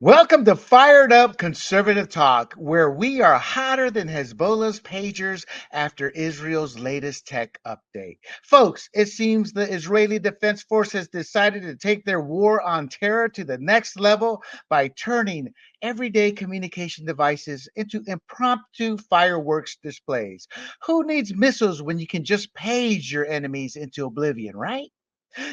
Welcome to Fired Up Conservative Talk, where we are hotter than Hezbollah's pagers after Israel's latest tech update. Folks, it seems the Israeli Defense Force has decided to take their war on terror to the next level by turning everyday communication devices into impromptu fireworks displays. Who needs missiles when you can just page your enemies into oblivion, right?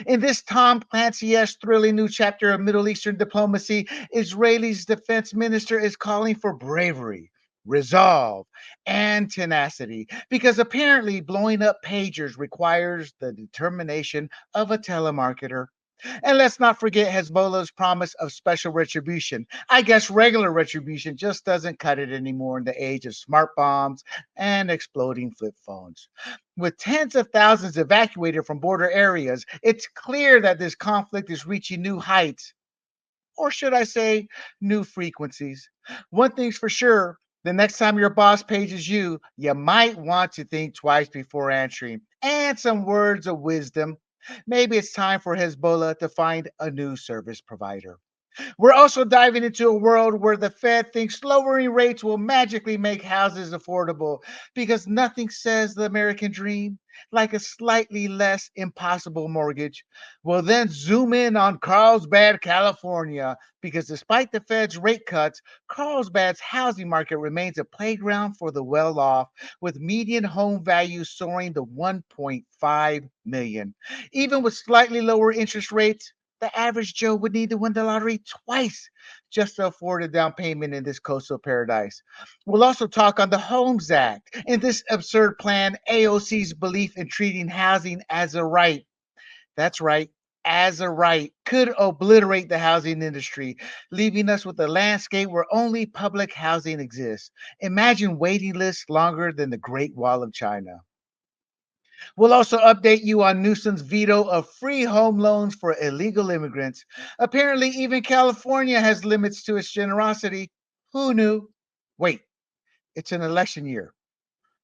In this Tom Clancy-esque thrilling new chapter of Middle Eastern diplomacy, Israel's defense minister is calling for bravery, resolve, and tenacity because apparently blowing up pagers requires the determination of a telemarketer. And let's not forget Hezbollah's promise of special retribution. I guess regular retribution just doesn't cut it anymore in the age of smart bombs and exploding flip phones. With tens of thousands evacuated from border areas, it's clear that this conflict is reaching new heights, or should I say, new frequencies. One thing's for sure. The next time your boss pages you, you might want to think twice before answering. And some words of wisdom. Maybe it's time for Hezbollah to find a new service provider. We're also diving into a world where the Fed thinks lowering rates will magically make houses affordable because nothing says the American dream like a slightly less impossible mortgage. We'll then zoom in on Carlsbad, California, because despite the Fed's rate cuts, Carlsbad's housing market remains a playground for the well-off, with median home values soaring to 1.5 million. Even with slightly lower interest rates, the average Joe would need to win the lottery twice just to afford a down payment in this coastal paradise. We'll also talk on the Homes Act and this absurd plan, AOC's belief in treating housing as a right. That's right, as a right, could obliterate the housing industry, leaving us with a landscape where only public housing exists. Imagine waiting lists longer than the Great Wall of China. We'll also update you on Newsom's veto of free home loans for illegal immigrants. Apparently, even California has limits to its generosity. Who knew? Wait, it's an election year.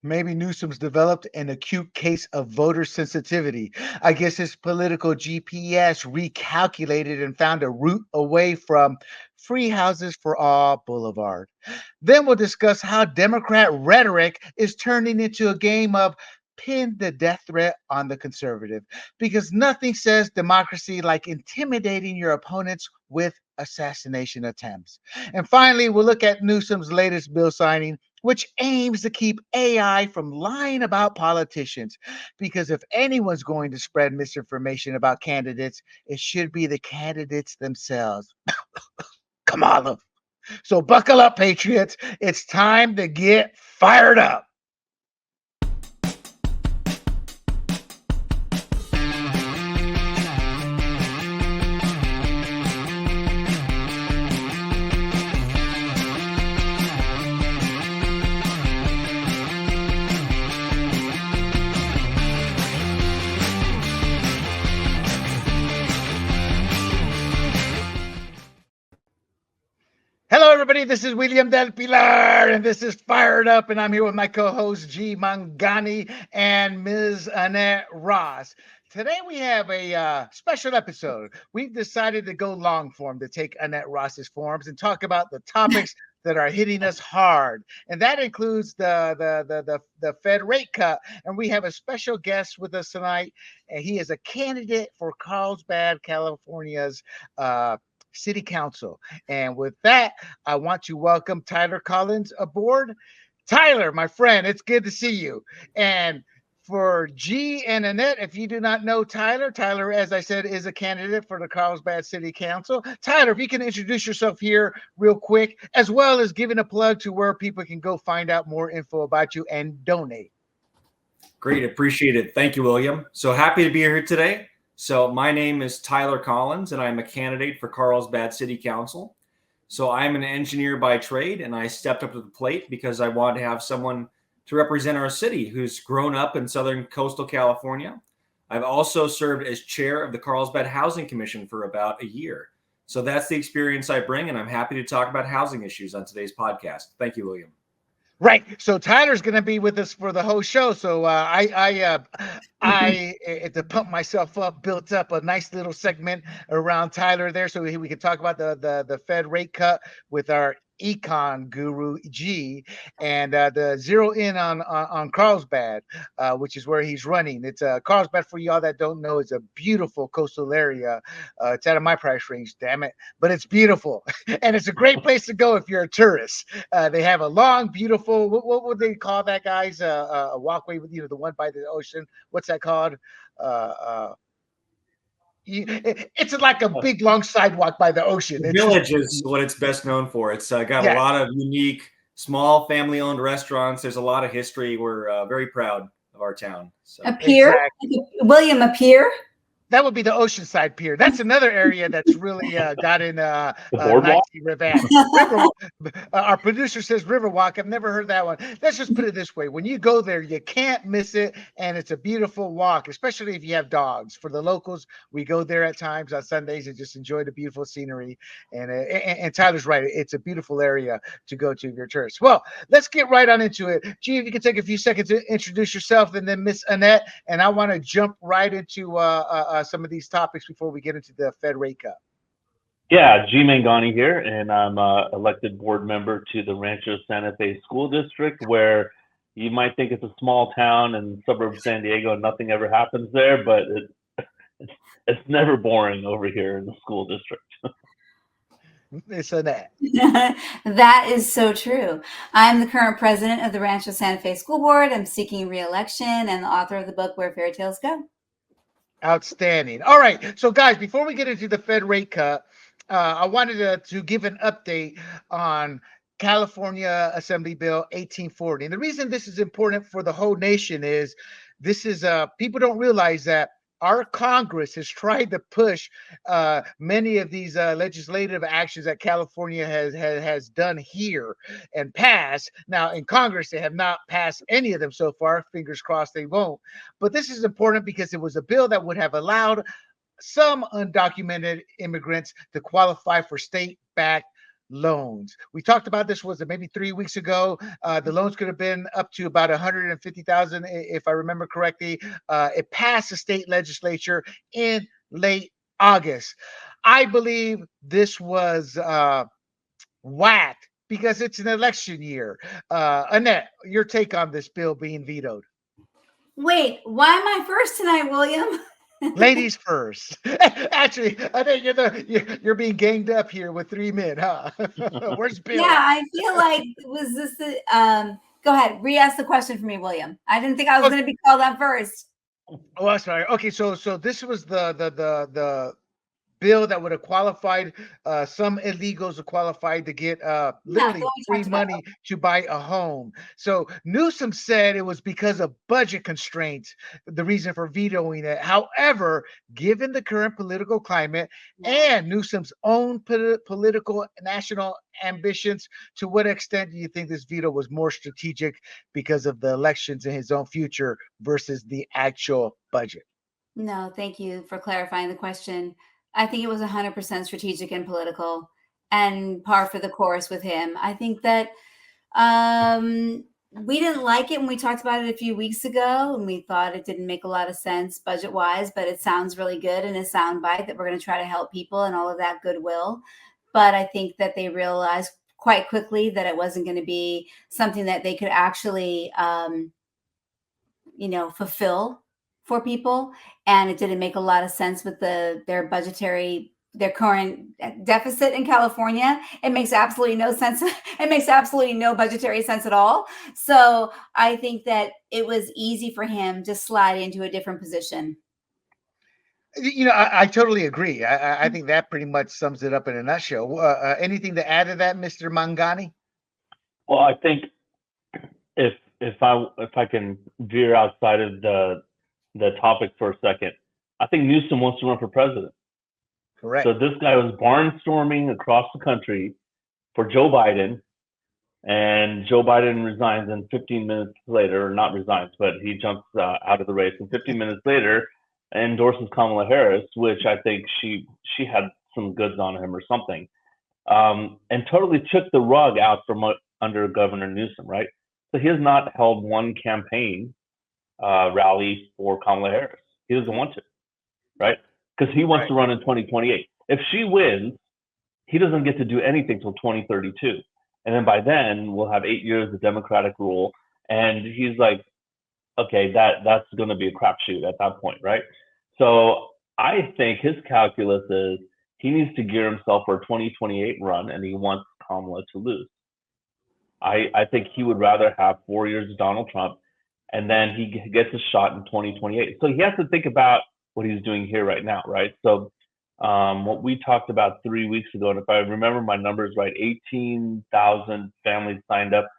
Maybe Newsom's developed an acute case of voter sensitivity. I guess his political GPS recalculated and found a route away from Free Houses for All Boulevard. Then we'll discuss how Democrat rhetoric is turning into a game of pin the death threat on the conservative because nothing says democracy like intimidating your opponents with assassination attempts. And finally, we'll look at Newsom's latest bill signing, which aims to keep AI from lying about politicians. Because if anyone's going to spread misinformation about candidates, it should be the candidates themselves. Kamala. So buckle up, Patriots. It's time to get fired up. Hello, everybody. This is William Del Pilar, and this is Fired Up, and I'm here with my co-host G. Mangani and Ms. Annette Ross. Today we have a special episode. We've decided to go long form to take Annette Ross's forms and talk about the topics that are hitting us hard, and that includes the Fed rate cut. And we have a special guest with us tonight, and he is a candidate for Carlsbad, California's City Council. And with that, I want to welcome Tyler Collins aboard. Tyler, my friend, it's good to see you. And for G and Annette, if you do not know Tyler, Tyler, as I said, is a candidate for the Carlsbad City Council. Tyler, if you can introduce yourself here real quick, as well as giving a plug to where people can go find out more info about you and donate. Great. Appreciate it. Thank you, William. So happy to be here today. So my name is Tyler Collins, and I'm a candidate for Carlsbad City Council. So I'm an engineer by trade, and I stepped up to the plate because I wanted to have someone to represent our city who's grown up in Southern Coastal California. I've also served as chair of the Carlsbad Housing Commission for about a year. So that's the experience I bring, and I'm happy to talk about housing issues on today's podcast. Thank you, William. Right. So Tyler's going to be with us for the whole show. So to pump myself up, built up a nice little segment around Tyler there, so we can talk about the Fed rate cut with our econ guru G, and the zero in on Carlsbad, which is where he's running. It's Carlsbad, for y'all that don't know, is a beautiful coastal area. It's out of my price range, damn it, but it's beautiful, and it's a great place to go if you're a tourist. They have a long, beautiful. What would they call that, guys? A walkway with the one by the ocean. What's that called? Uh, uh, it's like a big, long sidewalk by the ocean. The It's just Village is what it's best known for. It's got a yeah. lot of unique, small, family-owned restaurants. There's a lot of history. We're very proud of our town. So. A pier, Exactly. William, a pier. That would be the Oceanside Pier. That's another area that's really gotten nicely revamped. Our producer says Riverwalk. I've never heard that one. Let's just put it this way: when you go there, you can't miss it, and it's a beautiful walk, especially if you have dogs. For the locals, we go there at times on Sundays and just enjoy the beautiful scenery. And Tyler's right; it's a beautiful area to go to if you're a tourist. Well, let's get right on into it. Gee, if you can take a few seconds to introduce yourself, and then Miss Annette, and I want to jump right into some of these topics before we get into the Fed rate cut. Yeah, G. Mangani here, and I'm elected board member to the Rancho Santa Fe School District, where you might think it's a small town in suburb of San Diego and nothing ever happens there, but it's never boring over here in the school district. It's Annette. That is so true. I'm the current president of the Rancho Santa Fe School Board. I'm seeking re-election and the author of the book Where Fairy Tales Go. Outstanding. All right. So, guys, before we get into the Fed rate cut, I wanted to give an update on California Assembly Bill 1840. And the reason this is important for the whole nation is people don't realize that our Congress has tried to push many of these legislative actions that California has done here and passed. Now, in Congress, they have not passed any of them so far. Fingers crossed they won't. But this is important because it was a bill that would have allowed some undocumented immigrants to qualify for state-backed loans. We talked about this, was it maybe 3 weeks ago? The loans could have been up to about 150,000, if I remember correctly. It passed the state legislature in late August. I believe this was whacked because it's an election year. Annette, your take on this bill being vetoed? Wait, why am I first tonight, William? Ladies first. Actually, I think you're being ganged up here with three men, huh? Where's Bill? Yeah, I feel like was this go ahead, re-ask the question for me, William. I didn't think I was going to be called on first. Oh, I'm sorry. Okay, so this was the bill that would have qualified some illegals are qualified to get literally free money to buy a home. So Newsom said it was because of budget constraints, the reason for vetoing it. However, given the current political climate and Newsom's own political national ambitions, to what extent do you think this veto was more strategic because of the elections in his own future versus the actual budget? No, thank you for clarifying the question. I think it was 100% strategic and political and par for the course with him. I think that we didn't like it when we talked about it a few weeks ago, and we thought it didn't make a lot of sense budget-wise, but it sounds really good in a soundbite that we're going to try to help people and all of that goodwill. But I think that they realized quite quickly that it wasn't going to be something that they could actually, fulfill for people, and it didn't make a lot of sense with their current deficit in California. It makes absolutely no sense. It makes absolutely no budgetary sense at all. So I think that it was easy for him to slide into a different position. I totally agree. I think that pretty much sums it up in a nutshell. Anything to add to that, Mr. Mangani? Well, I think if I can veer outside of the topic for a second, I think Newsom wants to run for president. Correct. So this guy was barnstorming across the country for Joe Biden, and Joe Biden resigns, and 15 minutes later, or not resigns, but he jumps out of the race, and 15 minutes later endorses Kamala Harris, which I think she had some goods on him or something, and totally took the rug out from under Governor Newsom, right? So he has not held one campaign rally for Kamala Harris. He doesn't want to, right? Because he wants to run in 2028. If she wins, he doesn't get to do anything till 2032. And then by then, we'll have 8 years of Democratic rule. And he's like, okay, that's going to be a crapshoot at that point, right? So I think his calculus is he needs to gear himself for a 2028 run, and he wants Kamala to lose. I think he would rather have 4 years of Donald Trump, and then he gets a shot in 2028. So he has to think about what he's doing here right now, right? So what we talked about 3 weeks ago, and if I remember my numbers right, 18,000 families signed up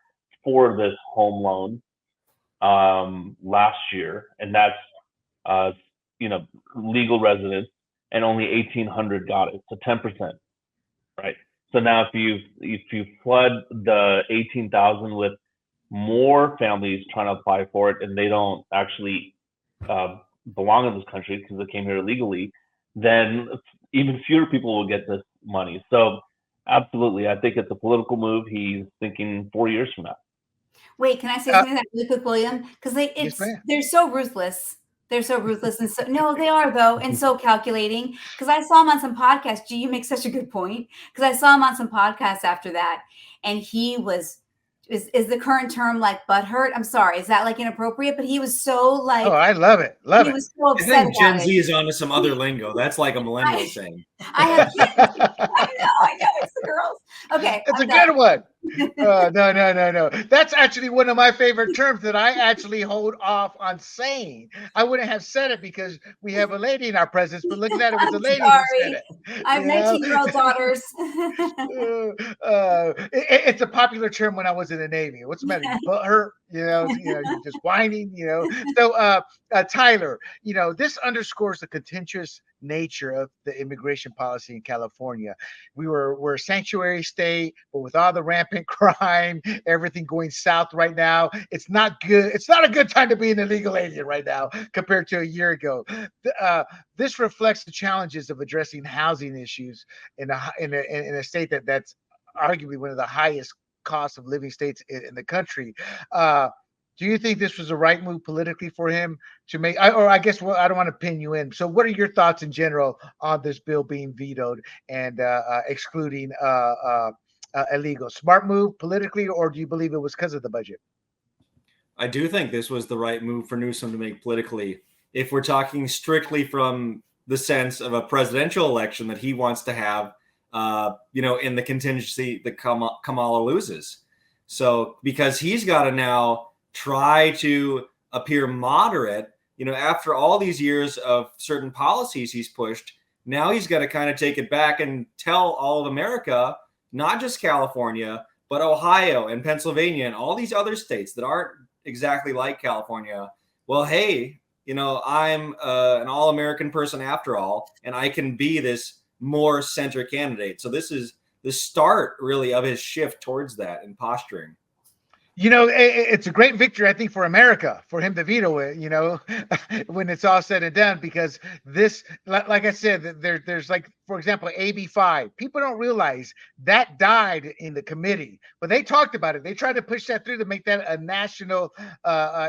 for this home loan last year, and that's legal residents, and only 1,800 got it, so 10%, right? So now if you flood the 18,000 with more families trying to apply for it, and they don't actually belong in this country because they came here illegally, then even fewer people will get this money. So absolutely, I think it's a political move. He's thinking 4 years from now. Wait, can I say something that really quick, William? Because they're so ruthless. They're so ruthless, and so no, they are though, and so calculating. Because I saw him on some podcasts. Gee, you make such a good point. Because I saw him on some podcasts after that, and he was is the current term like butthurt? I'm sorry, is that like inappropriate? But he was so like, oh, I love it. He was so upset. I think Gen Z is onto some other lingo. That's like a millennial saying. I have kids. I know it's the girls. Okay, it's a good one. No. That's actually one of my favorite terms that I actually hold off on saying. I wouldn't have said it because we have a lady in our presence, but look at that, it was a lady who said it. I have 19-year-old daughters. It's a popular term when I was in the Navy. What's the matter? You butthurt? You're just whining. So, Tyler, this underscores the contentious nature of the immigration policy in California. We're a sanctuary state, but with all the rampant crime, everything going south right now, it's not good. It's not a good time to be an illegal alien right now compared to a year ago. This reflects the challenges of addressing housing issues in a state that's arguably one of the highest cost of living states in the country. Do you think this was the right move politically for him to make? I don't want to pin you in. So what are your thoughts in general on this bill being vetoed and excluding illegal? Smart move politically, or do you believe it was because of the budget? I do think this was the right move for Newsom to make politically. If we're talking strictly from the sense of a presidential election that he wants to have, in the contingency that Kamala loses. So because he's got to now try to appear moderate, after all these years of certain policies he's pushed, now he's got to kind of take it back and tell all of America, not just California, but Ohio and Pennsylvania and all these other states that aren't exactly like California. Well, hey, I'm an all-American person after all, and I can be this more center candidate. So this is the start really of his shift towards that and posturing. It's a great victory, I think, for America, for him to veto it, when it's all said and done, because this, like I said, there's like, for example, AB 5. People don't realize that died in the committee, but they talked about it. They tried to push that through to make that a national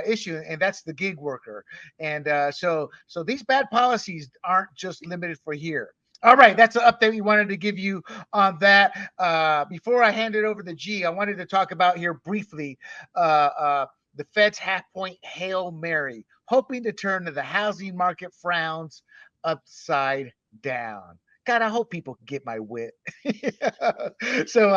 issue, and that's the gig worker. And so these bad policies aren't just limited for here. All right, that's an update we wanted to give you on that. Before I hand it over to G, I wanted to talk about here briefly the Fed's half-point Hail Mary, hoping to turn the housing market frowns upside down. God, I hope people get my wit. So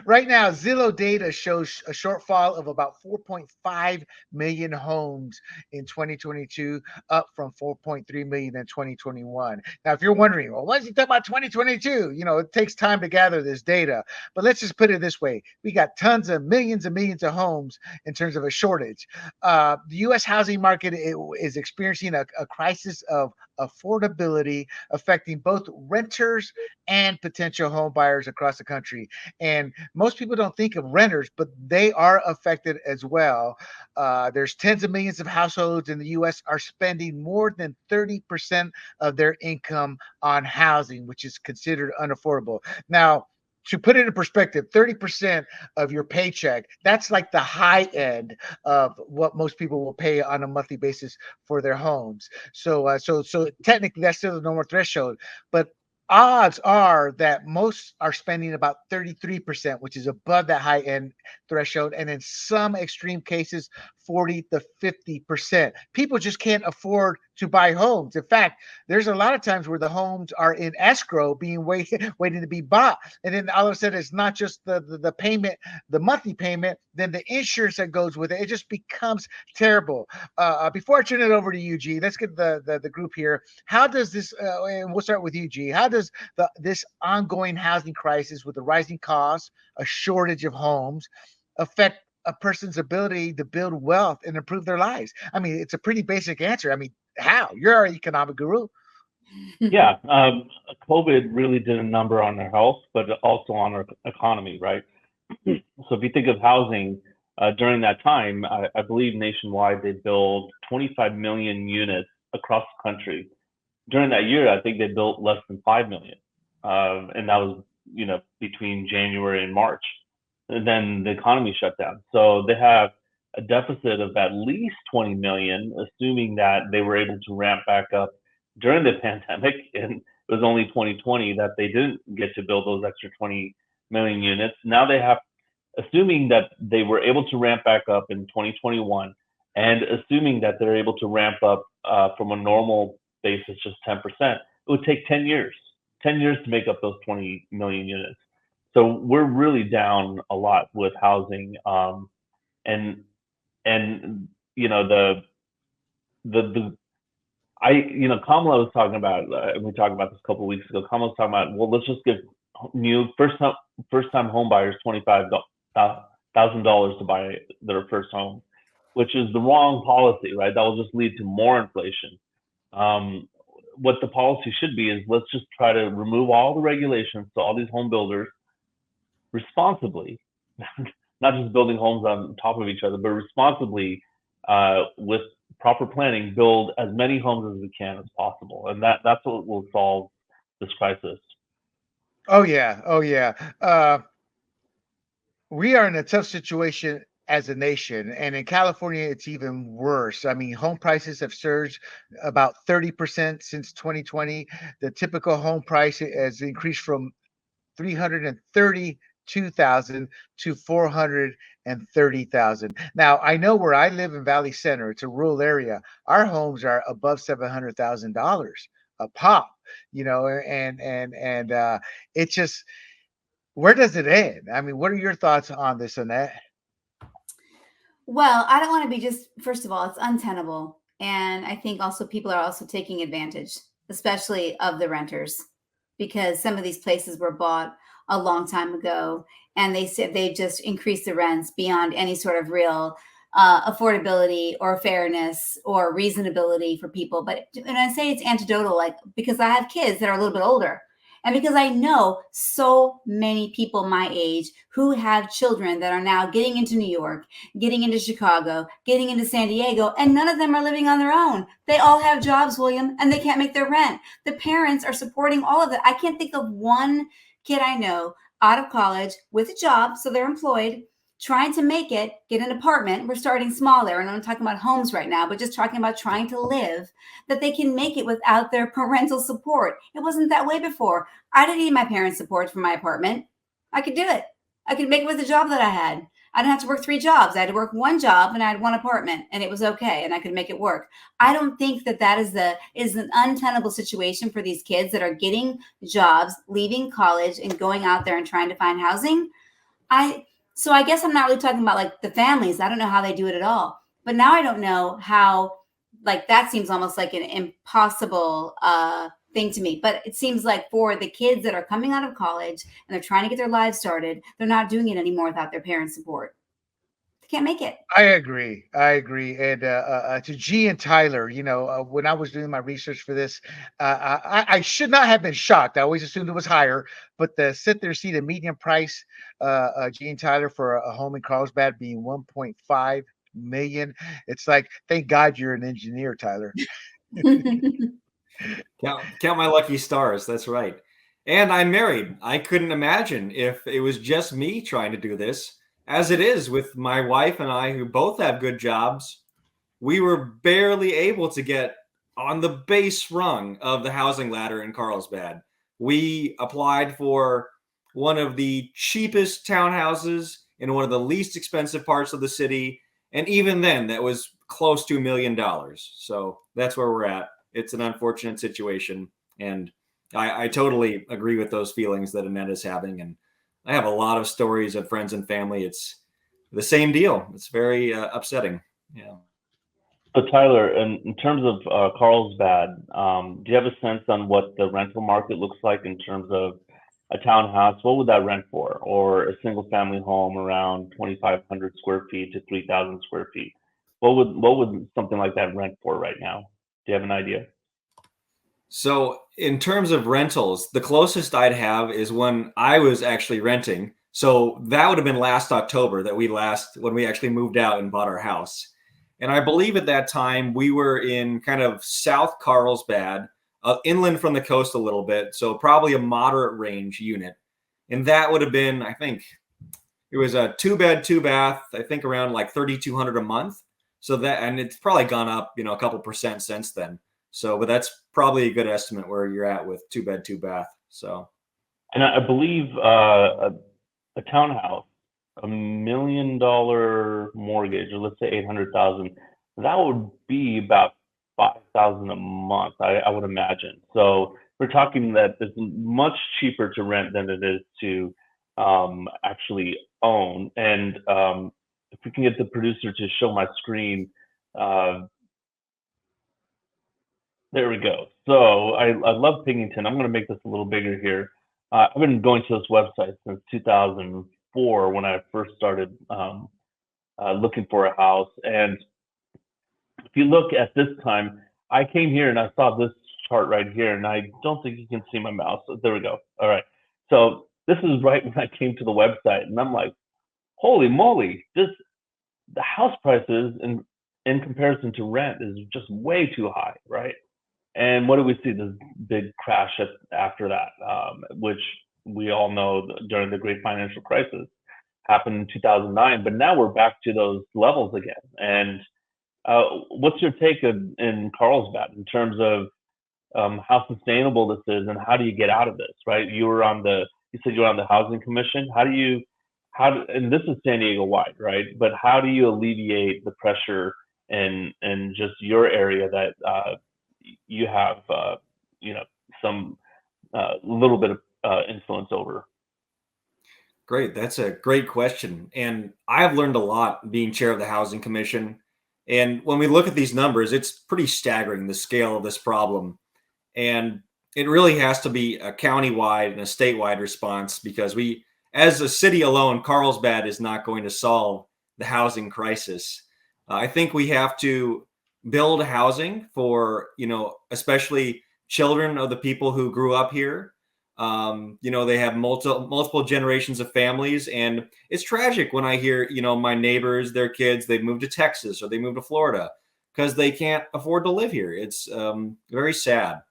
right now, Zillow data shows a shortfall of about 4.5 million homes in 2022, up from 4.3 million in 2021. Now, if you're wondering, well, what is he talking about 2022? It takes time to gather this data. But let's just put it this way. We got tons of millions and millions of homes in terms of a shortage. The U.S. housing market is experiencing a crisis of affordability, affecting both renters and potential home buyers across the country. And most people don't think of renters, but they are affected as well. There's tens of millions of households in the U.S. are spending more than 30% of their income on housing, which is considered unaffordable. Now, to put it in perspective, 30% of your paycheck, that's like the high end of what most people will pay on a monthly basis for their homes. So technically that's still the normal threshold, but odds are that most are spending about 33%, which is above that high end threshold, and in some extreme cases 40 to 50%. People just can't afford to buy homes. In fact, there's a lot of times where the homes are in escrow being waiting to be bought, and then all of a sudden it's not just the payment, the monthly payment, then the insurance that goes with it. It just becomes terrible. Before I turn it over to you, G, let's get the group here. How does this and we'll start with you, G, how does this ongoing housing crisis with the rising costs, a shortage of homes, affect a person's ability to build wealth and improve their lives? I mean, it's a pretty basic answer. I mean, how? You're our economic guru. Yeah, COVID really did a number on our health, but also on our economy, right? So if you think of housing, during that time, I believe nationwide they built 25 million units across the country. During that year, I think they built less than 5 million, and that was between January and March, and then the economy shut down. So they have a deficit of at least 20 million, assuming that they were able to ramp back up during the pandemic, and it was only 2020 that they didn't get to build those extra 20 million units. Now they have, assuming that they were able to ramp back up in 2021, and assuming that they're able to ramp up from a normal basis, just 10%, it would take 10 years to make up those 20 million units. So we're really down a lot with housing, and Kamala was talking about, we talked about this a couple of weeks ago. Kamala was talking about, well, let's just give new first-time home buyers $25,000 to buy their first home, which is the wrong policy, right? That will just lead to more inflation. What the policy should be is, let's just try to remove all the regulations so all these home builders responsibly, not just building homes on top of each other, but responsibly, with proper planning, build as many homes as we can as possible, and that's what will solve this crisis. Oh yeah. We are in a tough situation as a nation, and in California it's even worse. I mean, home prices have surged about 30% since 2020. The typical home price has increased from 332,000 to 430,000. Now, I know where I live in Valley Center, it's a rural area. Our homes are above $700,000 a pop, and it just, where does it end? I mean, what are your thoughts on this, Annette? Well, I don't want to be just, first of all, it's untenable. And I think also people are also taking advantage, especially of the renters, because some of these places were bought a long time ago, and they said they just increased the rents beyond any sort of real affordability or fairness or reasonability for people. But when I say it's anecdotal, like, because I have kids that are a little bit older, and because I know so many people my age who have children that are now getting into New York, getting into Chicago, getting into San Diego, and none of them are living on their own. They all have jobs, William, and they can't make their rent. The parents are supporting all of that. I can't think of one kid I know out of college with a job, so they're employed, trying to make it, get an apartment. We're starting small there, and I'm not talking about homes right now, but just talking about trying to live, that they can make it without their parental support. It wasn't that way before. I didn't need my parents' support for my apartment. I could do it. I could make it with the job that I had. I didn't have to work 3 jobs. I had to work 1 job, and I had 1 apartment, and it was okay, and I could make it work. I don't think that is an untenable situation for these kids that are getting jobs, leaving college, and going out there and trying to find housing. So I guess I'm not really talking about like the families. I don't know how they do it at all. But now I don't know how, like, that seems almost like an impossible thing to me. But it seems like for the kids that are coming out of college and they're trying to get their lives started, they're not doing it anymore without their parents' support. They can't make it. I agree. And to G and Tyler, when I was doing my research for this, I should not have been shocked. I always assumed it was higher, but to sit there, see the median price, G and Tyler, for a home in Carlsbad being 1.5 million, it's like, thank God you're an engineer, Tyler. Count my lucky stars. That's right. And I'm married. I couldn't imagine if it was just me trying to do this, as it is with my wife and I, who both have good jobs. We were barely able to get on the base rung of the housing ladder in Carlsbad. We applied for one of the cheapest townhouses in one of the least expensive parts of the city. And even then, that was close to $1 million. So that's where we're at. It's an unfortunate situation. And I totally agree with those feelings that Annette is having. And I have a lot of stories of friends and family. It's the same deal. It's very upsetting. Yeah. So Tyler, in terms of Carlsbad, do you have a sense on what the rental market looks like in terms of a townhouse? What would that rent for? Or a single family home around 2,500 square feet to 3,000 square feet? What would something like that rent for right now? Do you have an idea? So, in terms of rentals, the closest I'd have is when I was actually renting. So that would have been last October that when we actually moved out and bought our house. And I believe at that time we were in kind of South Carlsbad, inland from the coast a little bit. So probably a moderate range unit. And that would have been, I think, it was a 2 bed, 2 bath, I think around like 3,200 a month. So that, and it's probably gone up, a couple percent since then. So, but that's probably a good estimate where you're at with 2 bed, 2 bath. So, And I believe a townhouse, $1 million mortgage, or let's say 800,000, that would be about 5,000 a month, I would imagine. So we're talking that it's much cheaper to rent than it is to actually own. And if we can get the producer to show my screen, there we go. So I love Pingington. I'm going to make this a little bigger here. I've been going to this website since 2004 when I first started looking for a house. And if you look at this time, I came here and I saw this chart right here, and I don't think you can see my mouse. So there we go. All right. So this is right when I came to the website, and I'm like, holy moly, the house prices in comparison to rent is just way too high, right? And what do we see? This big crash after that, which we all know during the great financial crisis happened in 2009. But now we're back to those levels again. And what's your take in Carlsbad in terms of how sustainable this is, and how do you get out of this? Right? You said you were on the housing commission. And this is San Diego wide, right? But how do you alleviate the pressure in just your area that you have some little bit of influence over? great. That's a great question. And I've learned a lot being chair of the Housing Commission. And when we look at these numbers, it's pretty staggering, the scale of this problem. And it really has to be a county-wide and a statewide response, because as a city alone, Carlsbad is not going to solve the housing crisis. I think we have to build housing for, especially children of the people who grew up here. They have multiple generations of families, and it's tragic when I hear, my neighbors, their kids, they've moved to Texas or they moved to Florida because they can't afford to live here. It's very sad.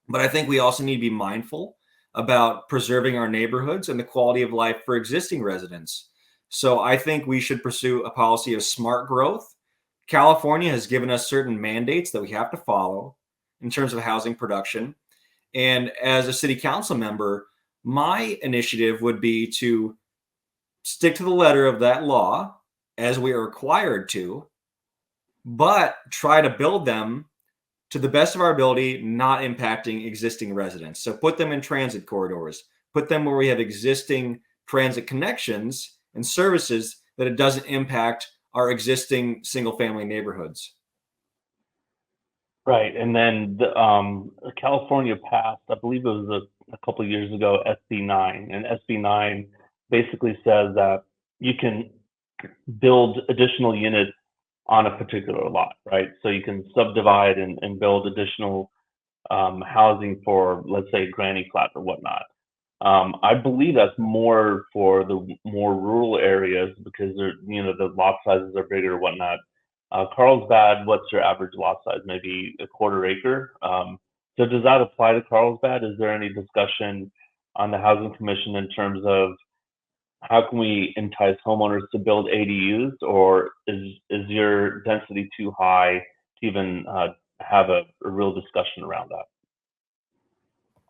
But I think we also need to be mindful about preserving our neighborhoods and the quality of life for existing residents. So I think we should pursue a policy of smart growth. California has given us certain mandates that we have to follow in terms of housing production. And as a city council member, my initiative would be to stick to the letter of that law as we are required to, but try to build them to the best of our ability, not impacting existing residents. So put them in transit corridors, put them where we have existing transit connections and services, that it doesn't impact our existing single family neighborhoods. Right. And then California passed, I believe it was a couple of years ago, SB9. And SB9 basically says that you can build additional units on a particular lot, right? So you can subdivide and build additional housing for, let's say, granny flat or whatnot. I believe that's more for the more rural areas, because the lot sizes are bigger or whatnot. Carlsbad, what's your average lot size? Maybe a quarter acre. So does that apply to Carlsbad? Is there any discussion on the Housing Commission in terms of how can we entice homeowners to build ADUs, or is your density too high to even have a real discussion around that?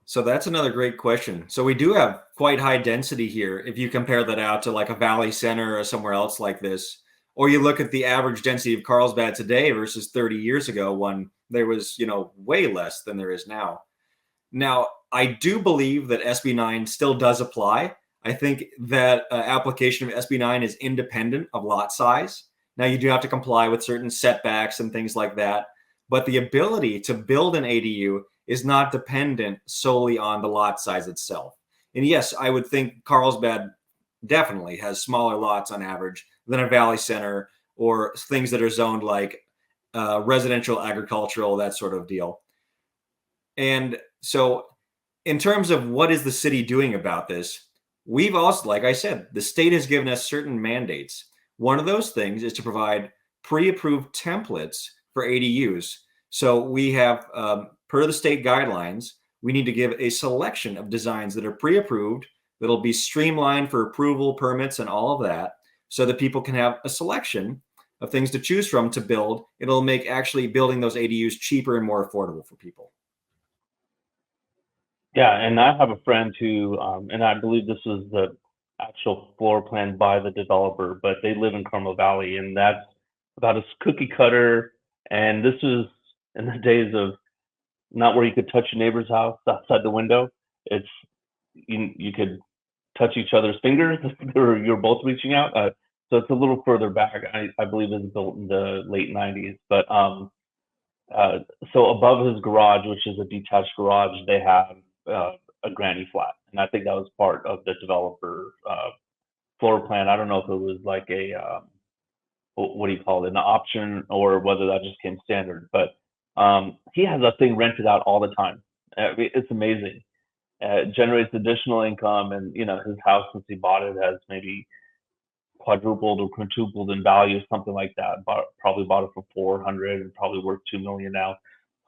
So that's another great question. So we do have quite high density here. If you compare that out to like a Valley Center or somewhere else like this, or you look at the average density of Carlsbad today versus 30 years ago when there was, way less than there is now. Now, I do believe that SB 9 still does apply. I think that application of SB 9 is independent of lot size. Now, you do have to comply with certain setbacks and things like that, but the ability to build an ADU is not dependent solely on the lot size itself. And yes, I would think Carlsbad definitely has smaller lots on average than a Valley Center or things that are zoned like residential, agricultural, that sort of deal. And so in terms of what is the city doing about this, we've also, like I said, the state has given us certain mandates. One of those things is to provide pre-approved templates for ADUs. So we have, per the state guidelines, we need to give a selection of designs that are pre-approved, that'll be streamlined for approval, permits, and all of that, so that people can have a selection of things to choose from to build. It'll make actually building those ADUs cheaper and more affordable for people. Yeah, and I have a friend who, and I believe this was the actual floor plan by the developer, but they live in Carmel Valley, and that's about a cookie cutter. And this was in the days of not where you could touch your neighbor's house outside the window. It's you could touch each other's fingers, or you're both reaching out. So it's a little further back. I believe it was built in the late 90s. But so above his garage, which is a detached garage, they have a granny flat, and I think that was part of the developer floor plan. I don't know if it was like a what do you call it, an option, or whether that just came standard. But he has that thing rented out all the time. It's amazing. It generates additional income, and his house, since he bought it, has maybe quadrupled or quintupled in value, something like that. Probably bought it for 400 and probably worth 2 million now.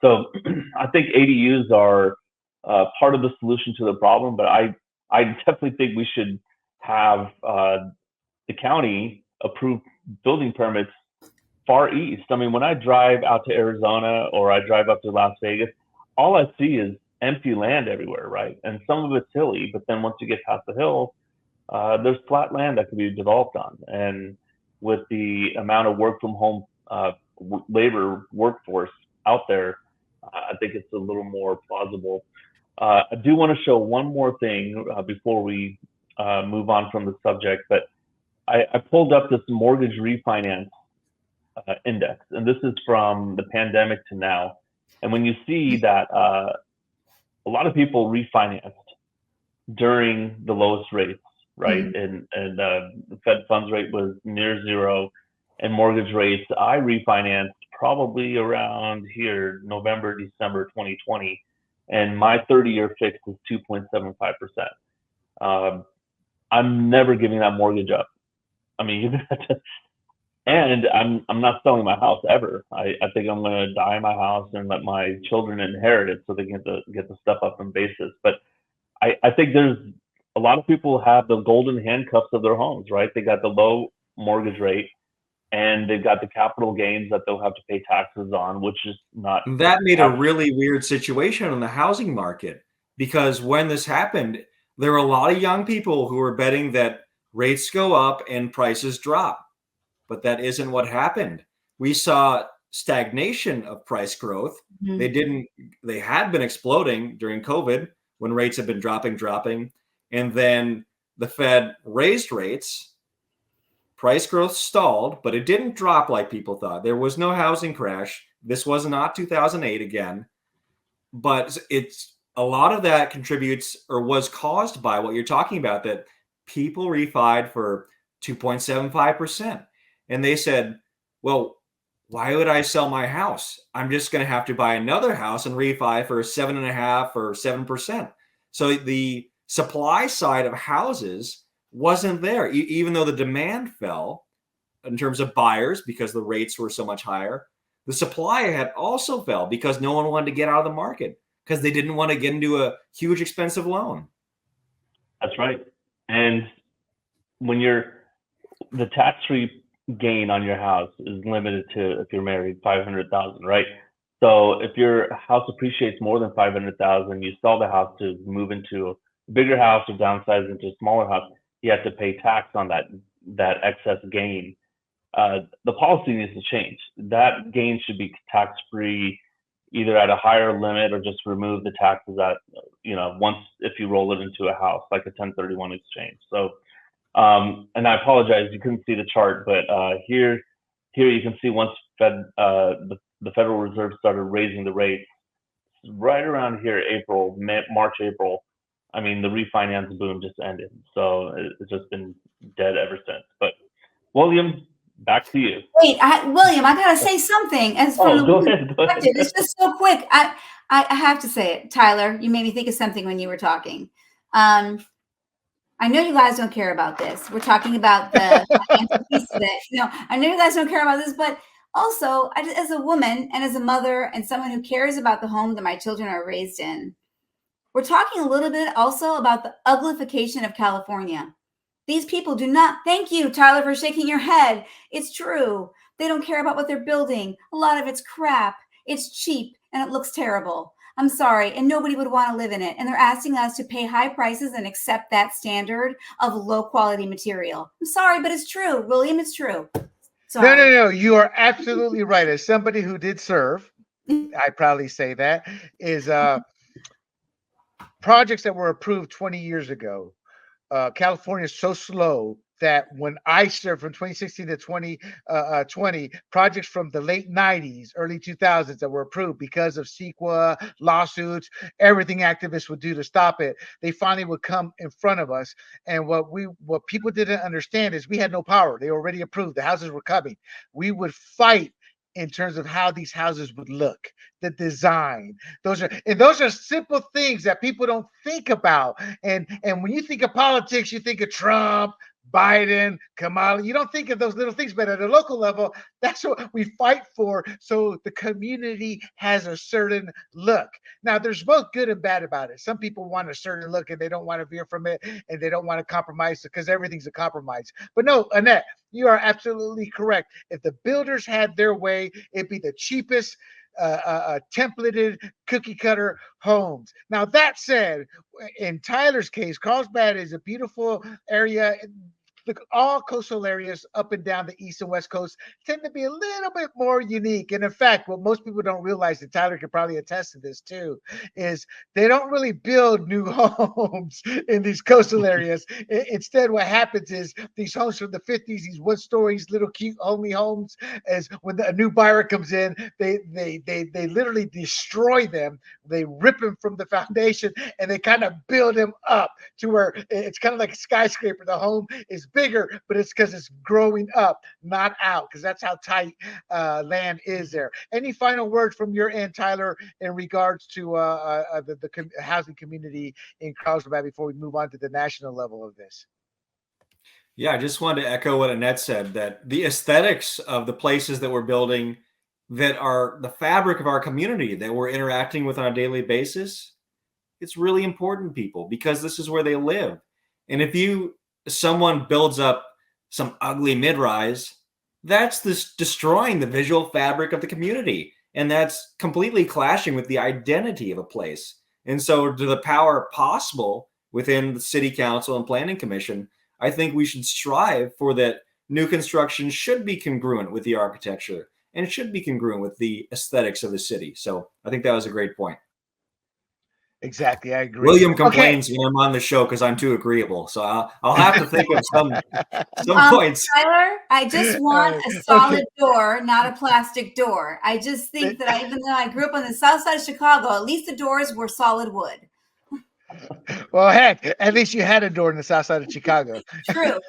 So I think ADUs are part of the solution to the problem, but I definitely think we should have the county approve building permits far east. I mean, when I drive out to Arizona or I drive up to Las Vegas, all I see is empty land everywhere, right? And some of it's hilly, but then once you get past the hill, there's flat land that could be developed on. And with the amount of work from home labor workforce out there, I think it's a little more plausible. I do want to show one more thing before we move on from the subject, but I pulled up this mortgage refinance index, and this is from the pandemic to now. And when you see that a lot of people refinanced during the lowest rates, right? Mm-hmm. And the Fed funds rate was near zero, and mortgage rates, I refinanced probably around here, November, December 2020, and my 30-year fix is 2.75%. I'm never giving that mortgage up. I mean, you're gonna have to, and I'm not selling my house ever. I think I'm going to die in my house and let my children inherit it so they can get the stuff up in basis. But I think there's a lot of people have the golden handcuffs of their homes, right? They got the low mortgage rate, and they've got the capital gains that they'll have to pay taxes on, which is not. That made a really weird situation on the housing market, because when this happened, there were a lot of young people who were betting that rates go up and prices drop. But that isn't what happened. We saw stagnation of price growth. Mm-hmm. They had been exploding during COVID when rates had been dropping. And then the Fed raised rates. Price growth stalled, but it didn't drop like people thought. There was no housing crash. This was not 2008 again. But it's a lot of that contributes or was caused by what you're talking about, that people refied for 2.75%. And they said, well, why would I sell my house? I'm just going to have to buy another house and refi for 7.5% or 7%. So the supply side of houses wasn't there, even though the demand fell in terms of buyers because the rates were so much higher. The supply had also fell because no one wanted to get out of the market because they didn't want to get into a huge expensive loan. That's right. And when the tax-free gain on your house is limited to, if you're married, 500,000, right? So if your house appreciates more than 500,000, you sell the house to move into a bigger house or downsize into a smaller house, you have to pay tax on that excess gain. The policy needs to change. That gain should be tax-free, either at a higher limit or just remove the taxes at, once if you roll it into a house, like a 1031 exchange. So, and I apologize, you couldn't see the chart, but here you can see once the Federal Reserve started raising the rates right around here, March, April. I mean, the refinance boom just ended, so it's just been dead ever since. But William, back to you. Wait, William, I gotta say something. As from the Go woman's ahead. perspective, it's just so quick. I have to say it, Tyler. You made me think of something when you were talking. I know you guys don't care about this. We're talking about the financial piece of it. I know you guys don't care about this, but also, as a woman and as a mother and someone who cares about the home that my children are raised in, we're talking a little bit also about the uglification of California. These people do not, thank you, Tyler, for shaking your head. It's true. They don't care about what they're building. A lot of it's crap. It's cheap and it looks terrible. I'm sorry, and nobody would want to live in it. And they're asking us to pay high prices and accept that standard of low quality material. I'm sorry, but it's true. William, it's true. Sorry. No. You are absolutely right. As somebody who did serve, I proudly say that, is projects that were approved 20 years ago. California is so slow that when I served from 2016 to 2020, projects from the late 90s, early 2000s that were approved because of CEQA, lawsuits, everything activists would do to stop it, they finally would come in front of us. And what people didn't understand is we had no power. They were already approved. The houses were coming. We would fight in terms of how these houses would look, the design. Those are simple things that people don't think about. And when you think of politics, you think of Trump, Biden, Kamala. You don't think of those little things, but at a local level, that's what we fight for. So the community has a certain look. Now, there's both good and bad about it. Some people want a certain look and they don't want to veer from it and they don't want to compromise because everything's a compromise. But no, Annette, you are absolutely correct. If the builders had their way, it'd be the cheapest templated cookie cutter homes. Now, that said, in Tyler's case, Carlsbad is a beautiful area. All coastal areas up and down the east and west coast tend to be a little bit more unique. And in fact, what most people don't realize, and Tyler could probably attest to this too, is they don't really build new homes in these coastal areas. Instead, what happens is these homes from the 50s, these one stories, little cute homely homes, as when a new buyer comes in, they literally destroy them. They rip them from the foundation and they kind of build them up to where it's kind of like a skyscraper. The home is bigger, but it's because it's growing up, not out, because that's how tight land is there. Any final words from your end, Tyler, in regards to the housing community in Carlsbad before we move on to the national level of this? Yeah, I just wanted to echo what Annette said, that the aesthetics of the places that we're building that are the fabric of our community that we're interacting with on a daily basis, it's really important, people, because this is where they live. And if someone builds up some ugly mid-rise, that's destroying the visual fabric of the community. And that's completely clashing with the identity of a place. And so to the power possible within the city council and planning commission, I think we should strive for that new construction should be congruent with the architecture and it should be congruent with the aesthetics of the city. So I think that was a great point. Exactly, I agree. William complains when I'm on the show because I'm too agreeable. So I'll have to think of some points. Tyler, I just want a solid door, not a plastic door. I just think that even though I grew up on the south side of Chicago, at least the doors were solid wood. Well, heck, at least you had a door in the south side of Chicago. True.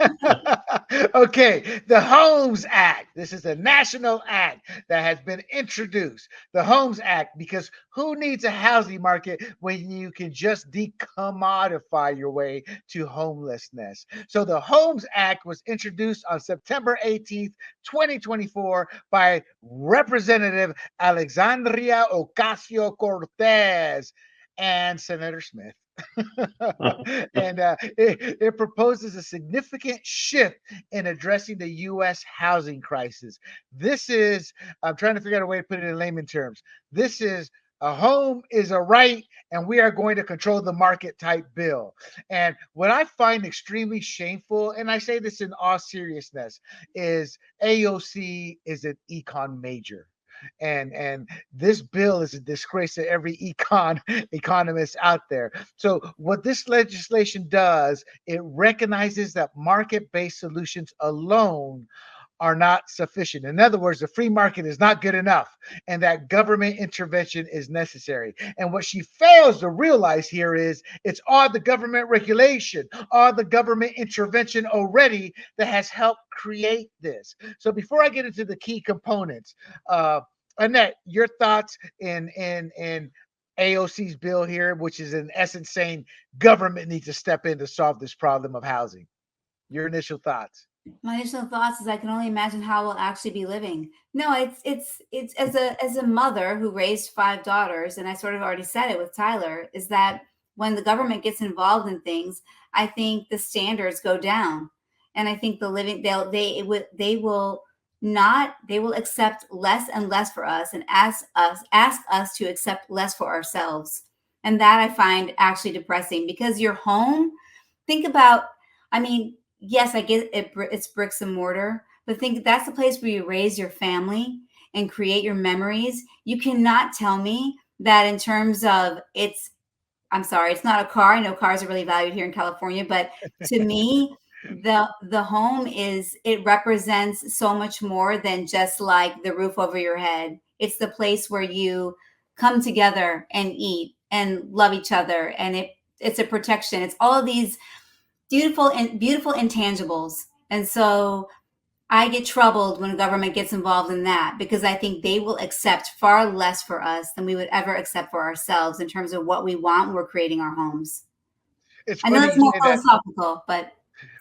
Okay, the Homes Act. This is a national act that has been introduced. The Homes Act, because who needs a housing market when you can just decommodify your way to homelessness? So the Homes Act was introduced on September 18th, 2024 by Representative Alexandria Ocasio-Cortez and Senator Smith. And it proposes a significant shift in addressing the U.S. housing crisis. This is, I'm trying to figure out a way to put it in layman terms. This is a home is a right, and we are going to control the market type bill. And what I find extremely shameful, and I say this in all seriousness, is AOC is an econ major. And this bill is a disgrace to every economist out there. So what this legislation does, it recognizes that market-based solutions alone are not sufficient. In other words, the free market is not good enough, and that government intervention is necessary. And what she fails to realize here is it's all the government regulation, all the government intervention already that has helped create this. So before I get into the key components, Annette, your thoughts in AOC's bill here, which is in essence saying government needs to step in to solve this problem of housing. Your initial thoughts. My initial thoughts is I can only imagine how we'll actually be living. No, it's as a mother who raised 5 daughters, and I sort of already said it with Tyler, is that when the government gets involved in things, I think the standards go down, and I think the living they will not they will accept less and less for us, and ask us to accept less for ourselves, and that I find actually depressing because your home. Think about, I mean, yes, I get it, it's bricks and mortar, but think that's the place where you raise your family and create your memories. You cannot tell me that in terms of I'm sorry, it's not a car. I know cars are really valued here in California, but to me, the home it represents so much more than just like the roof over your head. It's the place where you come together and eat and love each other, and it's a protection. It's all of these beautiful intangibles. And so I get troubled when government gets involved in that, because I think they will accept far less for us than we would ever accept for ourselves in terms of what we want when we're creating our homes. It's I know funny it's you more say that. philosophical, but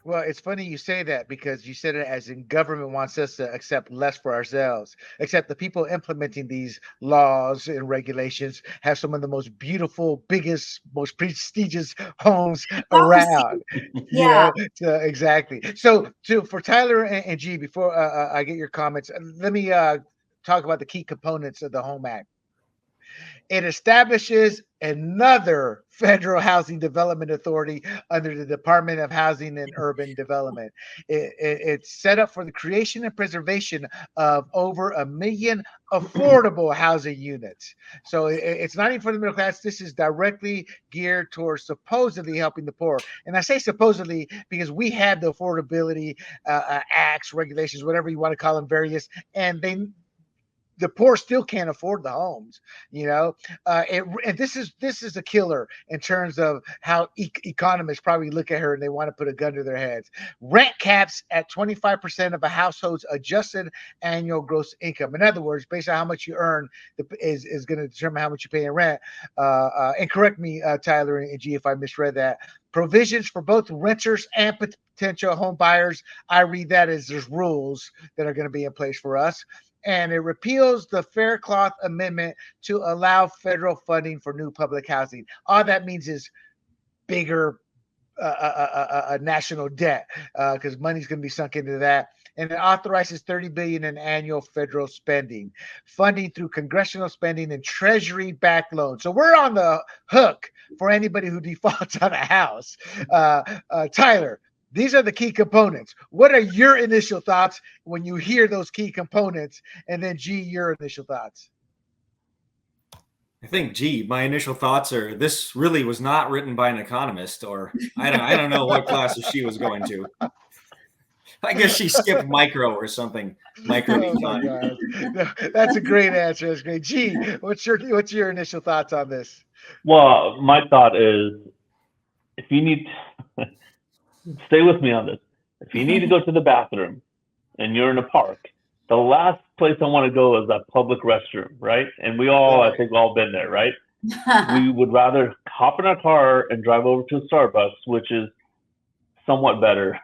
Well, it's funny you say that because you said it as in government wants us to accept less for ourselves. Except the people implementing these laws and regulations have some of the most beautiful, biggest, most prestigious homes around. You yeah. know, so, exactly. So for Tyler and G, before I get your comments, let me talk about the key components of the Home Act. It establishes another federal housing development authority under the Department of Housing and Urban Development. It's set up for the creation and preservation of over 1 million affordable housing units. So it's not even for the middle class. This is directly geared towards supposedly helping the poor. And I say supposedly because we have the affordability acts, regulations, whatever you want to call them, various, and the poor still can't afford the homes, you know. And this is a killer in terms of how economists probably look at her and they want to put a gun to their heads. Rent caps at 25% of a household's adjusted annual gross income. In other words, based on how much you earn, is going to determine how much you pay in rent. And correct me, Tyler and G, if I misread that. Provisions for both renters and potential home buyers. I read that as there's rules that are going to be in place for us. And it repeals the Faircloth Amendment to allow federal funding for new public housing. All that means is bigger national debt because money's going to be sunk into that. And it authorizes $30 billion in annual federal spending, funding through congressional spending and treasury-backed loans. So we're on the hook for anybody who defaults on a house. Tyler, these are the key components. What are your initial thoughts when you hear those key components? And then G, your initial thoughts. I think, G, my initial thoughts are this really was not written by an economist, or I don't know what classes she was going to. I guess she skipped micro or something. Micro Oh my God. No, that's a great answer. That's great. G, what's your initial thoughts on this? Well, my thought is, if you need stay with me on this. If you need to go to the bathroom and you're in a park, the last place I want to go is that public restroom, right? And we all, I think, all been there, right? We would rather hop in our car and drive over to a Starbucks, which is somewhat better,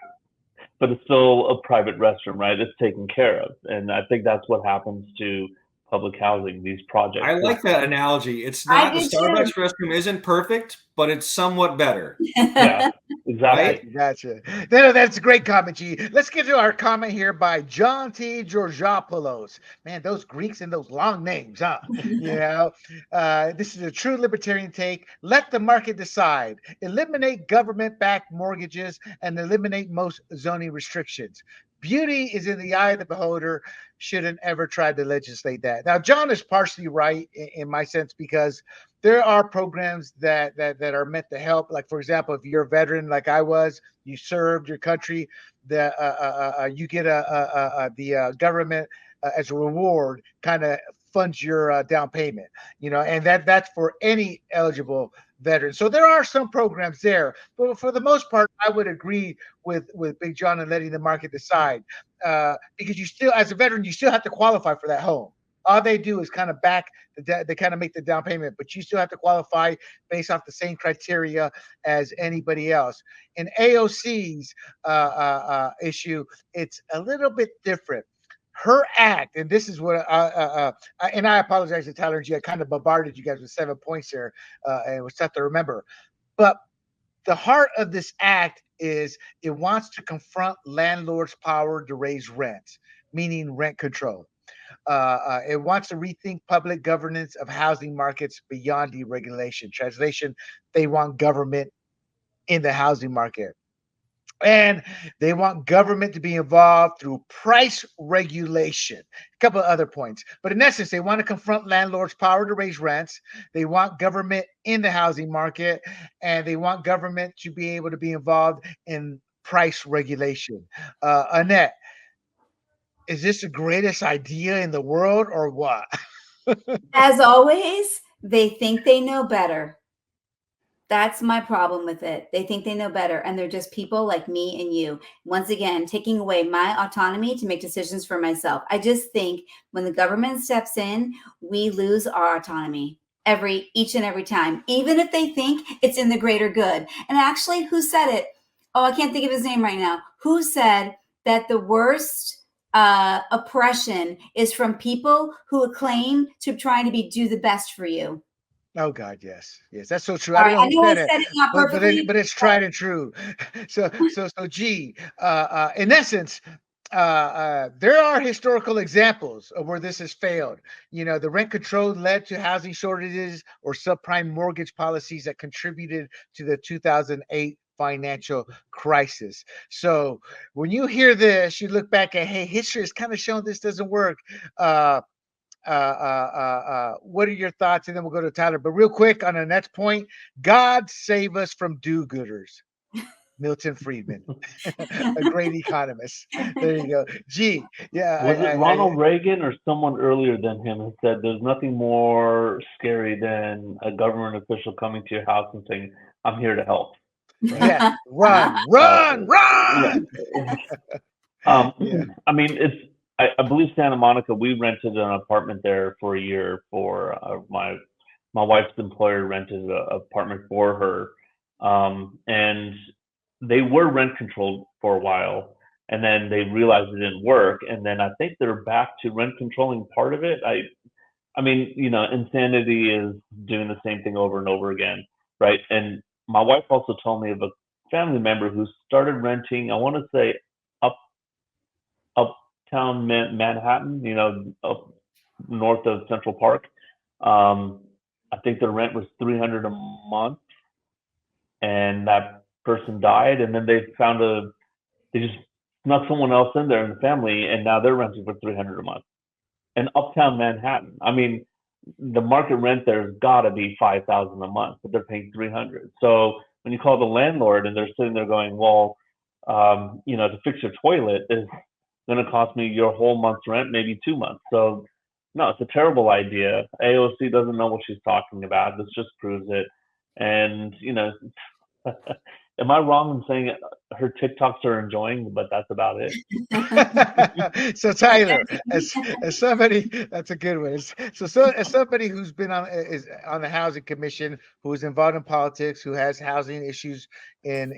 but it's still a private restroom, right? It's taken care of. And I think that's what happens to public housing, these projects. I like that analogy. It's I not, the do Starbucks too. restroom isn't perfect, but it's somewhat better. Yeah, exactly. Gotcha. No, that's a great comment, G. Let's get to our comment here by John T. Georgopoulos. Man, those Greeks and those long names, huh? You know, this is a true libertarian take. Let the market decide. Eliminate government-backed mortgages and eliminate most zoning restrictions. Beauty is in the eye of the beholder. Shouldn't ever try to legislate that. Now, John is partially right in my sense, because there are programs that are meant to help. Like, for example, if you're a veteran like I was, you served your country, you get the government as a reward kind of funds your down payment, and that's for any eligible veteran. So there are some programs there, but for the most part, I would agree with Big John and letting the market decide, because you still, as a veteran, you still have to qualify for that home. All they do is kind of they kind of make the down payment, but you still have to qualify based off the same criteria as anybody else. In AOC's issue, it's a little bit different. Her act, and this is what, and I apologize to Tyler and G. I kind of bombarded you guys with 7 points here, and it was tough to remember. But the heart of this act is it wants to confront landlords' power to raise rents, meaning rent control. It wants to rethink public governance of housing markets beyond deregulation. Translation, they want government in the housing market. And they want government to be involved through price regulation. A couple of other points. But in essence, they want to confront landlords' power to raise rents. They want government in the housing market. And they want government to be able to be involved in price regulation. Annette, is this the greatest idea in the world or what? As always, they think they know better. That's my problem with it. They think they know better, and they're just people like me and you. Once again, taking away my autonomy to make decisions for myself. I just think when the government steps in, we lose our autonomy each and every time, even if they think it's in the greater good. And actually, who said it? Oh, I can't think of his name right now. Who said that the worst oppression is from people who claim to trying to do the best for you? Oh God, yes, that's so true. All I don't right, know I who know I said it, said it not perfectly. but it's tried and true. So G, in essence, there are historical examples of where this has failed. The rent control led to housing shortages or subprime mortgage policies that contributed to the 2008 financial crisis. So when you hear this, you look back at, hey, history has kind of shown this doesn't work. What are your thoughts? And then we'll go to Tyler. But real quick on the next point, God save us from do-gooders. Milton Friedman, a great economist. There you go. G, yeah. Was it Ronald Reagan or someone earlier than him who said there's nothing more scary than a government official coming to your house and saying, "I'm here to help"? Right? Yeah, run. Yeah. Yeah. I mean, I believe Santa Monica. We rented an apartment there for a year for my wife's employer rented an apartment for her, and they were rent controlled for a while, and then they realized it didn't work, and then I think they're back to rent controlling part of it. I mean, insanity is doing the same thing over and over again, right? And my wife also told me of a family member who started renting, I want to say uptown Manhattan, up north of Central Park. I think the rent was $300 a month, and that person died, and then they just snuck someone else in there in the family, and now they're renting for $300 a month. And uptown Manhattan, I mean, the market rent there's got to be $5,000 a month, but they're paying $300. So when you call the landlord and they're sitting there going, well, to fix your toilet is going to cost me your whole month's rent, maybe 2 months. So no, it's a terrible idea. AOC doesn't know what she's talking about. This just proves it. And am I wrong in saying her TikToks are enjoying, but that's about it? So Tyler, as somebody, that's a good one. So as somebody who's been is on the housing commission, who's involved in politics, who has housing issues in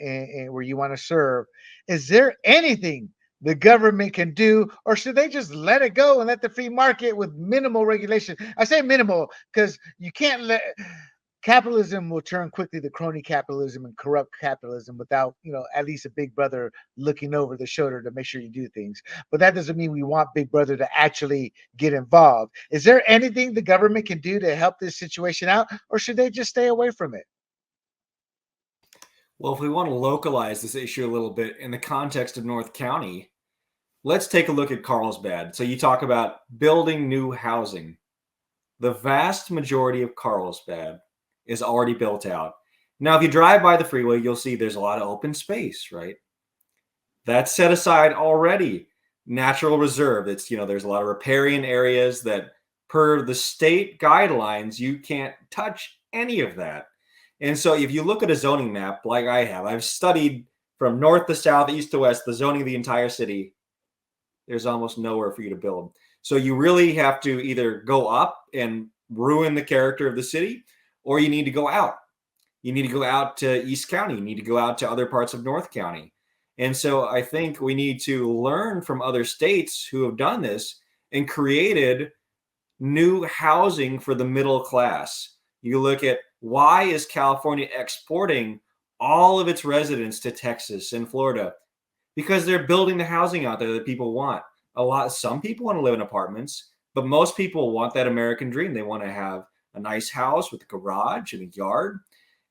where you want to serve, is there anything the government can do, or should they just let it go and let the free market with minimal regulation? I say minimal because you can't let capitalism will turn quickly to crony capitalism and corrupt capitalism without, at least a big brother looking over the shoulder to make sure you do things. But that doesn't mean we want big brother to actually get involved. Is there anything the government can do to help this situation out, or should they just stay away from it? Well, if we want to localize this issue a little bit in the context of North County, let's take a look at Carlsbad. So you talk about building new housing. The vast majority of Carlsbad is already built out. Now, if you drive by the freeway, you'll see there's a lot of open space, right? That's set aside already. Natural reserve. It's, there's a lot of riparian areas that, per the state guidelines, you can't touch any of that. And so if you look at a zoning map like I have, I've studied from north to south, east to west, the zoning of the entire city. There's almost nowhere for you to build. So you really have to either go up and ruin the character of the city, or you need to go out. You need to go out to East County. You need to go out to other parts of North County. And so I think we need to learn from other states who have done this and created new housing for the middle class. You look at, why is California exporting all of its residents to Texas and Florida? Because they're building the housing out there that people want. Some people want to live in apartments, but most people want that American dream. They want to have a nice house with a garage and a yard.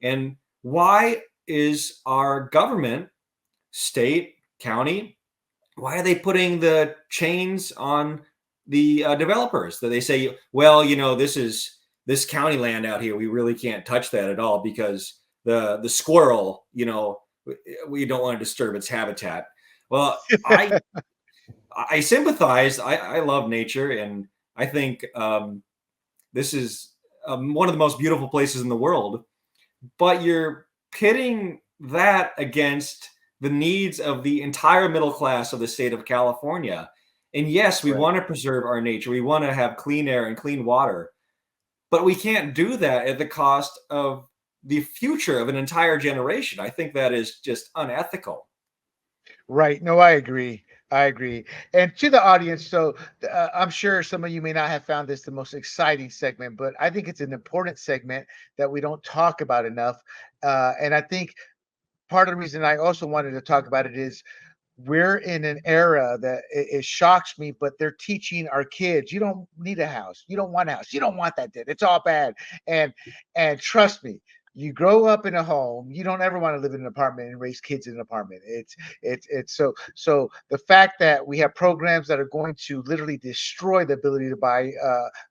And why is our government, state, county, why are they putting the chains on the developers that they say, well, this county land out here, we really can't touch that at all because the squirrel, we don't want to disturb its habitat. Well, I sympathize. I love nature, and I think this is one of the most beautiful places in the world. But you're pitting that against the needs of the entire middle class of the state of California. And yes, we want to preserve our nature. We want to have clean air and clean water. But we can't do that at the cost of the future of an entire generation. I think that is just unethical. Right. No, I agree. I agree. And to the audience, so I'm sure some of you may not have found this the most exciting segment, but I think it's an important segment that we don't talk about enough. And I think part of the reason I also wanted to talk about it is we're in an era that it shocks me, but they're teaching our kids, you don't need a house. You don't want a house. You don't want that. It's all bad. And trust me, you grow up in a home, you don't ever want to live in an apartment and raise kids in an apartment. It's so the fact that we have programs that are going to literally destroy the ability to buy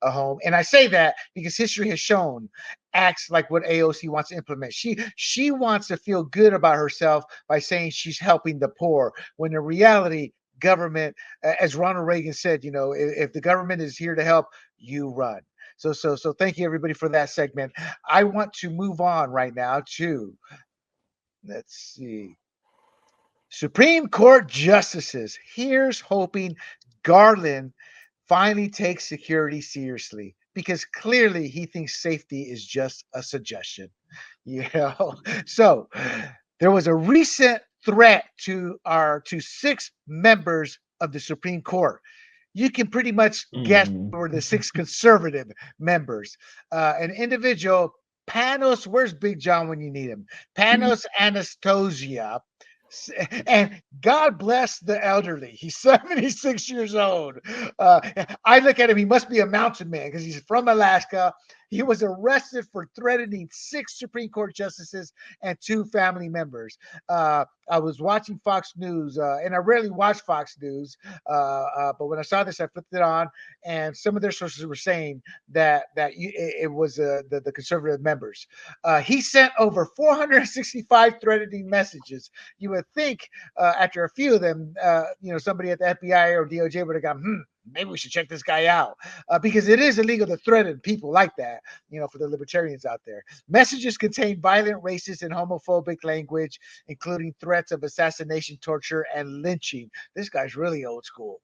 a home. And I say that because history has shown acts like what AOC wants to implement. She wants to feel good about herself by saying she's helping the poor, when in reality, government, as Ronald Reagan said, if the government is here to help, you run. So thank you everybody for that segment. I want to move on right now to, let's see, Supreme Court justices. Here's hoping Garland finally takes security seriously, because clearly he thinks safety is just a suggestion. So there was a recent threat to 6 members of the Supreme Court. You can pretty much guess who were the 6 conservative members. An individual, Panos, where's Big John when you need him? Panos Anastasia. And God bless the elderly. He's 76 years old. I look at him, he must be a mountain man because he's from Alaska. He was arrested for threatening 6 Supreme Court justices and 2 family members. I was watching Fox News, and I rarely watch Fox News, but when I saw this, I flipped it on, and some of their sources were saying that it was the conservative members. He sent over 465 threatening messages. You would think after a few of them, somebody at the FBI or DOJ would have gone, maybe we should check this guy out, because it is illegal to threaten people like that, for the libertarians out there. Messages contain violent, racist, and homophobic language, including threats of assassination, torture, and lynching. This guy's really old school.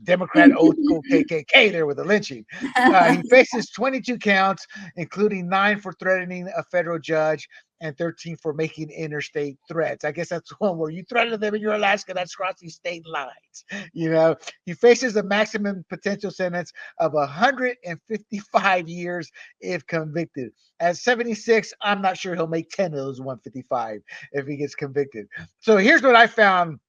Democrat old school KKK there with the lynching. He faces 22 counts, including 9 for threatening a federal judge and 13 for making interstate threats. I guess that's one where you threaten them in your Alaska, that's crossing state lines. He faces a maximum potential sentence of 155 years if convicted. At 76, I'm not sure he'll make 10 of those 155 if he gets convicted. So here's what I found.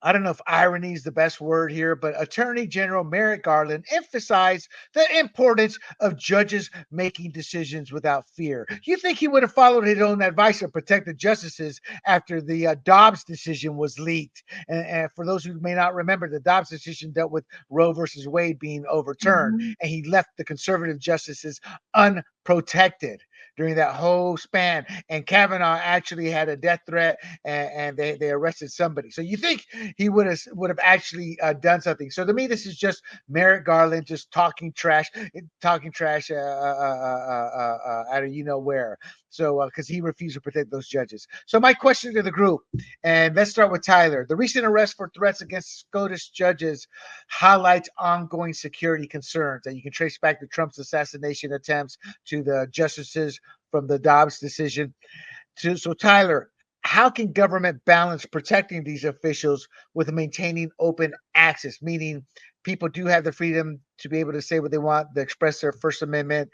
I don't know if irony is the best word here, but Attorney General Merrick Garland emphasized the importance of judges making decisions without fear. You think he would have followed his own advice to protect the justices after the Dobbs decision was leaked? And for those who may not remember, the Dobbs decision dealt with Roe versus Wade being overturned, and he left the conservative justices unprotected during that whole span. And Kavanaugh actually had a death threat, and they arrested somebody. So you think he would have actually done something? So to me, this is just Merrick Garland just talking trash out of where. So because he refused to protect those judges. So my question to the group, and let's start with Tyler. The recent arrest for threats against Scottish judges highlights ongoing security concerns that you can trace back to Trump's assassination attempts to the justices from the Dobbs decision. So Tyler, how can government balance protecting these officials with maintaining open access, meaning people do have the freedom to be able to say what they want, to express their First Amendment?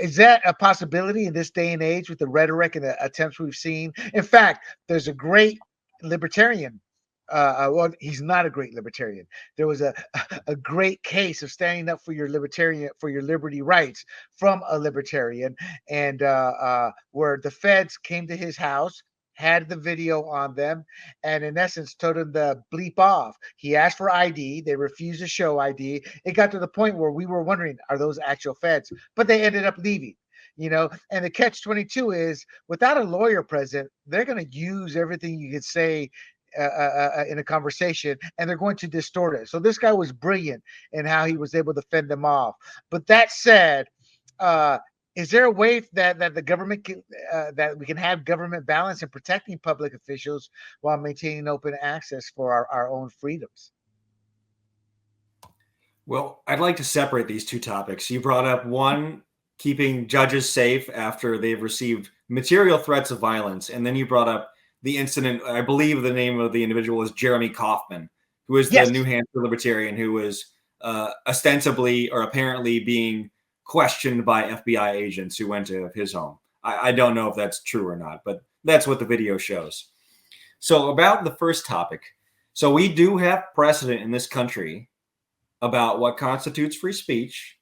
Is that a possibility in this day and age with the rhetoric and the attempts we've seen? In fact, there's a great libertarian. Well, he's not a great libertarian. There was a great case of standing up for your liberty rights from a libertarian, and where the feds came to his house, had the video on them, and in essence told him to bleep off. He asked for ID. They refused to show ID. It got to the point where we were wondering, are those actual feds? But they ended up leaving. And the catch-22 is, without a lawyer present, they're going to use everything you could say in a conversation, and they're going to distort it. So this guy was brilliant in how he was able to fend them off. But that said, is there a way that the government can, that we can have government balance in protecting public officials while maintaining open access for our own freedoms? Well, I'd like to separate these two topics. You brought up one, keeping judges safe after they've received material threats of violence, and then you brought up the incident. I believe the name of the individual was Jeremy Kauffman, who is the New Hampshire libertarian who was ostensibly or apparently being questioned by FBI agents who went to his home. I don't know if that's true or not, but that's what the video shows. So about the first topic. So we do have precedent in this country about what constitutes free speech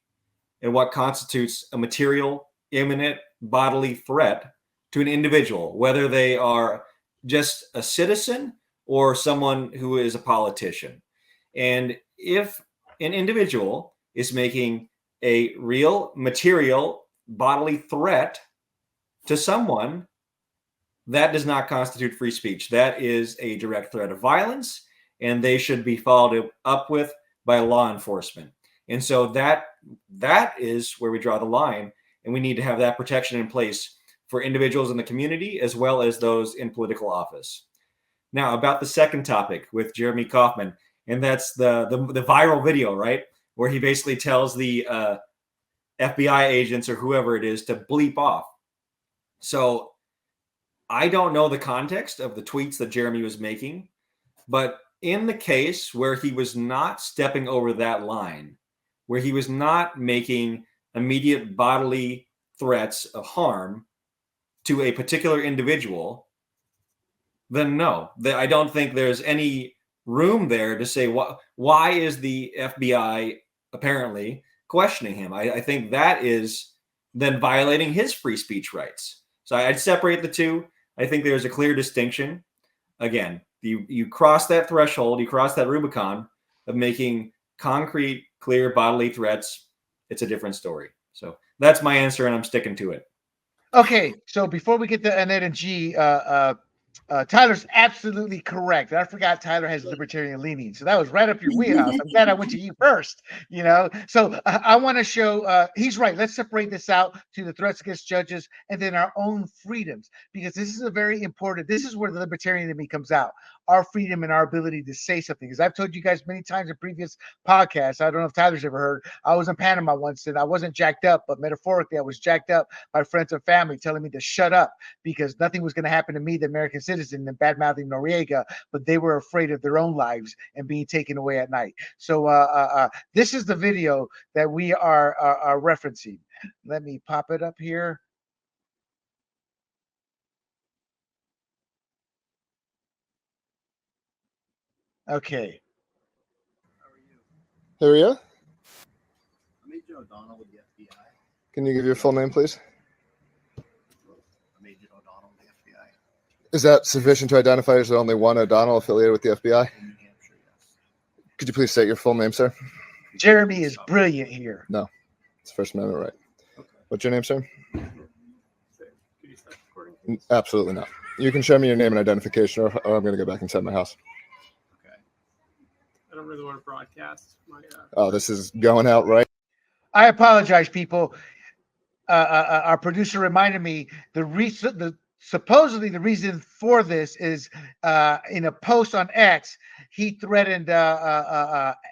and what constitutes a material, imminent bodily threat to an individual, whether they are just a citizen or someone who is a politician. And if an individual is making a real material bodily threat to someone, that does not constitute free speech. That is a direct threat of violence, and they should be followed up with by law enforcement. And so that is where we draw the line, and we need to have that protection in place for individuals in the community as well as those in political office. Now, about the second topic with Jeremy Kauffman, and that's the viral video, right? Where he basically tells the FBI agents or whoever it is to bleep off. So I don't know the context of the tweets that Jeremy was making, but in the case where he was not stepping over that line, where he was not making immediate bodily threats of harm to a particular individual, then no, I don't think there's any room there to say why is the FBI apparently questioning him. I think that is then violating his free speech rights. So I'd separate the two. I think there's a clear distinction. Again, you cross that threshold, you cross that Rubicon of making concrete, clear bodily threats, it's a different story. So that's my answer, and I'm sticking to it. Okay, so before we get to Annette and G, Tyler's absolutely correct. I forgot Tyler has libertarian leaning, so that was right up your wheelhouse. I'm glad I went to you first. So I want to show he's right. Let's separate this out to the threats against judges and then our own freedoms, because this is a very important. This is where the libertarian in me comes out. Our freedom and our ability to say something. Because I've told you guys many times in previous podcasts. I don't know if Tyler's ever heard. I was in Panama once, and I wasn't jacked up, but metaphorically, I was jacked up by friends and family telling me to shut up because nothing was going to happen to me, the American citizen, and bad mouthing Noriega, but they were afraid of their own lives and being taken away at night. So this is the video that we are referencing. Let me pop it up here. Okay. Who are you? I'm Agent O'Donnell with the FBI. Can you give your full name, please? I'm Agent O'Donnell with the FBI. Is that sufficient to identify as the only one O'Donnell affiliated with the FBI? In New Hampshire, yes. Could you please state your full name, sir? Jeremy is brilliant here. No, it's First Amendment right. Okay. What's your name, sir? Could you start recording, please? Absolutely not. You can show me your name and identification, or I'm going to go back inside my house. Okay. I don't really want to broadcast my. Oh, this is going out right. I apologize, people. Our producer reminded me supposedly the reason for this is in a post on X, he threatened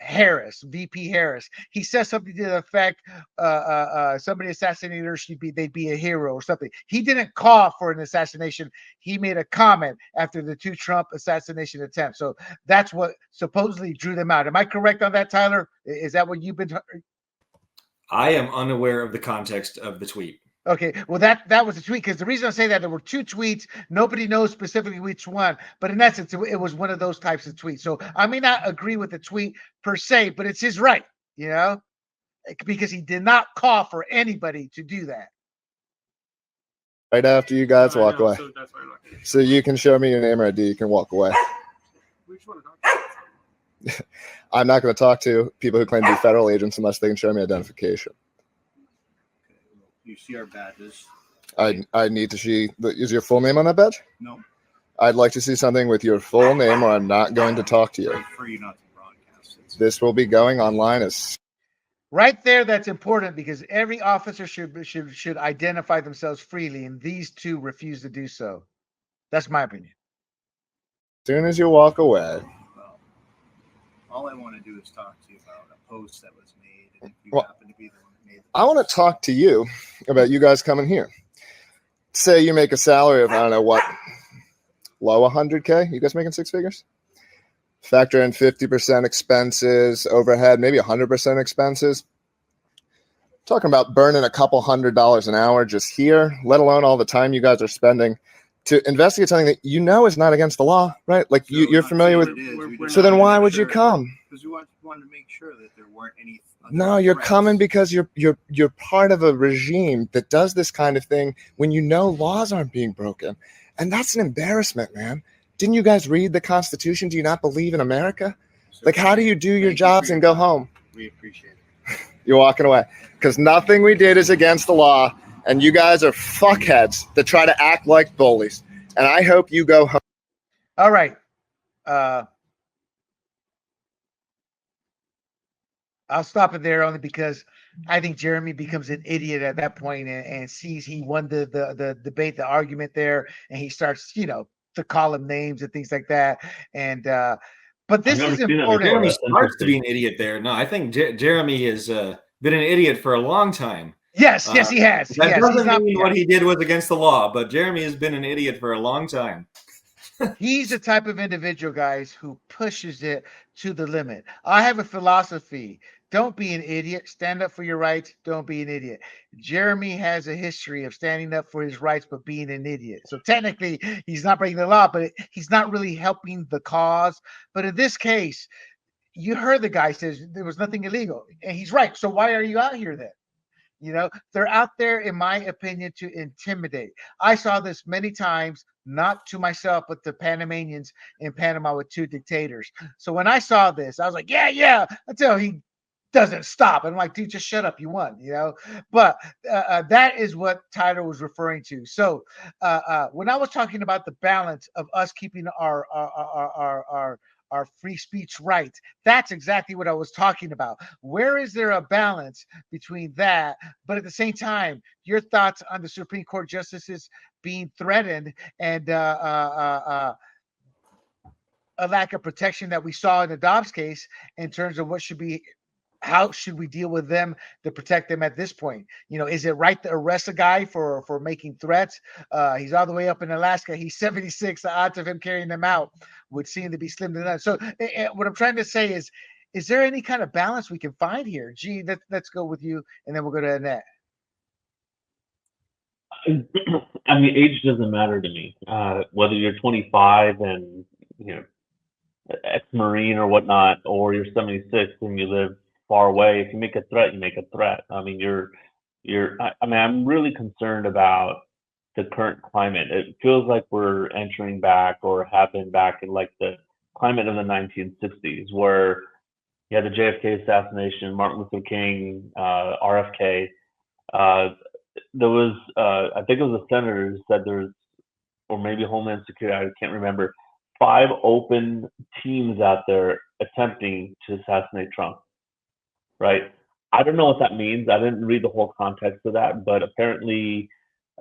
Harris, VP Harris. He said something to the effect, somebody assassinated her, they'd be a hero or something. He didn't call for an assassination. He made a comment after the 2 Trump assassination attempts. So that's what supposedly drew them out. Am I correct on that, Tyler? Is that what you've been? I am unaware of the context of the tweet. Okay, well, that was a tweet, because the reason I say that, there were 2 tweets. Nobody knows specifically which one, but in essence, it was one of those types of tweets. So I may not agree with the tweet per se, but it's his right, because he did not call for anybody to do that. Right after you guys walk away. So that's why I'm not gonna. So you can show me your name or ID. You can walk away. We just want to talk about I'm not going to talk to people who claim to be federal agents unless they can show me identification. Okay. Well, you see our badges? I need to see. Is your full name on that badge? No. I'd like to see something with your full name, or I'm not going to talk to you. I prefer you not to broadcast it. This will be going online as. Right there, that's important, because every officer should identify themselves freely, and these 2 refuse to do so. That's my opinion. Soon as you walk away. Well, all I want to do is talk to you about a post that was made, and if you Well, happen to be the one that made the I want to talk to you about you guys coming here. Say you make a salary of, I don't know what, low 100K. You guys making 6 figures? Factor in 50% expenses, overhead, maybe 100% expenses. Talking about burning a couple $100 an hour just here, let alone all the time you guys are spending to investigate something that you know is not against the law, right? Like So you're not familiar saying with. it is, we just So then wanted to why make would you sure- come? Because we wanted to make sure that there weren't any. other No, you're threats. coming because you're part of a regime that does this kind of thing when you know laws aren't being broken. And that's an embarrassment, man. Didn't you guys read the Constitution? Do you not believe in America? So Like, how do you do your thank you jobs for and your go time. home? We appreciate it. You're walking away. Because nothing we did is against the law. And you guys are fuckheads that try to act like bullies. And I hope you go home. All right. I'll stop it there only because I think Jeremy becomes an idiot at that point and sees he won the debate, the argument there, and he starts, to call him names and things like that. And but this never is seen that important. before. Jeremy That's starts to be interesting. an idiot there. No, I think Jeremy has been an idiot for a long time. Yes, he has. That Yes, doesn't he's not, mean what he did was against the law, but Jeremy has been an idiot for a long time. He's the type of individual, guys, who pushes it to the limit. I have a philosophy. Don't be an idiot. Stand up for your rights. Don't be an idiot. Jeremy has a history of standing up for his rights, but being an idiot. So technically, he's not breaking the law, but he's not really helping the cause. But in this case, you heard the guy says there was nothing illegal, and he's right. So why are you out here then? They're out there, in my opinion, to intimidate. I saw this many times, not to myself, but to Panamanians in Panama with 2 dictators. So when I saw this, I was like, yeah, until he doesn't stop. And I'm like, dude, just shut up. You won, you know. But that is what Tyler was referring to. So when I was talking about the balance of us keeping our free speech rights, that's exactly what I was talking about. Where is there a balance between that, but at the same time, your thoughts on the Supreme Court justices being threatened and a lack of protection that we saw in the Dobbs case in terms of what should be, how should we deal with them to protect them at this point? You know, is it right to arrest a guy for making threats? He's all the way up in Alaska. He's 76. The odds of him carrying them out would seem to be slim to none. So what I'm trying to say is there any kind of balance we can find here? Gee, let's go with you, and then we'll go to Annette. I mean, age doesn't matter to me. Whether you're 25 and, you know, ex-Marine or whatnot, or you're 76 and you live far away, if you make a threat, you make a threat. I mean, I mean, I'm really concerned about the current climate. It feels like we're entering back, or have been back, in like the climate of the 1960s, where you had the JFK assassination, Martin Luther King, RFK. There was, I think it was a senator who said there was, or maybe Homeland Security, I can't remember, 5 open teams out there attempting to assassinate Trump, right? I don't know what that means. I didn't read the whole context of that, but apparently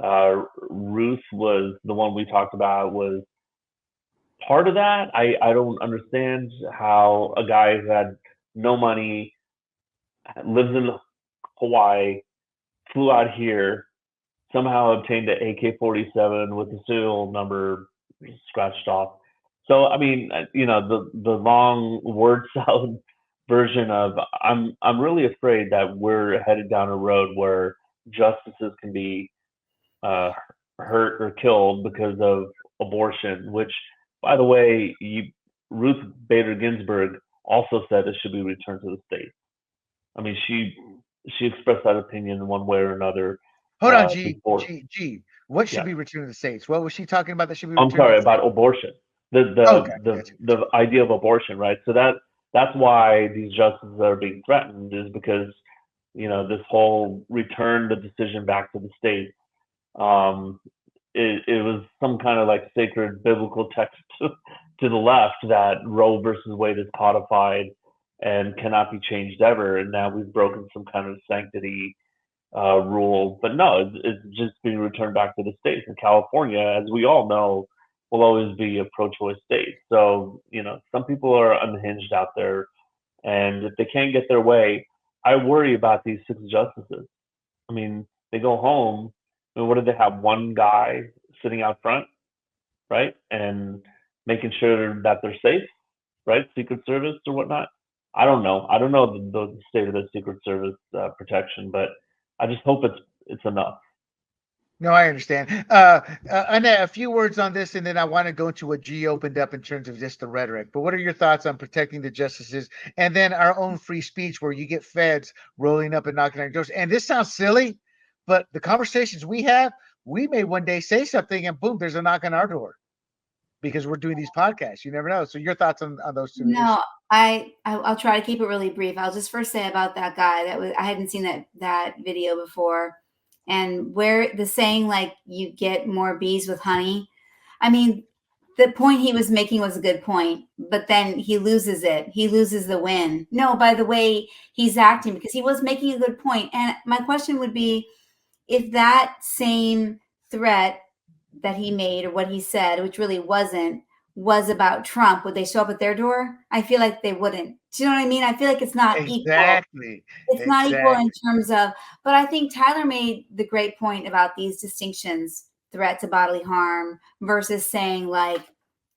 Ruth was the one we talked about, was part of that. I don't understand how a guy who had no money, lives in Hawaii, flew out here, somehow obtained an AK-47 with the serial number scratched off. So I mean, you know, the long word salad version of, I'm really afraid that we're headed down a road where justices can be hurt or killed because of abortion, which, by the way, Ruth Bader Ginsburg also said it should be returned to the states. I mean, she expressed that opinion in one way or another. Hold on, G. What should Yeah. be returned to the states? What was she talking about that should be I'm returned sorry, to the about abortion. The idea of abortion, right? So that's why these justices are being threatened, is because, you know, this whole return the decision back to the states, it was some kind of like sacred biblical text to the left, that Roe versus Wade is codified and cannot be changed ever, and now we've broken some kind of sanctity rule. But no, it's just being returned back to the states. And California, as we all know, will always be a pro-choice state. So, you know, some people are unhinged out there, and if they can't get their way, I worry about these 6 justices. I mean, they go home, and what do they have? One guy sitting out front, right, and making sure that they're safe, right? Secret Service or whatnot. I don't know the state of the Secret Service protection, but I just hope it's enough. No, I understand. Annette, a few words on this, and then I want to go into what G opened up in terms of just the rhetoric. But what are your thoughts on protecting the justices, and then our own free speech, where you get feds rolling up and knocking on your doors? And this sounds silly, but the conversations we have, we may one day say something, and boom, there's a knock on our door because we're doing these podcasts. You never know. So your thoughts on those 2 issues? No, I'll try to keep it really brief. I'll just first say about that guy, I hadn't seen that video before, and where the saying, like, you get more bees with honey. I mean, the point he was making was a good point, but then he loses it. He loses the win. No, by the way he's acting, because he was making a good point. And my question would be, if that same threat that he made, or what he said, which really wasn't, was about Trump, would they show up at their door? I feel like they wouldn't. Do you know what I mean? I feel like it's not equal. Exactly. It's not equal in terms of, but I think Tyler made the great point about these distinctions: threat to bodily harm versus saying, like,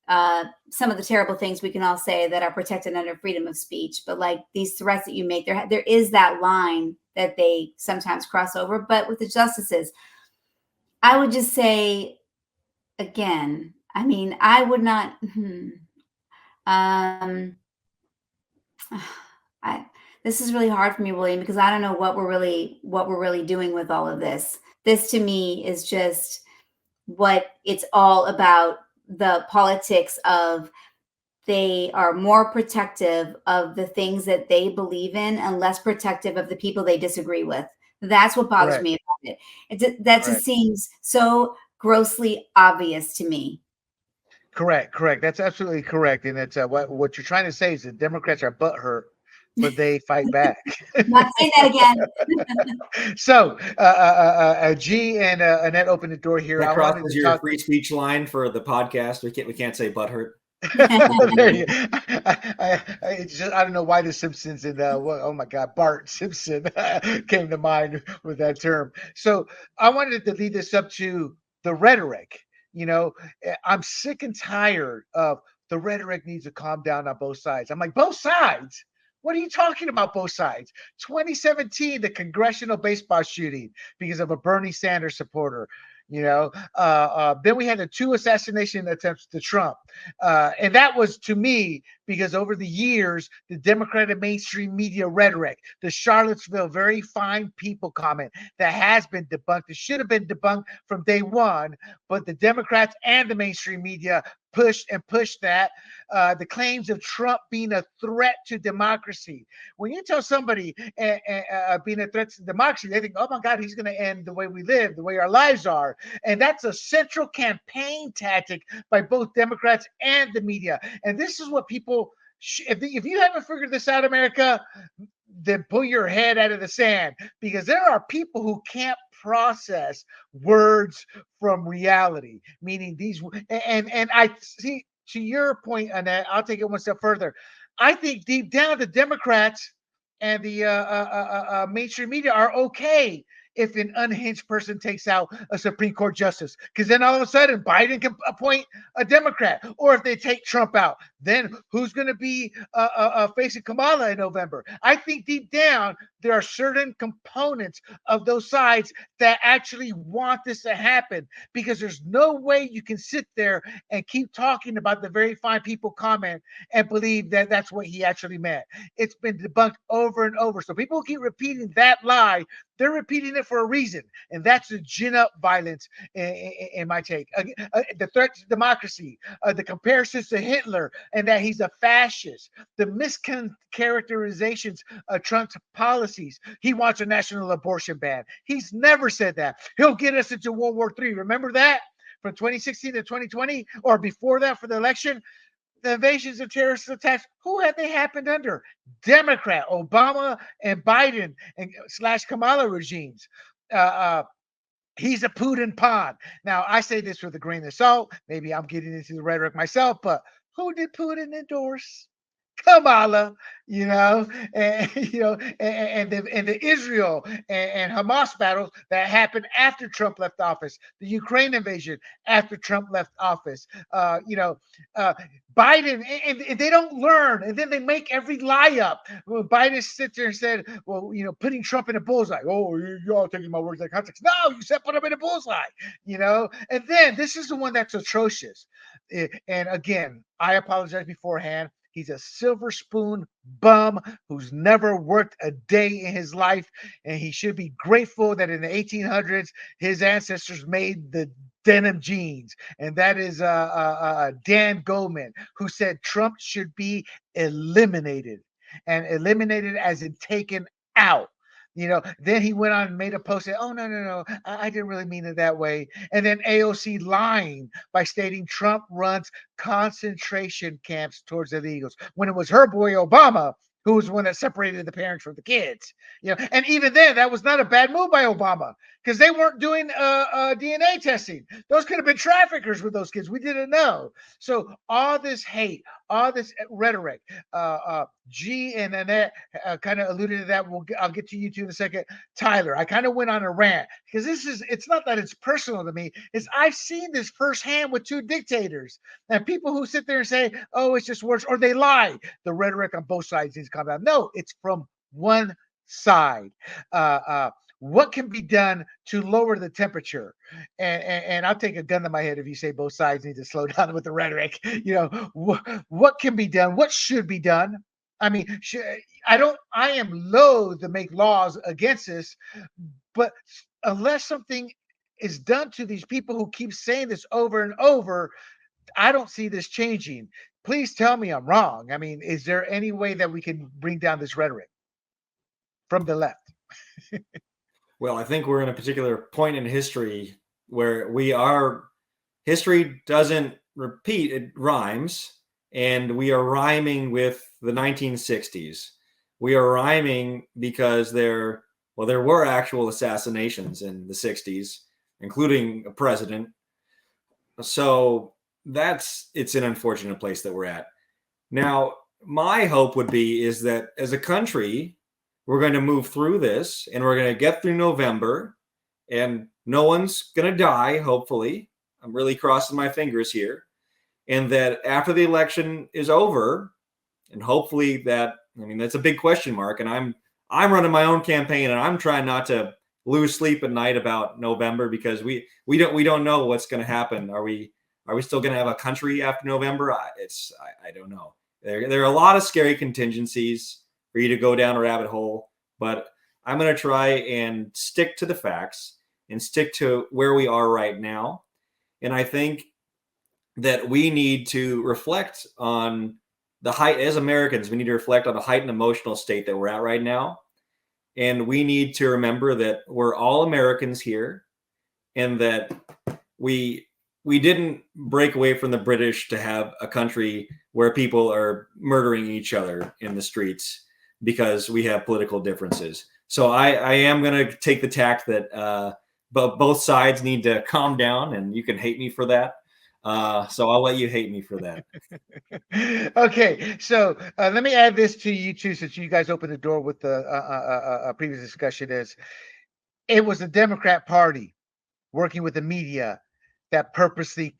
some of the terrible things we can all say that are protected under freedom of speech. But like these threats that you make, there is that line that they sometimes cross over. But with the justices, I would just say, again, I mean, I would not. This is really hard for me, William, because I don't know what we're really doing with all of this. This to me is just what it's all about, the politics of they are more protective of the things that they believe in and less protective of the people they disagree with. That's what bothers Correct. me about it. That just Correct. seems so grossly obvious to me. Correct. That's absolutely correct. And it's what you're trying to say is that Democrats are butthurt, but they fight back. Not saying that again. So, G and Annette opened the door here. That I wanted crosses to your talk. free speech line for the podcast. We can't say butthurt. There you go. I don't know why the Simpsons and oh my God, Bart Simpson came to mind with that term. So I wanted to lead this up to the rhetoric. You know, I'm sick and tired of the rhetoric needs to calm down on both sides. I'm like, both sides? What are you talking about, both sides? 2017, the congressional baseball shooting because of a Bernie Sanders supporter. Then we had the 2 assassination attempts to Trump. And that was, to me, because over the years, the Democratic mainstream media rhetoric, the Charlottesville very fine people comment that has been debunked. It should have been debunked from day one, but the Democrats and the mainstream media pushed that. The claims of Trump being a threat to democracy. When you tell somebody being a threat to democracy, they think, oh my God, he's going to end the way we live, the way our lives are. And that's a central campaign tactic by both Democrats and the media. And this is what people, if you haven't figured this out, America, then pull your head out of the sand, because there are people who can't process words from reality, meaning these. And I see, to your point, Annette, I'll take it one step further. I think deep down the Democrats and the mainstream media are okay if an unhinged person takes out a Supreme Court justice, because then all of a sudden Biden can appoint a Democrat. Or if they take Trump out, then who's going to be facing Kamala in November? I think deep down there are certain components of those sides that actually want this to happen, because there's no way you can sit there and keep talking about the very fine people comment and believe that that's what he actually meant. It's been debunked over and over. So people keep repeating that lie. They're repeating it for a reason, and that's to gin up violence. In my take, the threat to democracy, the comparisons to Hitler, and that he's a fascist, the mischaracterizations of Trump's policies. He wants a national abortion ban. He's never said that. He'll get us into World War III. Remember that from 2016 to 2020, or before that for the election? The invasions and terrorist attacks, who had they happened under? Democrat, Obama and Biden and / Kamala regimes. He's a Putin pawn. Now, I say this with a grain of salt. Maybe I'm getting into the rhetoric myself, but who did Putin endorse? Kamala, and the Israel and Hamas battles that happened after Trump left office, the Ukraine invasion after Trump left office, Biden, and they don't learn, and then they make every lie up. When Biden sits there and said, well, putting Trump in a bullseye. Oh, you're all taking my words out of context. No, you said put him in a bullseye, and then this is the one that's atrocious. And again, I apologize beforehand. He's a silver spoon bum who's never worked a day in his life. And he should be grateful that in the 1800s, his ancestors made the denim jeans. And that is Dan Goldman, who said Trump should be eliminated, and eliminated as in taken out. Then he went on and made a post saying, oh, no, I didn't really mean it that way. And then AOC lying by stating Trump runs concentration camps towards illegals, when it was her boy Obama who was the one that separated the parents from the kids. And even then, that was not a bad move by Obama, because they weren't doing DNA testing. Those could have been traffickers with those kids. We didn't know. So all this hate, all this rhetoric, G and Annette kind of alluded to that. I'll get to you two in a second. Tyler, I kind of went on a rant, because it's not that it's personal to me. It's I've seen this firsthand with 2 dictators, and people who sit there and say, oh, it's just words, or they lie. The rhetoric on both sides needs to come out. No, it's from one side. What can be done to lower the temperature? And I'll take a gun to my head if you say both sides need to slow down with the rhetoric. What can be done? What should be done? I mean, I am loath to make laws against this, but unless something is done to these people who keep saying this over and over, I don't see this changing. please tell me I'm wrong. I mean, is there any way that we can bring down this rhetoric from the left? Well, I think we're in a particular point in history where history doesn't repeat, it rhymes, and we are rhyming with the 1960s. We are rhyming because there were actual assassinations in the 60s, including a president. So it's an unfortunate place that we're at. Now, my hope would be is that as a country, we're going to move through this and we're going to get through November and no one's going to die, hopefully. I'm really crossing my fingers here. And that after the election is over, and hopefully that's a big question mark. And I'm running my own campaign and I'm trying not to lose sleep at night about November because we don't know what's going to happen. Are we still going to have a country after November? I don't know. There are a lot of scary contingencies for you to go down a rabbit hole, but I'm going to try and stick to the facts and stick to where we are right now. And I think that we need to reflect on as Americans, we need to reflect on the heightened emotional state that we're at right now. And we need to remember that we're all Americans here and that we didn't break away from the British to have a country where people are murdering each other in the streets because we have political differences. So I am going to take the tack that both sides need to calm down, and you can hate me for that. So I'll let you hate me for that. Okay, so let me add this to you too, since you guys opened the door with the previous discussion. It was the Democrat Party working with the media that purposely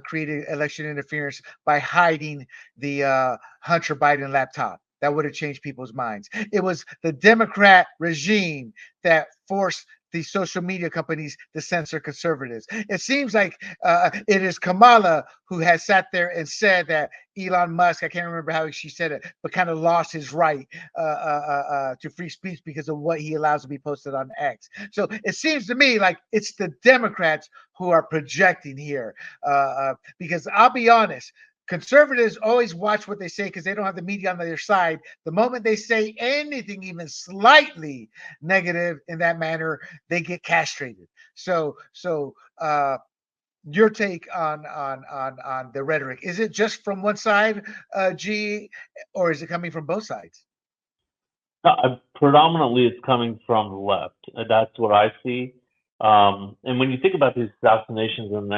created election interference by hiding the Hunter Biden laptop. That would have changed people's minds. It was the Democrat regime that forced the social media companies to censor conservatives. It seems like it is Kamala who has sat there and said that Elon Musk, I can't remember how she said it, but kind of lost his right to free speech because of what he allows to be posted on X. So it seems to me like it's the Democrats who are projecting here because I'll be honest, conservatives always watch what they say because they don't have the media on their side. The moment they say anything even slightly negative in that manner, they get castrated. So your take on the rhetoric, is it just from one side, G, or is it coming from both sides? Predominantly, it's coming from the left. That's what I see. And when you think about these assassinations in the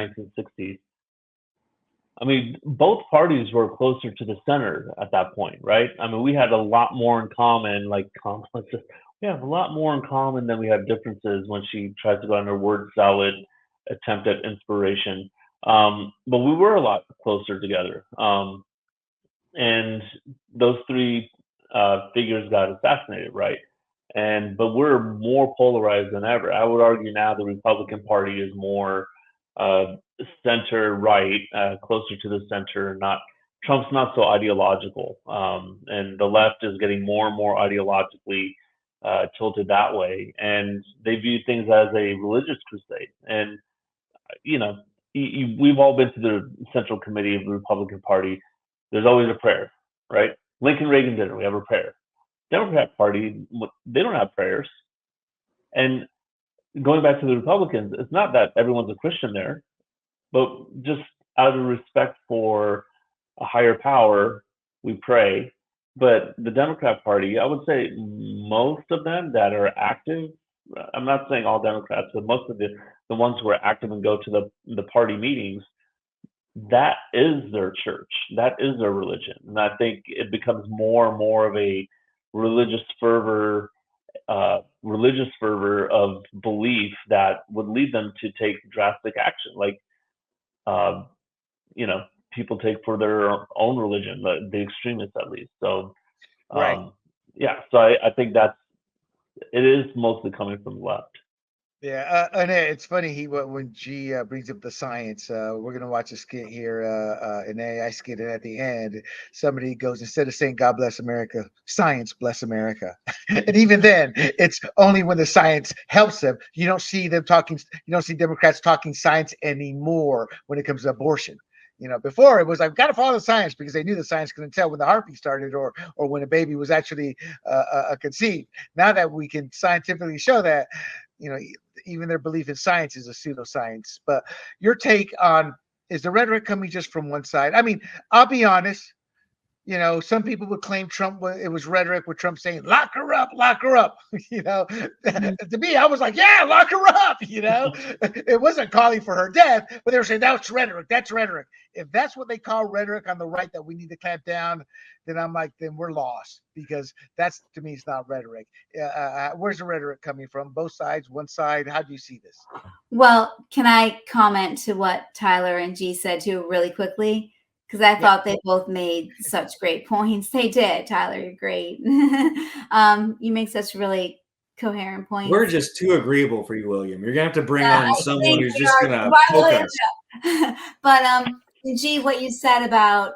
1960s, I mean, both parties were closer to the center at that point, right? I mean, we had a lot more in common, we have a lot more in common than we have differences when she tries to go on her word salad attempt at inspiration. But we were a lot closer together. And those three figures got assassinated, right? But we're more polarized than ever. I would argue now the Republican Party is more center right, closer to the center. Trump's not so ideological, and the left is getting more and more ideologically tilted that way, and they view things as a religious crusade. And we've all been to the Central Committee of the Republican Party. There's always a prayer, right? Lincoln Reagan dinner, we have a prayer. Democrat Party, they don't have prayers. And going back to the Republicans, it's not that everyone's a Christian there, but just out of respect for a higher power, we pray. But the Democrat Party, I would say most of them that are active, I'm not saying all Democrats, but most of the ones who are active and go to the party meetings, that is their church. That is their religion. And I think it becomes more and more of a religious fervor of belief that would lead them to take drastic action, like people take for their own religion, the extremists at least. So Right. So I think it is mostly coming from the left. Yeah, and it's funny when G brings up the science. We're gonna watch a skit here, an AI skit, and at the end, somebody goes, instead of saying "God bless America," "Science bless America," and even then, it's only when the science helps them. You don't see them talking. You don't see Democrats talking science anymore when it comes to abortion. Before it was like, got to follow the science because they knew the science couldn't tell when the heartbeat started or when a baby was actually conceived. Now that we can scientifically show that, even their belief in science is a pseudoscience. But your take on, is the rhetoric coming just from one side? I mean, I'll be honest. Some people would claim Trump, it was rhetoric with Trump saying, lock her up, lock her up. To me, I was like, yeah, lock her up. It wasn't calling for her death, but they were saying that's rhetoric. That's rhetoric. If that's what they call rhetoric on the right, that we need to clamp down, then I'm like, then we're lost, because that's, to me, it's not rhetoric. Where's the rhetoric coming from? Both sides, one side? How do you see this? Well, can I comment to what Tyler and G said too really quickly? Because I thought they both made such great points. They did. Tyler, you're great. You make such really coherent points. We're just too agreeable for you, William. You're gonna have to bring on someone who's just gonna poke us. But G, what you said about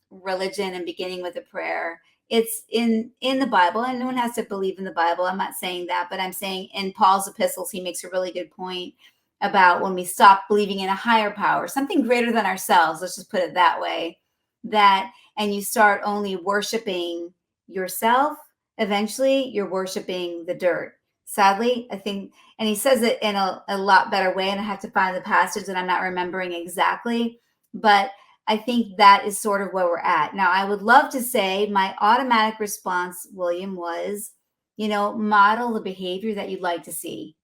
religion and beginning with a prayer, it's in the Bible, and no one has to believe in the Bible. I'm not saying that, but I'm saying in Paul's epistles, he makes a really good point about when we stop believing in a higher power, something greater than ourselves, let's just put it that way, and you start only worshiping yourself, eventually you're worshiping the dirt. Sadly, I think, and he says it in a lot better way, and I have to find the passage that I'm not remembering exactly, but I think that is sort of where we're at. Now, I would love to say my automatic response, William, was, model the behavior that you'd like to see.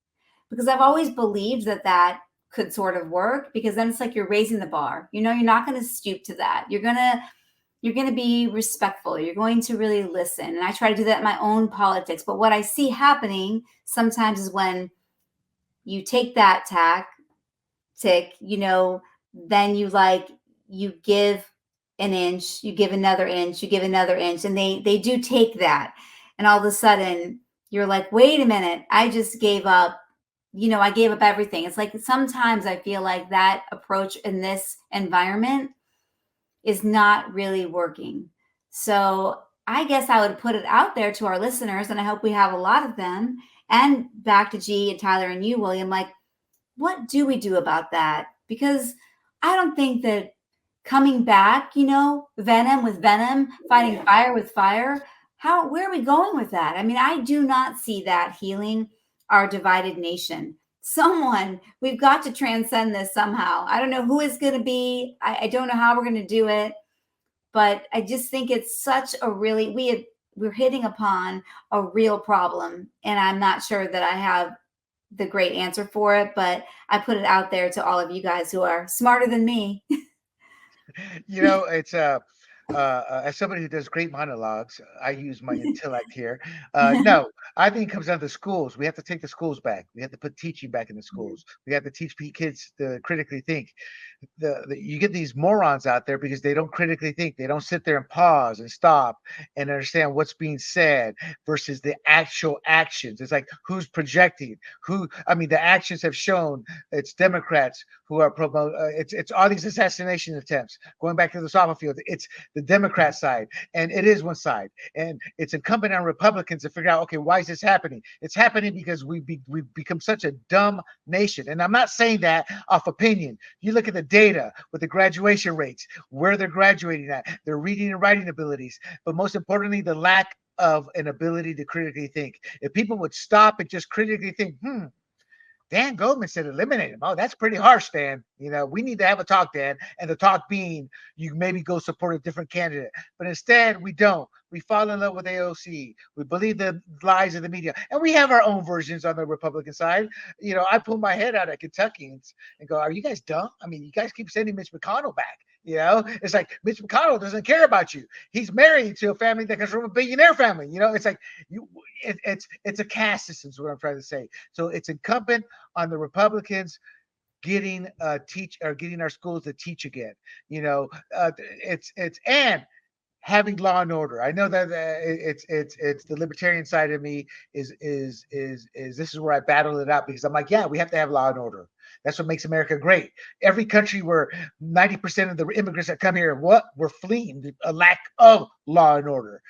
Because I've always believed that could sort of work, because then it's like you're raising the bar. You're not going to stoop to that. You're going to be respectful. You're going to really listen. And I try to do that in my own politics. But what I see happening sometimes is when you take that tactic, then you give an inch, you give another inch, you give another inch. And they do take that. And all of a sudden you're like, wait a minute, I just gave up. I gave up everything. It's like sometimes I feel like that approach in this environment is not really working. So I guess I would put it out there to our listeners, and I hope we have a lot of them. And back to G and Tyler and you, William, like, what do we do about that? Because I don't think that coming back, venom with venom, fighting fire with fire, where are we going with that? I mean, I do not see that healing our divided nation. We've got to transcend this somehow. I don't know who it's going to be. I don't know how we're going to do it, but I just think it's such a we're hitting upon a real problem. And I'm not sure that I have the great answer for it, but I put it out there to all of you guys who are smarter than me. It's as somebody who does great monologues, I use my intellect here. No, I think it comes down to schools. We have to take the schools back. We have to put teaching back in the schools. We have to teach kids to critically think. You get these morons out there because they don't critically think. They don't sit there and pause and stop and understand what's being said versus the actual actions. It's like, who's projecting? The actions have shown it's Democrats who are promoting. It's all these assassination attempts. Going back to the softball field, it's the Democrat side, and it is one side, and it's incumbent on Republicans to figure out, okay, why is this happening? It's happening because we've become such a dumb nation. And I'm not saying that off opinion. You look at the data with the graduation rates, where they're graduating at, their reading and writing abilities, but most importantly, the lack of an ability to critically think. If people would stop and just critically think, Dan Goldman said eliminate him. Oh, that's pretty harsh, Dan. We need to have a talk, Dan. And the talk being, you maybe go support a different candidate. But instead, we don't. We fall in love with AOC. We believe the lies of the media. And we have our own versions on the Republican side. I pull my head out at Kentuckians and go, are you guys dumb? I mean, you guys keep sending Mitch McConnell back. It's like Mitch McConnell doesn't care about you. He's married to a family that comes from a billionaire family. It's like it's a caste system is what I'm trying to say. So it's incumbent on the Republicans getting getting our schools to teach again. It's and having law and order. I know that it's the libertarian side of me is this is where I battle it out, because I'm like, yeah, we have to have law and order. That's what makes America great. Every country where 90% of the immigrants that come here, what? We're fleeing a lack of law and order.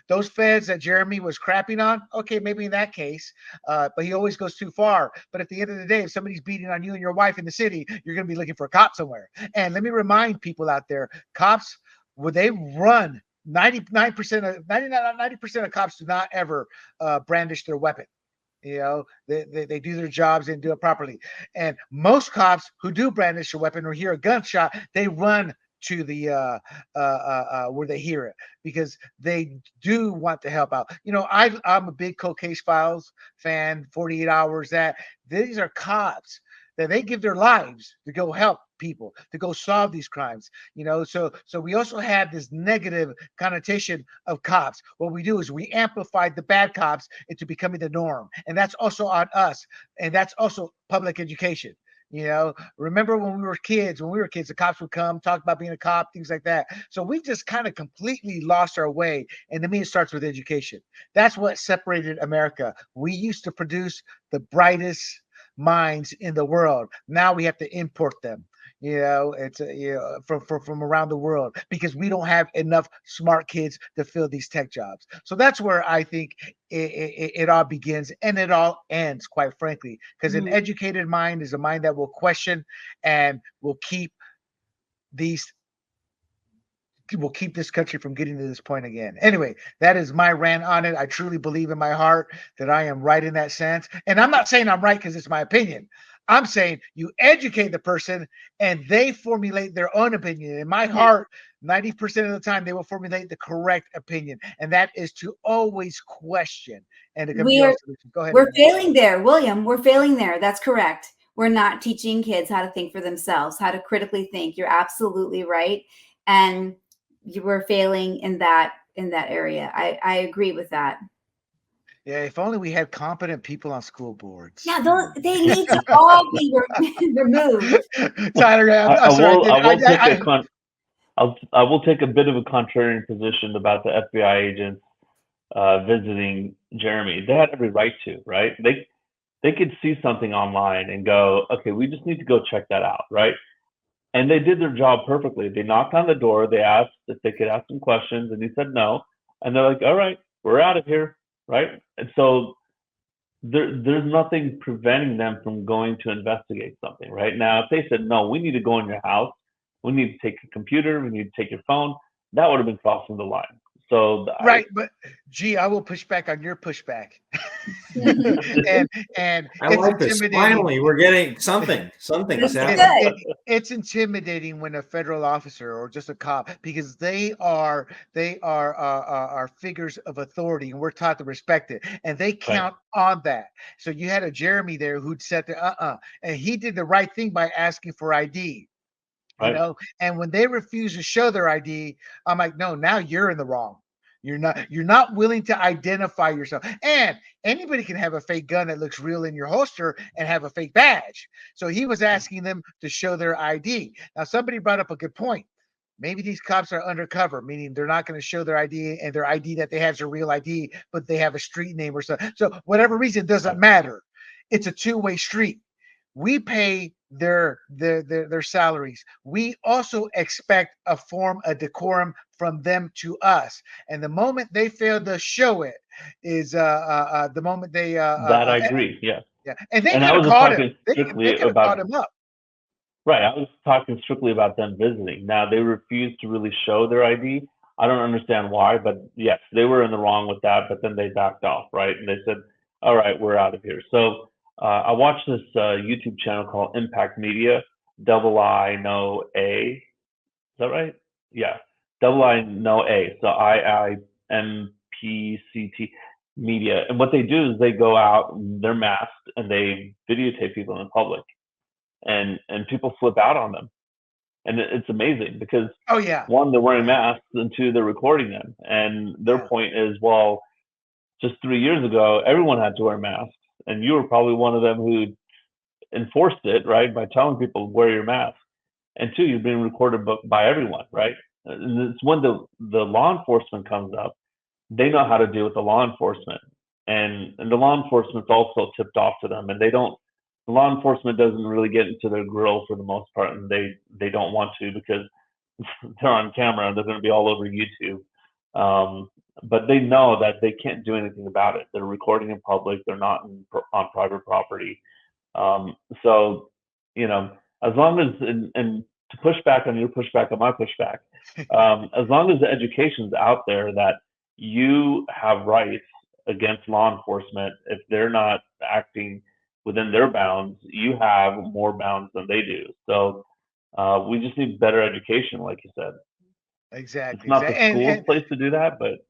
Those feds that Jeremy was crapping on, okay, maybe in that case, but he always goes too far. But at the end of the day, if somebody's beating on you and your wife in the city, you're going to be looking for a cop somewhere. And let me remind people out there, cops, would they run 90% of cops do not ever brandish their weapon. They do their jobs and do it properly. And most cops who do brandish a weapon or hear a gunshot, they run to the where they hear it, because they do want to help out. I'm a big Cold Case Files fan, 48 Hours. That these are cops that they give their lives to go help people, to go solve these crimes. So we also have this negative connotation of cops. What we do is we amplify the bad cops into becoming the norm, and that's also on us, and that's also public education. Remember when we were kids, the cops would come, talk about being a cop, things like that. So we just kind of completely lost our way. And to me, it starts with education. That's what separated America. We used to produce the brightest minds in the world. Now we have to import them. It's from around the world, because we don't have enough smart kids to fill these tech jobs. So that's where I think it all begins and it all ends, quite frankly, because an educated mind is a mind that will question and will keep this country from getting to this point again. Anyway, that is my rant on it. I truly believe in my heart that I am right in that sense. And I'm not saying I'm right because it's my opinion. I'm saying you educate the person and they formulate their own opinion. In my heart, 90% of the time, they will formulate the correct opinion. And that is to always question and to come to your solution. Go ahead. We're failing there, William. We're failing there. That's correct. We're not teaching kids how to think for themselves, how to critically think. You're absolutely right. And you were failing in that area. I agree with that. Yeah, if only we had competent people on school boards. Yeah, they need to all be removed. Tyler, I will take a bit of a contrarian position about the FBI agents visiting Jeremy. They had every right to, right? They could see something online and go, okay, we just need to go check that out, right? And they did their job perfectly. They knocked on the door. They asked if they could ask some questions, and he said no. And they're like, all right, we're out of here, right? And so there's nothing preventing them from going to investigate something, right? Now, if they said, no, we need to go in your house, we need to take your computer, we need to take your phone, that would have been crossing the line. So right, but I will push back on your pushback. and I like this. Finally, we're getting something. Something's happening. It's intimidating when a federal officer or just a cop, because they are figures of authority, and we're taught to respect it, and they count on that. So you had a Jeremy there who'd said and he did the right thing by asking for ID. And when they refuse to show their ID, I'm like, no, now you're in the wrong. You're not willing to identify yourself. And anybody can have a fake gun that looks real in your holster and have a fake badge. So he was asking them to show their ID. Now, somebody brought up a good point. Maybe these cops are undercover, meaning they're not going to show their ID, and their ID that they have is a real ID, but they have a street name or something. So whatever reason, doesn't matter. It's a two-way street. We pay their salaries. We also expect a form of decorum from them to us. And the moment they fail to show it is the moment they that I agree. Yeah. And they could have caught him. They could have caught him up. Right. I was talking strictly about them visiting. Now they refuse to really show their ID. I don't understand why, but yes, they were in the wrong with that. But then they backed off, right? And they said, "All right, we're out of here." So I watched this YouTube channel called Impact Media, I no A. Is that right? Yeah, I no A. So IIMPCT Media. And what they do is they go out, they're masked, and they videotape people in public, and people flip out on them, and it's amazing because one, they're wearing masks, and two, they're recording them, and their point is, well, just 3 years ago, everyone had to wear masks. And you were probably one of them who enforced it, right, by telling people wear your mask. And two, you're being recorded by everyone, right? And it's when the law enforcement comes up, they know how to deal with the law enforcement, and the law enforcement's also tipped off to them, and they don't law enforcement doesn't really get into their grill for the most part, and they don't want to because they're on camera and they're going to be all over YouTube. But they know that they can't do anything about it. They're recording in public. They're not on private property. So, as long as, and to push back on your pushback on my pushback, as long as the education's out there that you have rights against law enforcement, if they're not acting within their bounds, you have more bounds than they do. So we just need better education, like you said. Exactly. It's not the And school's place to do that, but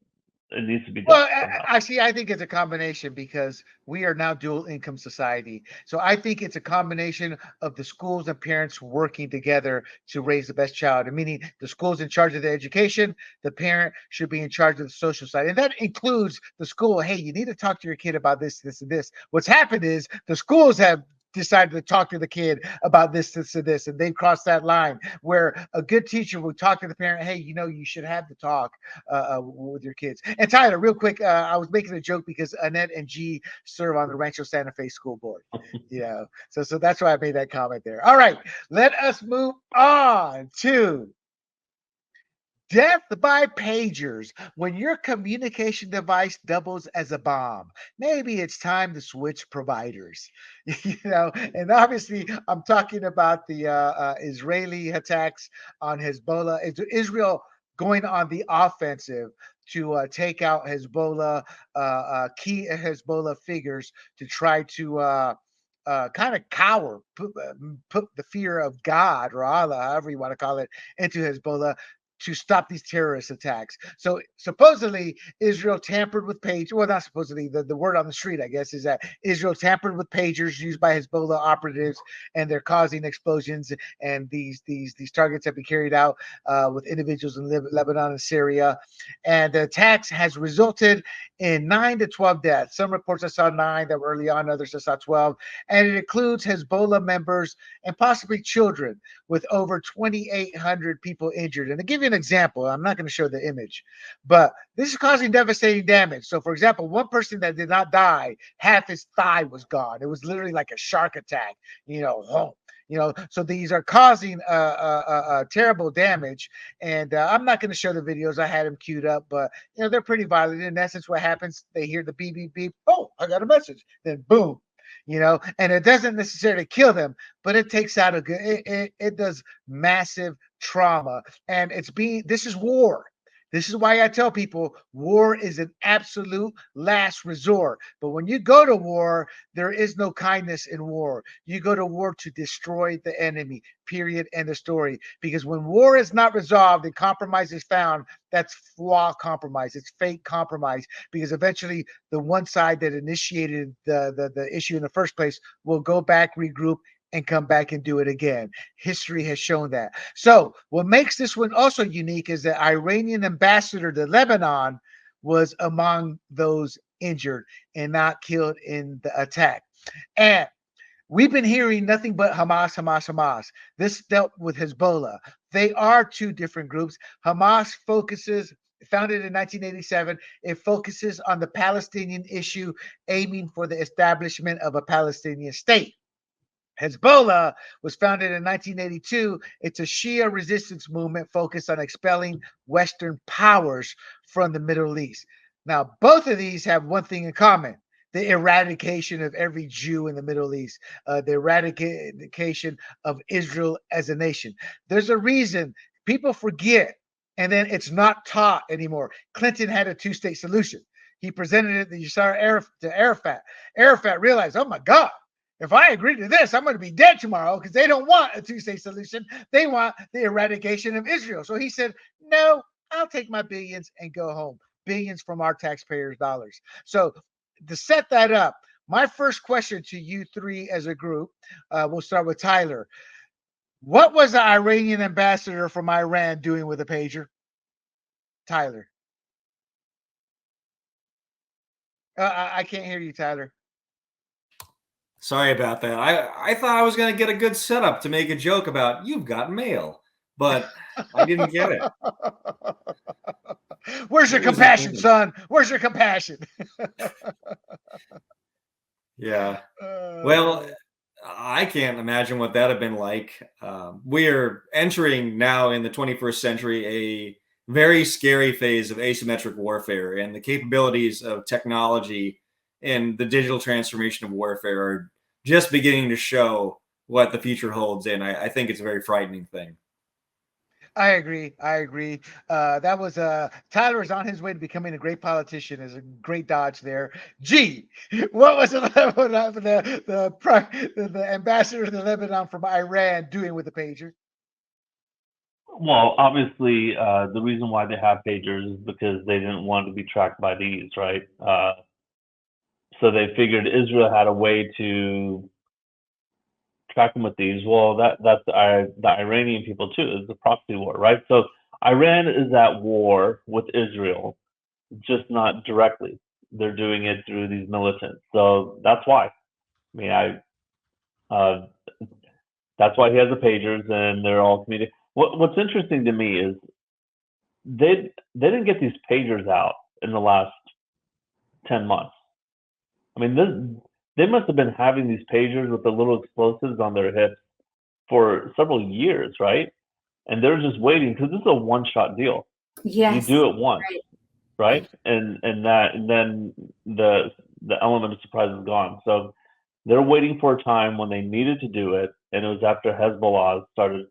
it needs to be well, done somehow. I think it's a combination because we are now dual income society. So I think it's a combination of the schools and parents working together to raise the best child. Meaning the school's in charge of the education, the parent should be in charge of the social side. And that includes the school. Hey, you need to talk to your kid about this, this, and this. What's happened is the schools have decided to talk to the kid about this, and this, and they've crossed that line where a good teacher would talk to the parent, hey, you should have the talk with your kids. And Tyler, real quick, I was making a joke because Annette and G serve on the Rancho Santa Fe School Board. So that's why I made that comment there. All right, let us move on to death by pagers. When your communication device doubles as a bomb, maybe it's time to switch providers. And obviously, I'm talking about the Israeli attacks on Hezbollah. Israel going on the offensive to take out Hezbollah, key Hezbollah figures to try to kind of put the fear of God or Allah, however you want to call it, into Hezbollah to stop these terrorist attacks. So supposedly Israel tampered with pagers. Well, not supposedly. The word on the street, I guess, is that Israel tampered with pagers used by Hezbollah operatives, and they're causing explosions. And these targets have been carried out with individuals in Lebanon and Syria. And the attacks has resulted in 9 to 12 deaths. Some reports I saw 9 that were early on, others I saw 12. And it includes Hezbollah members and possibly children, with over 2,800 people injured. And to give you an example, I'm not going to show the image, but this is causing devastating damage. So, for example, one person that did not die, half his thigh was gone. It was literally like a shark attack, so these are causing terrible damage. And I'm not going to show the videos. I had them queued up, but they're pretty violent. In essence, what happens, they hear the beep, beep, beep. Oh, I got a message. Then boom. And it doesn't necessarily kill them, but it takes out it does massive trauma. And this is war. This is why I tell people war is an absolute last resort. But when you go to war, there is no kindness in war. You go to war to destroy the enemy, period, end of story. Because when war is not resolved and compromise is found, that's flaw compromise. It's fake compromise, because eventually the one side that initiated the issue in the first place will go back, regroup, and come back and do it again. History has shown that. So what makes this one also unique is that Iranian ambassador to Lebanon was among those injured and not killed in the attack. And we've been hearing nothing but Hamas, Hamas, Hamas. This dealt with Hezbollah. They are two different groups. Hamas founded in 1987, it focuses on the Palestinian issue, aiming for the establishment of a Palestinian state. Hezbollah was founded in 1982. It's a Shia resistance movement focused on expelling Western powers from the Middle East. Now, both of these have one thing in common: the eradication of every Jew in the Middle East, the eradication of Israel as a nation. There's a reason people forget, and then it's not taught anymore. Clinton had a two-state solution. He presented it to Arafat. Arafat realized, oh my God, if I agree to this, I'm going to be dead tomorrow, because they don't want a two-state solution. They want the eradication of Israel. So he said, no, I'll take my billions and go home. Billions from our taxpayers' dollars. So to set that up, my first question to you three as a group, we'll start with Tyler. What was the Iranian ambassador from Iran doing with a pager? Tyler. I can't hear you, Tyler. Sorry about that. I thought I was going to get a good setup to make a joke about you've got mail, but I didn't get it. Where's your compassion, son? Where's your compassion? Yeah. Well, I can't imagine what that'd have been like. We are entering now in the 21st century a very scary phase of asymmetric warfare, and the capabilities of technology and the digital transformation of warfare are just beginning to show what the future holds. And I think it's a very frightening thing. I agree. I agree. That was Tyler is on his way to becoming a great politician. Is a great dodge there. Gee, what was the ambassador to Lebanon from Iran doing with the pager? Well, obviously, the reason why they have pagers is because they didn't want to be tracked by these, right? So they figured Israel had a way to track them with these. Well, that's the Iranian people too. It's a proxy war, right? So Iran is at war with Israel, just not directly. They're doing it through these militants. So that's why. I mean, that's why he has the pagers, and they're all communicating. What's interesting to me is they didn't get these pagers out in the last 10 months. I mean, they must have been having these pagers with the little explosives on their hips for several years, right? And they're just waiting because this is a one-shot deal. You Yes. do it once, Right. right? And then the element of surprise is gone. So they're waiting for a time when they needed to do it, and it was after Hezbollah started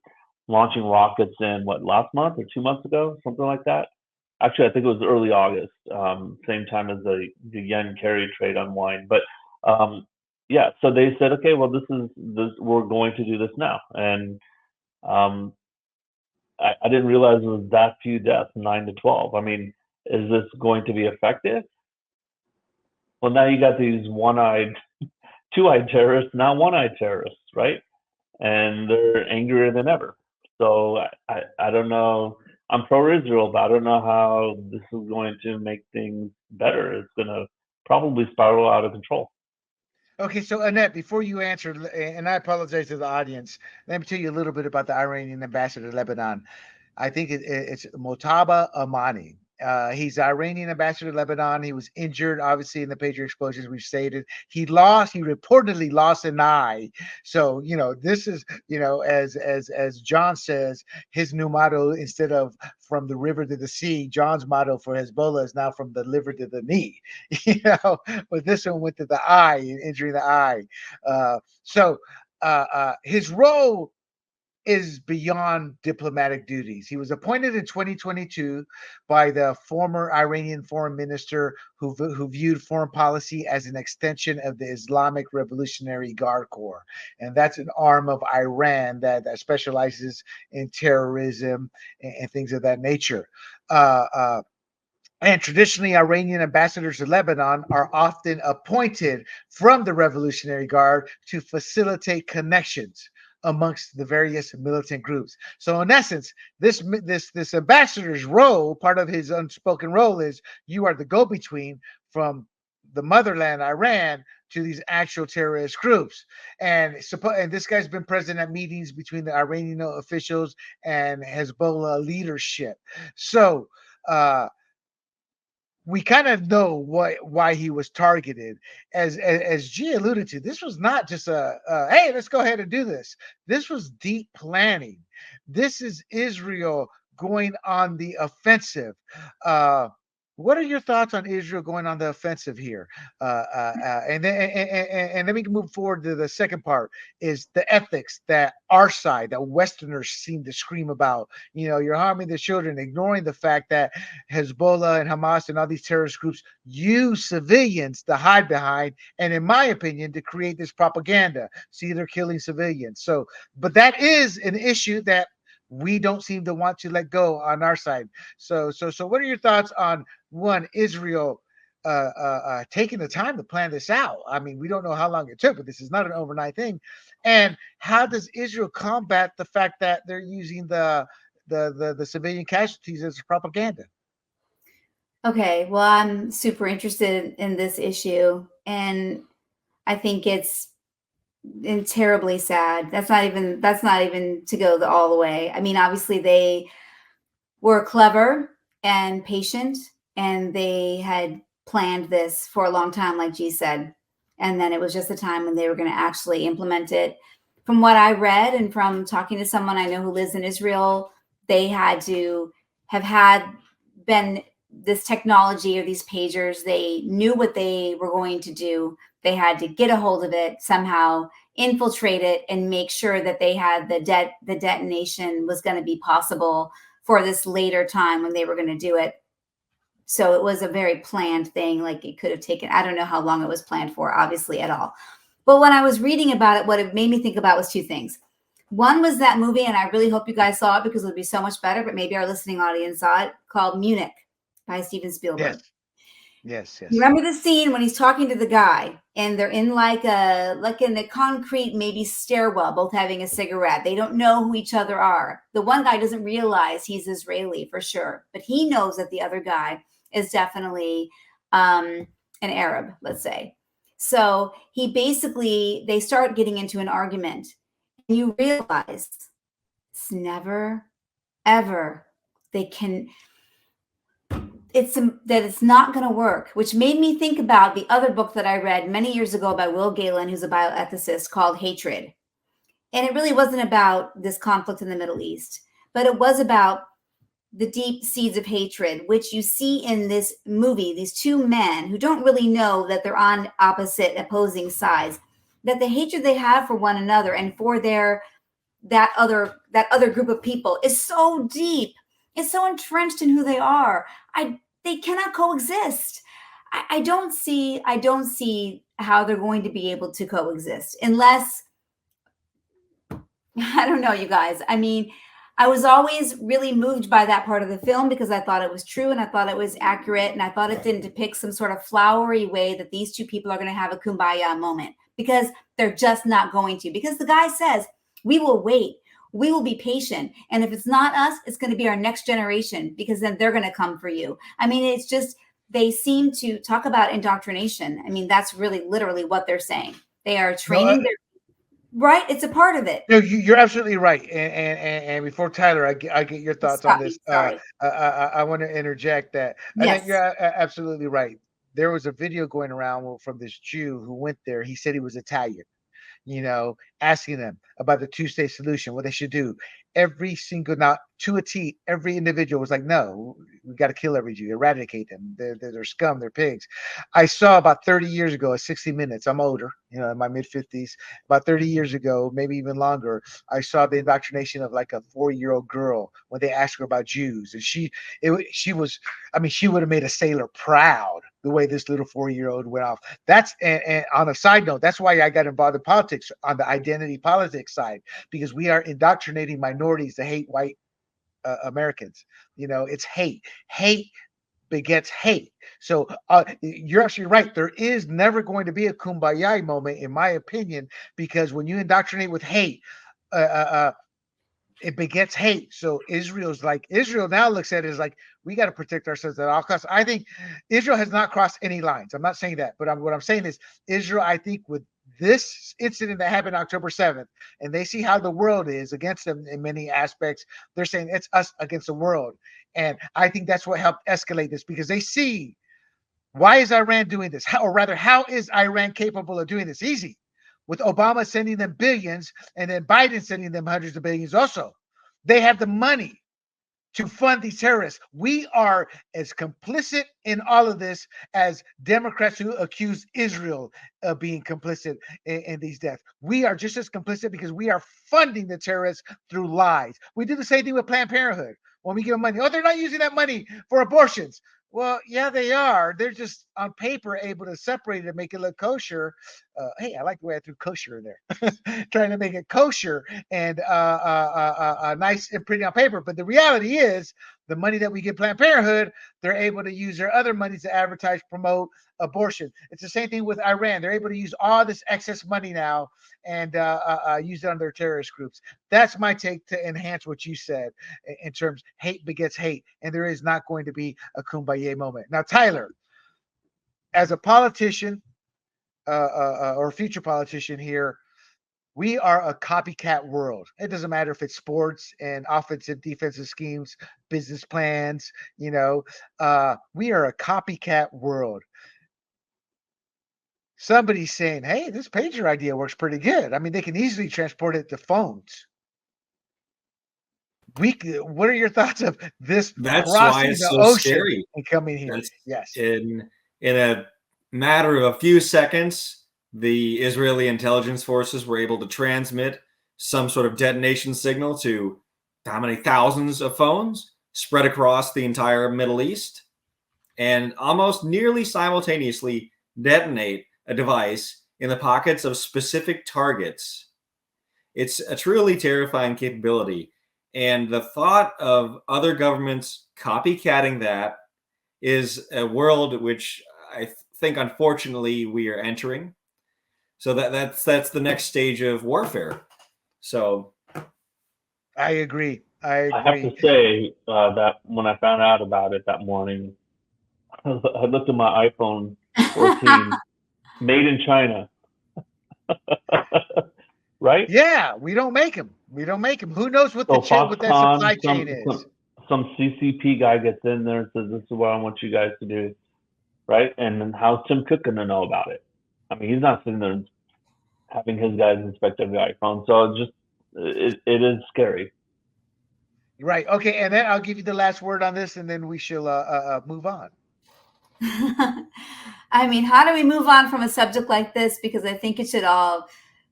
launching rockets in last month or 2 months ago, something like that. Actually, I think it was early August, same time as the yen carry trade unwind. But yeah, so they said, okay, well, we're going to do this now, and I didn't realize it was that few deaths, 9 to 12. I mean, is this going to be effective? Well, now you got these two-eyed terrorists, now one-eyed terrorists, right? And they're angrier than ever. So I don't know. I'm pro-Israel, but I don't know how this is going to make things better. It's going to probably spiral out of control. Okay, so Annette, before you answer, and I apologize to the audience, let me tell you a little bit about the Iranian ambassador to Lebanon. I think it's Motaba Amani. He's the Iranian ambassador to Lebanon. He was injured, obviously, in the pager explosions we've stated. He reportedly lost an eye. So, this is, as John says, his new motto, instead of from the river to the sea, John's motto for Hezbollah is now from the liver to the knee. But this one went to the eye, injuring the eye. So his role is beyond diplomatic duties. He was appointed in 2022 by the former Iranian foreign minister who viewed foreign policy as an extension of the Islamic Revolutionary Guard Corps. And that's an arm of Iran that specializes in terrorism and things of that nature. And traditionally, Iranian ambassadors to Lebanon are often appointed from the Revolutionary Guard to facilitate connections amongst the various militant groups. So, in essence, this ambassador's role, part of his unspoken role, is you are the go-between from the motherland, Iran, to these actual terrorist groups. And this guy's been present at meetings between the Iranian officials and Hezbollah leadership. So, we kind of know why he was targeted. As G alluded to, this was not just a hey, let's go ahead and do this. This was deep planning. This is Israel going on the offensive. What are your thoughts on Israel going on the offensive here? And then we can move forward to the second part, is the ethics that our side, that Westerners seem to scream about. You're harming the children, ignoring the fact that Hezbollah and Hamas and all these terrorist groups use civilians to hide behind, and in my opinion, to create this propaganda. See, they're killing civilians. So, but that is an issue that we don't seem to want to let go on our side. So what are your thoughts on, one, Israel taking the time to plan this out? I mean, we don't know how long it took, but this is not an overnight thing. And how does Israel combat the fact that they're using the civilian casualties as propaganda? Okay, well, I'm super interested in this issue, and I think it's terribly sad. That's not even to go all the way. I mean, obviously they were clever and patient, and they had planned this for a long time, like G said. And then it was just the time when they were going to actually implement it. from what I read and from talking to someone I know who lives in Israel, they had to have had been this technology or these pagers. They knew what they were going to do. They had to get a hold of it somehow, infiltrate it, and make sure that they had the detonation was going to be possible for this later time when they were going to do it. So it was a very planned thing. Like it could have taken, I don't know how long it was planned for, obviously, at all. But when I was reading about it, what it made me think about was two things. One was that movie, and I really hope you guys saw it because it would be so much better, but maybe our listening audience saw it, called Munich by Steven Spielberg. Yes. You remember the scene when he's talking to the guy and they're in like in the concrete, maybe stairwell, both having a cigarette. They don't know who each other are. The one guy doesn't realize he's Israeli for sure, but he knows that the other guy is definitely an Arab, let's say. So they start getting into an argument, and you realize it's never, ever that it's not going to work, which made me think about the other book that I read many years ago by Will Galen, who's a bioethicist, called Hatred. And it really wasn't about this conflict in the Middle East, but it was about the deep seeds of hatred, which you see in this movie, these two men who don't really know that they're on opposing sides, that the hatred they have for one another and for that other group of people is so deep. It's so entrenched in who they are. They cannot coexist. I don't see how they're going to be able to coexist unless, I don't know, you guys. I mean, I was always really moved by that part of the film because I thought it was true and I thought it was accurate and I thought it didn't depict some sort of flowery way that these two people are going to have a kumbaya moment, because they're just not going to. Because the guy says, we will wait. We will be patient. And if it's not us, it's going to be our next generation, because then they're going to come for you. I mean, it's just, they seem to talk about indoctrination. I mean, that's really literally what they're saying. They are training right? It's a part of it. No, you're absolutely right. And before Tyler, I get your thoughts on this. I want to interject that I think you're absolutely right. There was a video going around from this Jew who went there. He said he was Italian, asking them about the two-state solution, what they should do. Every single, not to a T, every individual was like, no, we got to kill every Jew, eradicate them. They're scum, they're pigs. I saw about 30 years ago, 60 Minutes, I'm older, in my mid-50s, about 30 years ago, maybe even longer, I saw the indoctrination of like a 4-year-old girl when they asked her about Jews. And she would have made a sailor proud the way this little 4-year-old went off. That's, and on a side note, that's why I got involved in politics on the identity politics side, because we are indoctrinating minorities to hate white Americans. It's hate. Hate begets hate. So you're actually right. There is never going to be a kumbaya moment, in my opinion, because when you indoctrinate with hate, it begets hate. So Israel now looks at it as like, we got to protect ourselves at all costs. I think Israel has not crossed any lines. I'm not saying that, but what I'm saying is Israel, I think, with this incident that happened October 7th, and they see how the world is against them in many aspects, they're saying it's us against the world. And I think that's what helped escalate this, because they see, why is Iran doing this? How is Iran capable of doing this? Easy. With Obama sending them billions and then Biden sending them hundreds of billions also. They have the money to fund these terrorists. We are as complicit in all of this as Democrats who accuse Israel of being complicit in these deaths. We are just as complicit because we are funding the terrorists through lies. We do the same thing with Planned Parenthood. When we give them money, they're not using that money for abortions. Well, yeah, they are. They're just on paper able to separate it and make it look kosher. Hey, I like the way I threw kosher in there, trying to make it kosher and nice and pretty on paper. But the reality is, the money that we give Planned Parenthood, they're able to use their other money to advertise, promote abortion. It's the same thing with Iran. They're able to use all this excess money now and use it on their terrorist groups. That's my take to enhance what you said in terms hate begets hate, and there is not going to be a kumbaya moment. Now, Tyler, as a politician or a future politician here, we are a copycat world. It doesn't matter if it's sports and offensive, defensive schemes, business plans. We are a copycat world. somebody's saying, hey, this pager idea works pretty good. I mean, they can easily transport it to phones. What are your thoughts of this That's why crossing it's the so ocean scary. and coming here? That's Yes. in a matter of a few seconds, the Israeli intelligence forces were able to transmit some sort of detonation signal to how many thousands of phones spread across the entire Middle East, and almost nearly simultaneously detonate a device in the pockets of specific targets. It's a truly terrifying capability. And the thought of other governments copycatting that is a world which I think, unfortunately, we are entering. So that's the next stage of warfare. So I agree. I I have to agree. say that when I found out about it that morning, I looked at my iPhone 14, made in China. Right? Yeah, we don't make them. We don't make them. Who knows what So what that supply Foxconn, chain is? some CCP guy gets in there and says, "This is what I want you guys to do," right? And then how's Tim Cook going to know about it? I mean, he's not sitting there having his guys inspect every iPhone. So it is scary. Right. Okay. And then I'll give you the last word on this, and then we shall move on. I mean, how do we move on from a subject like this? Because I think it should all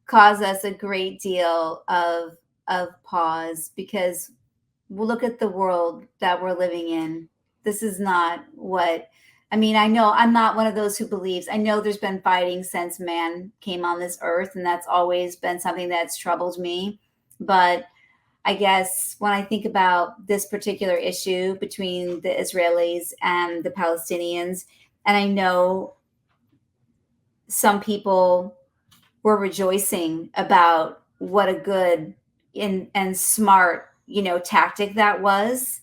cause us a great deal of pause, because we'll look at the world that we're living in. This is not what, I mean, I know I'm not one of those who believes, I know there's been fighting since man came on this earth, and that's always been something that's troubled me. But I guess when I think about this particular issue between the Israelis and the Palestinians, and I know some people were rejoicing about what a good and smart, tactic that was,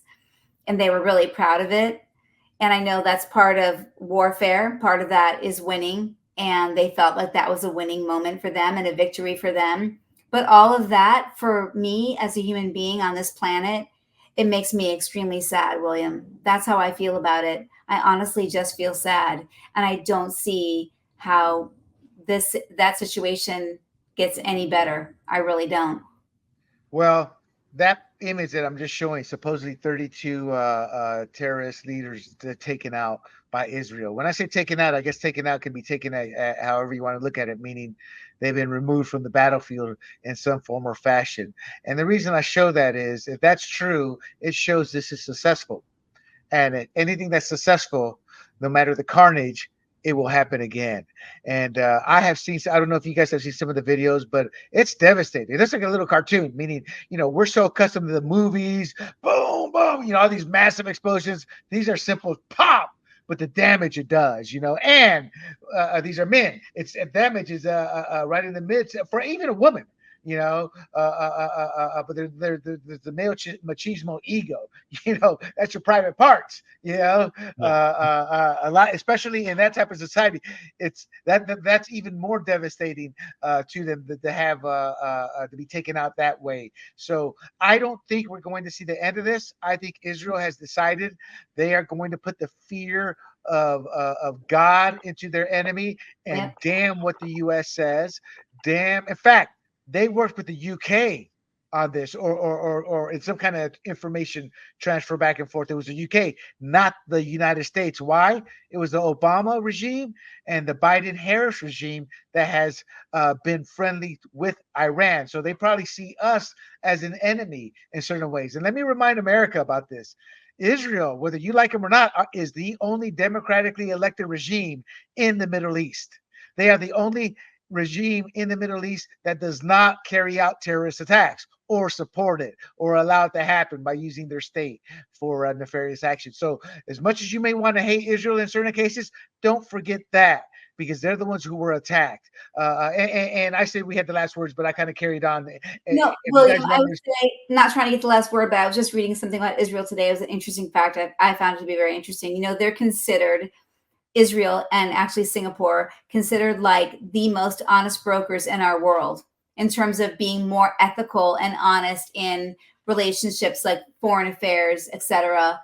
and they were really proud of it. And I know that's part of warfare. Part of that is winning, and they felt like that was a winning moment for them and a victory for them. But all of that, for me as a human being on this planet, it makes me extremely sad, William. That's how I feel about it. I honestly just feel sad, and I don't see how that situation gets any better. I really don't. Well, that image that I'm just showing, supposedly 32 terrorist leaders taken out by Israel. When I say taken out, I guess taken out can be taken at however you want to look at it, meaning they've been removed from the battlefield in some form or fashion. And the reason I show that is, if that's true, it shows this is successful. And anything that's successful, no matter the carnage, it will happen again. And I have seen, I don't know if you guys have seen some of the videos, but it's devastating. It looks like a little cartoon, meaning, we're so accustomed to the movies, boom, boom, all these massive explosions. These are simple pop, but the damage it does, and these are men. It's damage is right in the midst for even a woman. But there's the male machismo ego. That's your private parts. A lot, especially in that type of society. It's that's even more devastating to them to have to be taken out that way. So I don't think we're going to see the end of this. I think Israel has decided they are going to put the fear of God into their enemy, and Yep. damn what the U.S. says. Damn, in fact, they worked with the UK on this, or in some kind of information transfer back and forth. It was the UK, not the United States. Why? It was the Obama regime and the Biden-Harris regime that has been friendly with Iran. So they probably see us as an enemy in certain ways. And let me remind America about this. Israel, whether you like them or not, is the only democratically elected regime in the Middle East. They are the only regime in the Middle East that does not carry out terrorist attacks or support it or allow it to happen by using their state for nefarious action. So as much as you may want to hate Israel in certain cases, don't forget that, because they're the ones who were attacked. And I said we had the last words, but I kind of carried on. No, William, I would say, not trying to get the last word, but I was just reading something about Israel today. It was an interesting fact. I found it to be very interesting. They're considered, Israel and actually Singapore, considered like the most honest brokers in our world in terms of being more ethical and honest in relationships like foreign affairs, etc.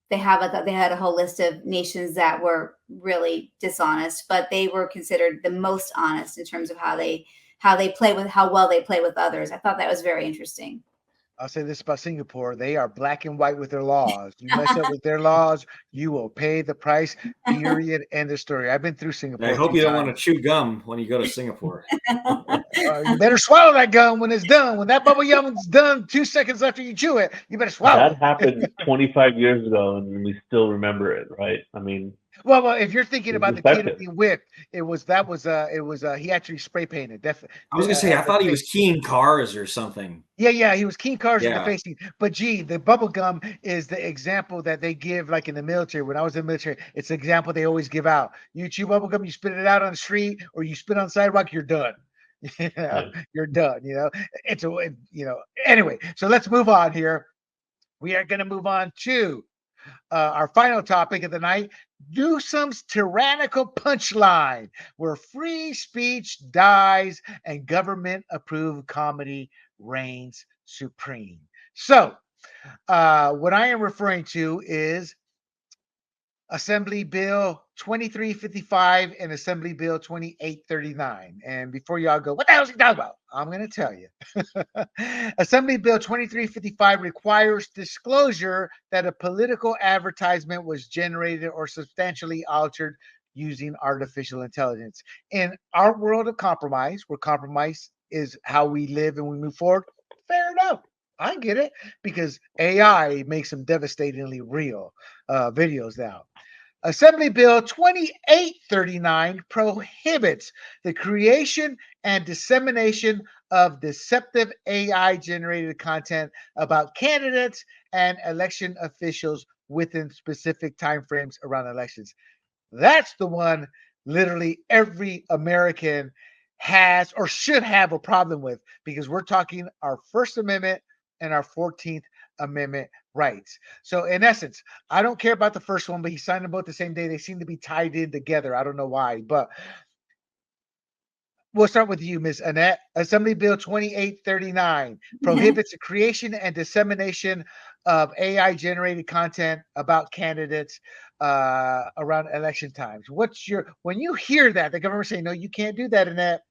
they had a whole list of nations that were really dishonest, but they were considered the most honest in terms of how well they play with others. I thought that was very interesting. I'll say this about Singapore. They are black and white with their laws. You mess up with their laws, you will pay the price, period. End of story. I've been through Singapore. I hope you don't want to chew gum when you go to Singapore. You better swallow that gum when it's done. When that bubble yum's done, 2 seconds after you chew it, you better swallow. That happened 25 years ago, and we still remember it, right? I mean, well, if you're thinking about the kid effective. being whipped, he actually spray painted. I was gonna say, I thought he was keying cars or something. Yeah, he was keying cars in the Yeah. face. But gee, the bubble gum is the example that they give, like in the military. When I was in the military, it's the example they always give out. You chew bubble gum, you spit it out on the street, or you spit on the sidewalk, you're done. You're done. Anyway, so let's move on here. We are going to move on to our final topic of the night: Newsom's tyrannical punchline, where free speech dies and government-approved comedy reigns supreme. So, what I am referring to is Assembly Bill 2355 and Assembly Bill 2839. And before y'all go, what the hell is he talking about? I'm going to tell you. Assembly Bill 2355 requires disclosure that a political advertisement was generated or substantially altered using artificial intelligence. In our world of compromise, where compromise is how we live and we move forward, fair enough. I get it, because AI makes some devastatingly real videos now. Assembly Bill 2839 prohibits the creation and dissemination of deceptive AI-generated content about candidates and election officials within specific timeframes around elections. That's the one literally every American has or should have a problem with, because we're talking our First Amendment and our 14th Amendment rights. So in essence, I don't care about the first one, but he signed them both the same day. They seem to be tied in together. I don't know why, but we'll start with you, Ms. Annette. Assembly Bill 2839 prohibits the creation and dissemination of AI-generated content about candidates around election times. When you hear that, the government saying, no, you can't do that, Annette.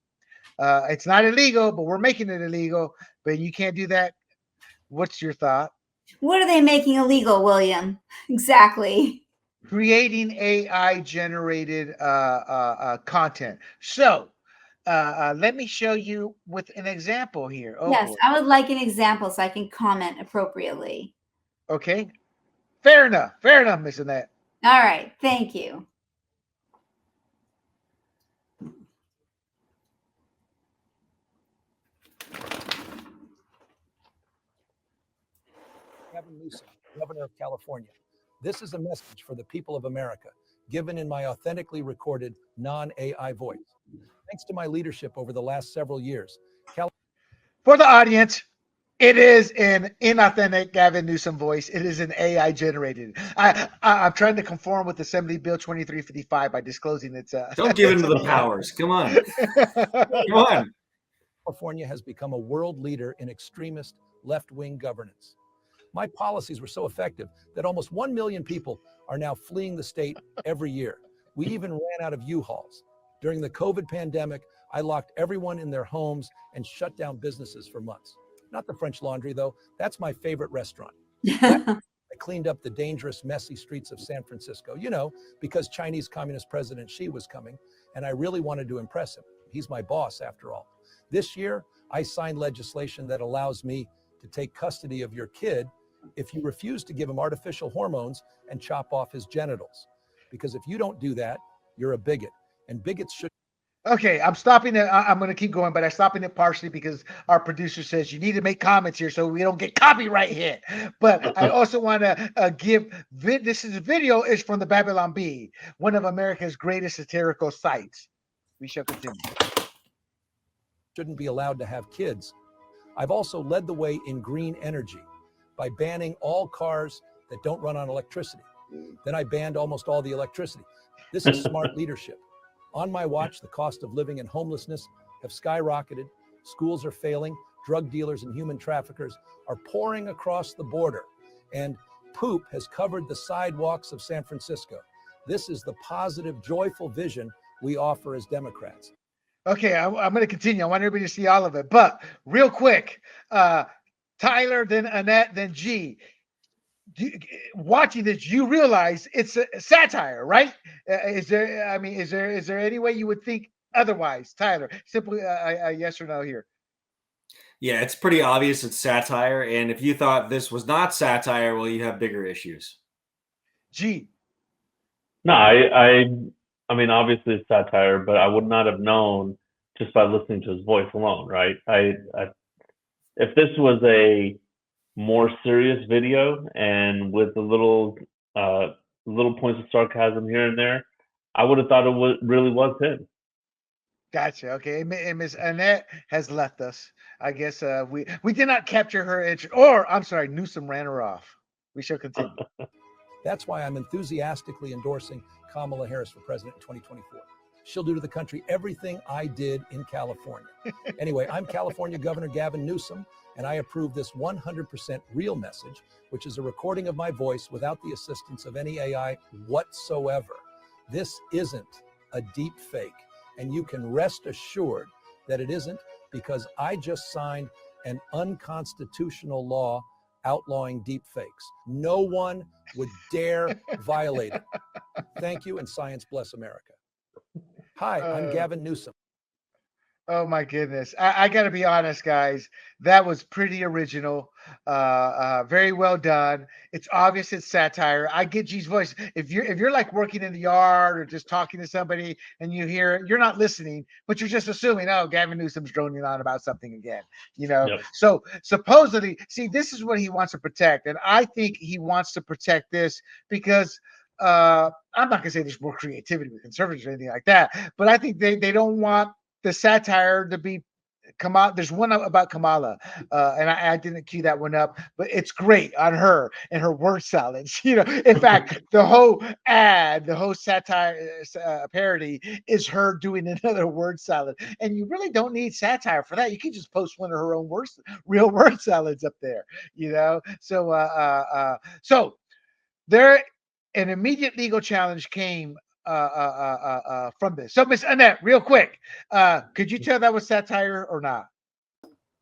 It's not illegal, but we're making it illegal, but you can't do that. What's your thought? What are they making illegal, William? Exactly. Creating AI-generated content. So let me show you with an example here. Yes, boy. I would like an example so I can comment appropriately. Okay. Fair enough, Miss Annette. All right. Thank you. Gavin Newsom, Governor of California. This is a message for the people of America, given in my authentically recorded, non-AI voice. Thanks to my leadership over the last several years. For the audience, it is an inauthentic Gavin Newsom voice. It is an AI generated. I'm trying to conform with Assembly Bill 2355 by disclosing its. Don't give into the powers. Come on. Come on. California has become a world leader in extremist left-wing governance. My policies were so effective that almost 1 million people are now fleeing the state every year. We even ran out of U-Hauls. During the COVID pandemic, I locked everyone in their homes and shut down businesses for months. Not the French Laundry, though. That's my favorite restaurant. I cleaned up the dangerous, messy streets of San Francisco, because Chinese Communist President Xi was coming, and I really wanted to impress him. He's my boss, after all. This year, I signed legislation that allows me to take custody of your kid if you refuse to give him artificial hormones and chop off his genitals. Because if you don't do that, you're a bigot, and bigots should. Okay, I'm stopping it. I'm going to keep going, but I'm stopping it partially because our producer says you need to make comments here so we don't get copyright hit. But I also want to this video is from the Babylon Bee, one of America's greatest satirical sites. We shall continue. Shouldn't be allowed to have kids. I've also led the way in green energy by banning all cars that don't run on electricity. Then I banned almost all the electricity. This is smart leadership. On my watch, the cost of living and homelessness have skyrocketed. Schools are failing. Drug dealers and human traffickers are pouring across the border. And poop has covered the sidewalks of San Francisco. This is the positive, joyful vision we offer as Democrats. Okay, I'm going to continue. I want everybody to see all of it. But real quick, Tyler, then Annette, then G. Watching this, you realize it's a satire, right? Is there any way you would think otherwise, Tyler? Simply a yes or no here. Yeah, it's pretty obvious it's satire. And if you thought this was not satire, well, you have bigger issues. G. No, I mean, obviously it's satire, but I would not have known just by listening to his voice alone, right? If this was a more serious video and with a little points of sarcasm here and there, I would have thought it really was him. Gotcha. Okay, and Miss Annette has left us. I guess we did not capture her interest, or I'm sorry, Newsom ran her off. We shall continue. That's why I'm enthusiastically endorsing Kamala Harris for president in 2024. She'll do to the country everything I did in California. Anyway, I'm California Governor Gavin Newsom, and I approve this 100% real message, which is a recording of my voice without the assistance of any AI whatsoever. This isn't a deep fake, and you can rest assured that it isn't, because I just signed an unconstitutional law outlawing deep fakes. No one would dare violate it. Thank you, and science bless America. Hi, I'm Gavin Newsom. Oh my goodness. I got to be honest, guys. That was pretty original. Very well done. It's obvious it's satire. I get G's voice. If you're like working in the yard or just talking to somebody and you hear it, you're not listening, but you're just assuming, oh, Gavin Newsom's droning on about something again. Yep. So supposedly, see, this is what he wants to protect. And I think he wants to protect this because I'm not gonna say there's more creativity with conservatives or anything like that, but I think they don't want the satire to be Kamala. There's one about Kamala, and I didn't cue that one up, but it's great on her and her word salads. In fact, the whole ad, the whole satire parody is her doing another word salad, and you really don't need satire for that. You can just post one of her own real word salads up there. So there, an immediate legal challenge came from this. So, Miss Annette, real quick, could you tell that was satire or not?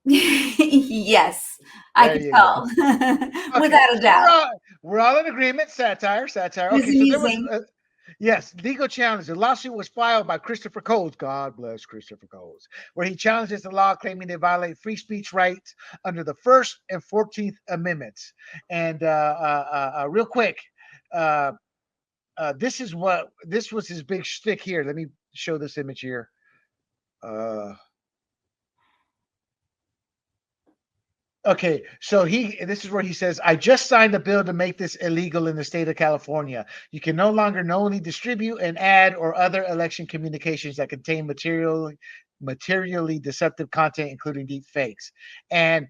Yes, I There can you tell. Okay. Without a doubt. We're all in agreement. Satire. It was Okay, so there was amusing. yes, legal challenge. The lawsuit was filed by Christopher Coles. God bless Christopher Coles, where he challenges the law, claiming they violate free speech rights under the First and 14th Amendments. And real quick, this was his big shtick here. Let me show this image here. Okay, so this is where he says, I just signed a bill to make this illegal in the state of California. You can no longer knowingly distribute an ad or other election communications that contain materially deceptive content, including deep fakes. And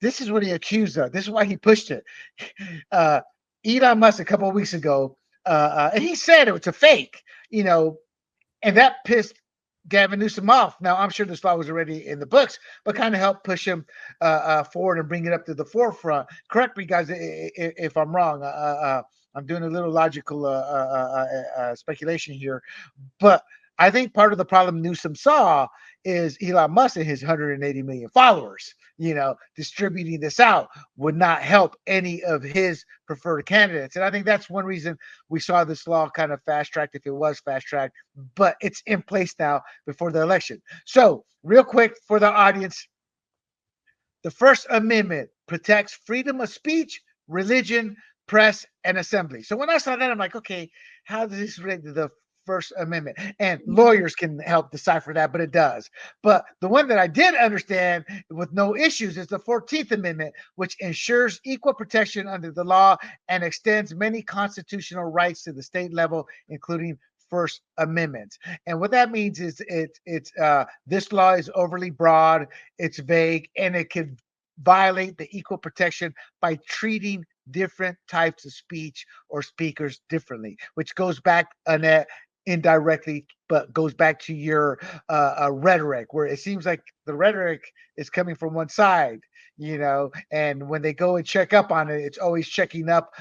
this is what he accused of. This is why he pushed it. Elon Musk a couple of weeks ago, and he said it was a fake, and that pissed Gavin Newsom off. Now, I'm sure this law was already in the books, but kind of helped push him forward and bring it up to the forefront. Correct me, guys, if I'm wrong. I'm doing a little logical speculation here, but I think part of the problem Newsom saw is Elon Musk and his 180 million followers. Distributing this out would not help any of his preferred candidates. And I think that's one reason we saw this law kind of fast-tracked, if it was fast-tracked, but it's in place now before the election. So real quick for the audience, the First Amendment protects freedom of speech, religion, press, and assembly. So when I saw that, I'm like, okay, how does this relate to the First Amendment? And lawyers can help decipher that, but it does. But the one that I did understand with no issues is the 14th Amendment, which ensures equal protection under the law and extends many constitutional rights to the state level, including First Amendment. And what that means is this law is overly broad, it's vague, and it can violate the equal protection by treating different types of speech or speakers differently, which goes back, Annette, indirectly, but goes back to your rhetoric, where it seems like the rhetoric is coming from one side, and when they go and check up on it, it's always checking up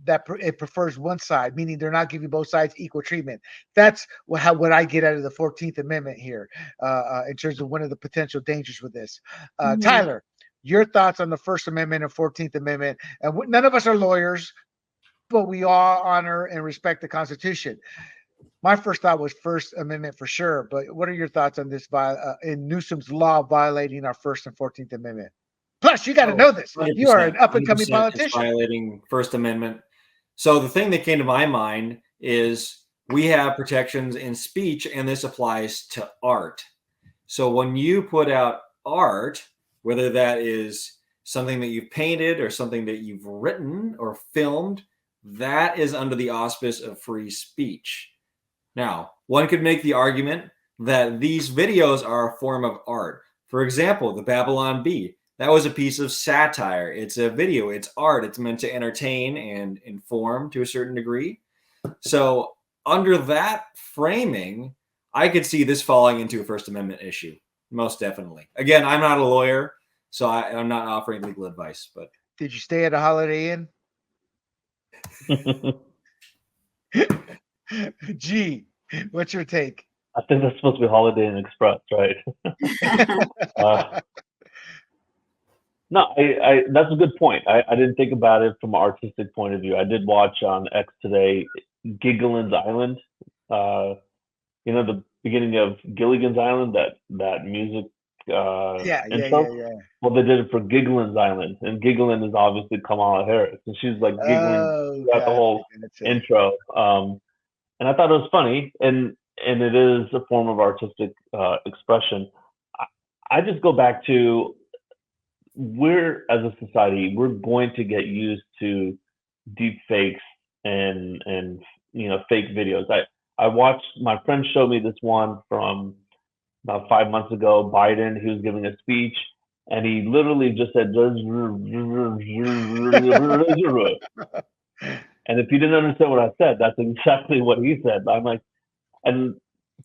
that it prefers one side, meaning they're not giving both sides equal treatment. That's what I get out of the 14th Amendment here, in terms of one of the potential dangers with this. Tyler, your thoughts on the First Amendment and 14th Amendment? And none of us are lawyers, but we all honor and respect the Constitution. My first thought was First Amendment for sure, but what are your thoughts on this in Newsom's law violating our First and 14th Amendment? Plus, you got to know this. 100%, You are an up-and-coming 100% politician. It's violating First Amendment. So the thing that came to my mind is we have protections in speech, and this applies to art. So when you put out art, whether that is something that you've painted or something that you've written or filmed, that is under the auspice of free speech. Now, one could make the argument that these videos are a form of art. For example, the Babylon Bee. That was a piece of satire. It's a video, it's art. It's meant to entertain and inform to a certain degree. So under that framing, I could see this falling into a First Amendment issue, most definitely. Again, I'm not a lawyer, so I'm not offering legal advice. But did you stay at a Holiday Inn? Gee, what's your take? I think that's supposed to be Holiday Inn Express, right? No, that's a good point. I didn't think about it from an artistic point of view. I did watch on X today Gilligan's Island. The beginning of Gilligan's Island, that music intro. Well, they did it for Giglin's Island, and Giglin is obviously Kamala Harris, and she's like giggling throughout the whole intro. And I thought it was funny, and it is a form of artistic expression. I just go back to, as a society, we're going to get used to deep fakes and fake videos. I watched, my friend showed me this one from about 5 months ago. Biden, he was giving a speech, and he literally just said, and if you didn't understand what I said, that's exactly what he said. I'm like, and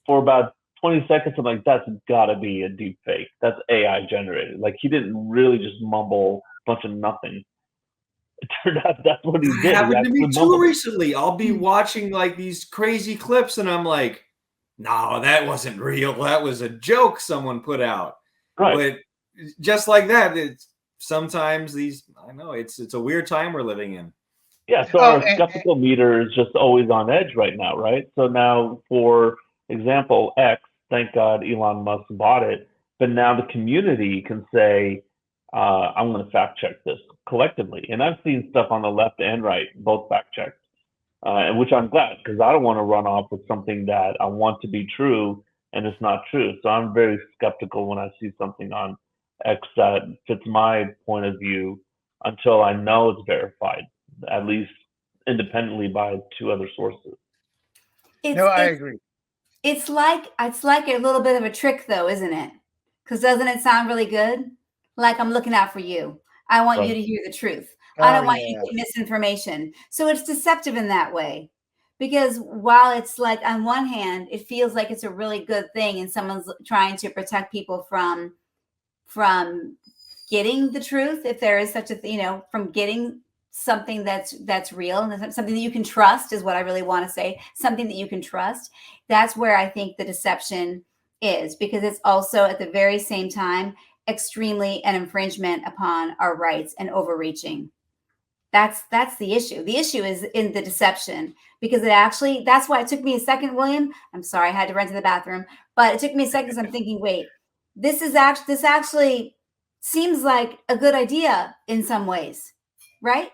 for about 20 seconds, I'm like, that's gotta be a deep fake. That's AI generated. Like, he didn't really just mumble a bunch of nothing. It turned out that's what he did. It happened to me too recently. I'll be watching like these crazy clips, and I'm like, no, that wasn't real. That was a joke someone put out. Right. But just like that, sometimes I know it's a weird time we're living in. Yeah, so our skeptical meter is just always on edge right now, right? So now, for example, X, thank God Elon Musk bought it, but now the community can say, I'm going to fact check this collectively. And I've seen stuff on the left and right, both fact checked, and which I'm glad, because I don't want to run off with something that I want to be true and it's not true. So I'm very skeptical when I see something on X that fits my point of view until I know it's verified, at least independently by 2 other sources. I agree. It's like a little bit of a trick, though, isn't it? Because doesn't it sound really good? Like, I'm looking out for you. I want you to hear the truth. I don't want you to get misinformation. So it's deceptive in that way. Because while it's like, on one hand, it feels like it's a really good thing, and someone's trying to protect people from getting the truth, if there is such a from getting something that's real and something that you can trust, is what I really want to say. Something that you can trust. That's where I think the deception is, because it's also at the very same time extremely an infringement upon our rights and overreaching. That's the issue. The issue is in the deception, because that's why it took me a second, William. I'm sorry, I had to run to the bathroom, but it took me a second. So I'm thinking, wait, this actually seems like a good idea in some ways, right?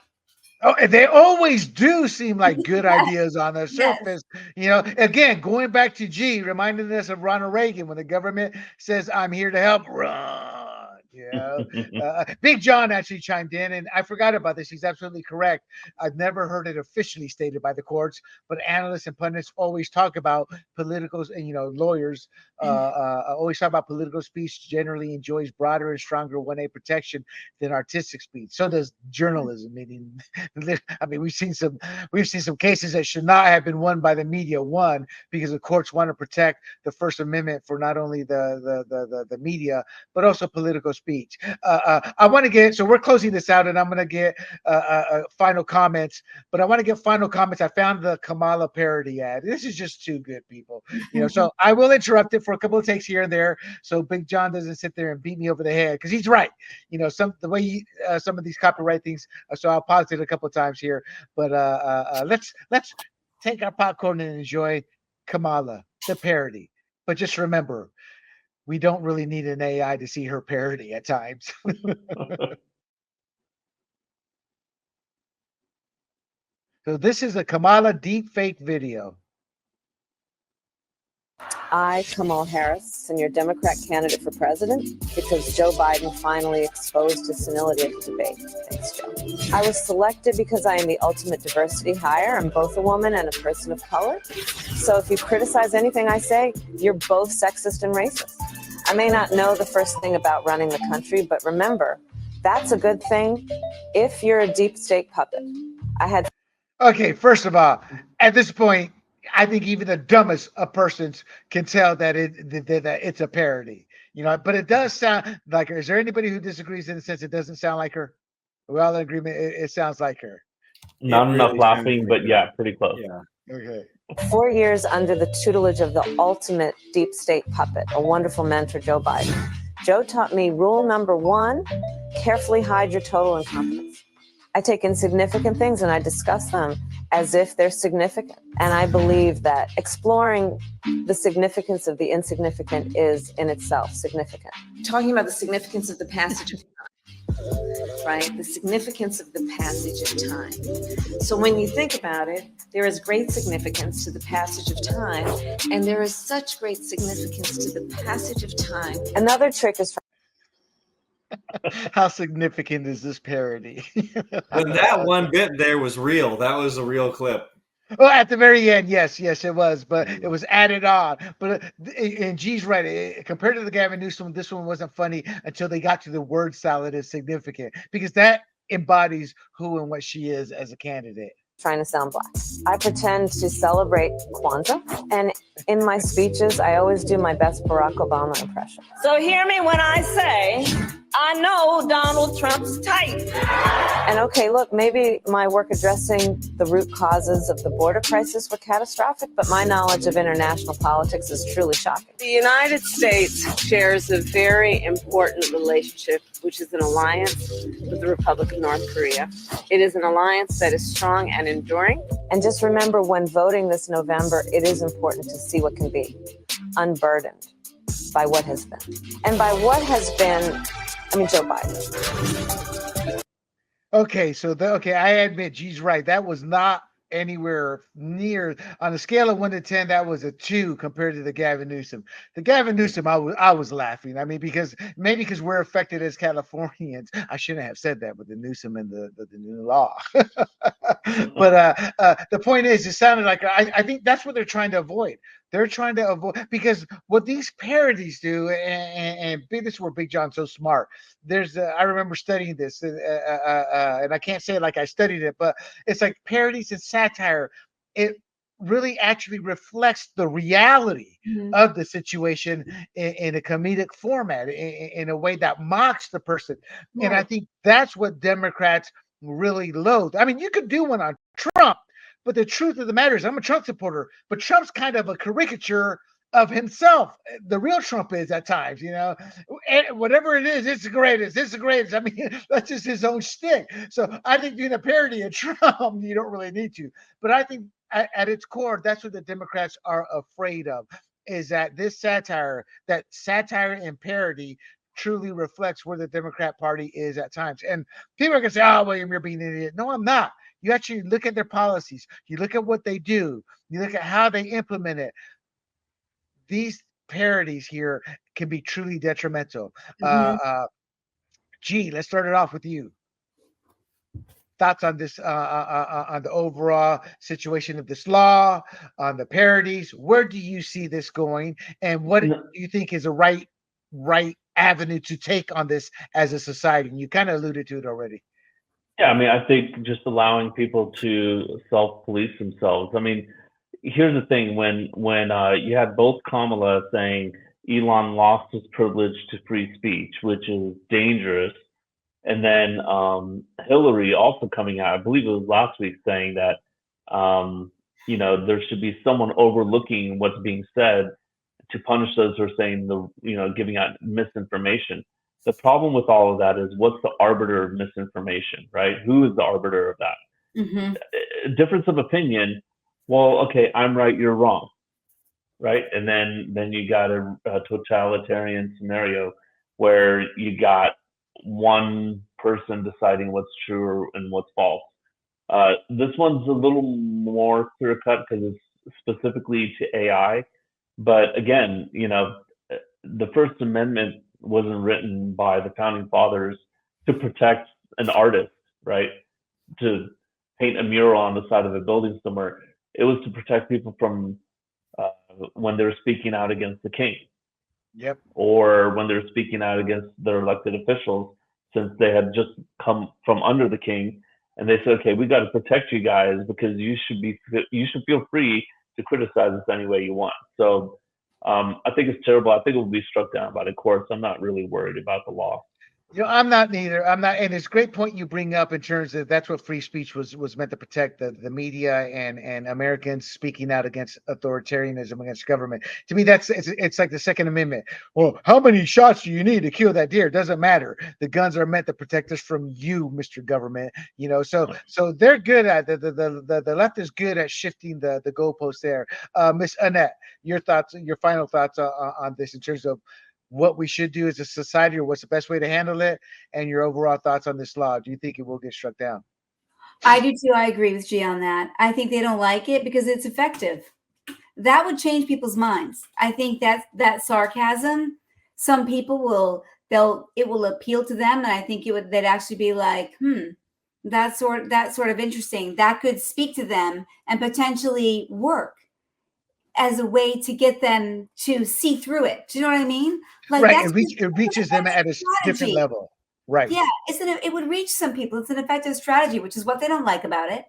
Oh, they always do seem like good ideas on the surface. Again, going back to G, reminding us of Ronald Reagan, when the government says, I'm here to help, run. Big John actually chimed in, and I forgot about this. He's absolutely correct. I've never heard it officially stated by the courts, but analysts and pundits always talk about politicals, and lawyers always talk about political speech generally enjoys broader and stronger 1A protection than artistic speech. So does journalism. Meaning, I mean, we've seen some cases that should not have been won by the media, because the courts want to protect the First Amendment for not only the media, but also political speech. speech. I want to get, so we're closing this out, and I'm going to get final comments, but I want to get final comments. I found the Kamala parody ad. This is just too good, people. So I will interrupt it for a couple of takes here and there, so Big John doesn't sit there and beat me over the head, because he's right. The way some of these copyright things. So I'll pause it a couple of times here, but let's take our popcorn and enjoy Kamala, the parody. But just remember, we don't really need an AI to see her parody at times. So this is a Kamala deep fake video. I, Kamala Harris, senior Democrat candidate for president, because Joe Biden finally exposed his senility at the debate. Thanks, Joe. I was selected because I am the ultimate diversity hire. I'm both a woman and a person of color. So if you criticize anything I say, you're both sexist and racist. I may not know the first thing about running the country, but remember, that's a good thing if you're a deep state puppet. Okay, first of all, at this point, I think even the dumbest of persons can tell that that it's a parody, but it does sound like her. Is there anybody who disagrees in the sense it doesn't sound like her? We're all in agreement. It sounds like her. Not enough laughing, but yeah, pretty close. Yeah. Okay. 4 years under the tutelage of the ultimate deep state puppet, a wonderful mentor, Joe Biden. Joe taught me rule number 1, carefully hide your total incompetence. I take insignificant things and I discuss them as if they're significant. And I believe that exploring the significance of the insignificant is in itself significant. Talking about the significance of the passage of time, right? The significance of the passage of time. So when you think about it, there is great significance to the passage of time, and there is such great significance to the passage of time. Another trick is How significant is this parody? When that one bit there was real, that was a real clip. Well, at the very end, yes, it was, but it was added on. But and G's right. Compared to the Gavin Newsom, this one wasn't funny until they got to the word salad is significant, because that embodies who and what she is as a candidate. Trying to sound black. I pretend to celebrate Kwanzaa, and in my speeches, I always do my best Barack Obama impression. So hear me when I say, I know Donald Trump's type. And okay, look, maybe my work addressing the root causes of the border crisis were catastrophic, but my knowledge of international politics is truly shocking. The United States shares a very important relationship, which is an alliance with the Republic of North Korea. It is an alliance that is strong and enduring. And just remember, when voting this November, it is important to see what can be unburdened by what has been. And by what has been, I mean, Joe Biden. Okay, I admit, G's right. That was not anywhere near, on a scale of 1 to 10, that was a 2 compared to the Gavin Newsom. The Gavin Newsom, I was laughing. I mean, because we're affected as Californians. I shouldn't have said that with the Newsom and the new law. But the point is, it sounded like, I think that's what they're trying to avoid. They're trying to avoid, because what these parodies do, and this is where Big John's so smart. I remember studying this, and I can't say it like I studied it, but it's like parodies and satire. It really actually reflects the reality of the situation in a comedic format, in a way that mocks the person. Right. And I think that's what Democrats really loathe. I mean, you could do one on Trump, but the truth of the matter is, I'm a Trump supporter, but Trump's kind of a caricature of himself. The real Trump is at times, and whatever it is, it's the greatest. It's the greatest. I mean, that's just his own shtick. So I think doing a parody of Trump, you don't really need to. But I think at its core, that's what the Democrats are afraid of, is that that satire and parody truly reflects where the Democrat Party is at times. And people are going to say, oh, William, you're being an idiot. No, I'm not. You actually look at their policies. You look at what they do. You look at how they implement it. These parodies here can be truly detrimental. G, let's start it off with you. Thoughts on this, on the overall situation of this law, on the parodies? Where do you see this going, and what do you think is a right avenue to take on this as a society? And you kind of alluded to it already. Yeah, I mean, I think just allowing people to self-police themselves. I mean, here's the thing: when you had both Kamala saying, Elon lost his privilege to free speech, which is dangerous. And then Hillary also coming out, I believe it was last week, saying that there should be someone overlooking what's being said to punish those who are saying giving out misinformation. The problem with all of that is, what's the arbiter of misinformation, right? Who is the arbiter of that? Mm-hmm. Difference of opinion. Well, okay, I'm right, you're wrong, right? And then you got a totalitarian scenario where you got one person deciding what's true and what's false. This one's a little more clear cut because it's specifically to AI. But again, the First Amendment wasn't written by the founding fathers to protect an artist, right? To paint a mural on the side of a building somewhere. It was to protect people from when they're speaking out against the king. Yep. Or when they're speaking out against their elected officials, since they had just come from under the king, and they said, okay, we got to protect you guys because you should feel free to criticize us any way you want. So I think it's terrible. I think it will be struck down by the courts. I'm not really worried about the law. I'm not neither. I'm not, and it's a great point you bring up in terms of that's what free speech was meant to protect, the media and Americans speaking out against authoritarianism, against government. To me, it's like the Second Amendment. Well, how many shots do you need to kill that deer? Doesn't matter. The guns are meant to protect us from you, Mr. Government. So they're good at the left is good at shifting the goalposts there. Miss Annette, your final thoughts on this in terms of what we should do as a society, or what's the best way to handle it, and your overall thoughts on this law. Do you think it will get struck down? I do too. I agree with G on that. I think they don't like it because it's effective. That would change people's minds. I think that sarcasm, some people it will appeal to them, and I think they'd actually be like, that's sort of interesting. That could speak to them and potentially work as a way to get them to see through it. Do you know what I mean? Like, right. It reaches them at a different level. Right. Yeah. It would reach some people. It's an effective strategy, which is what they don't like about it.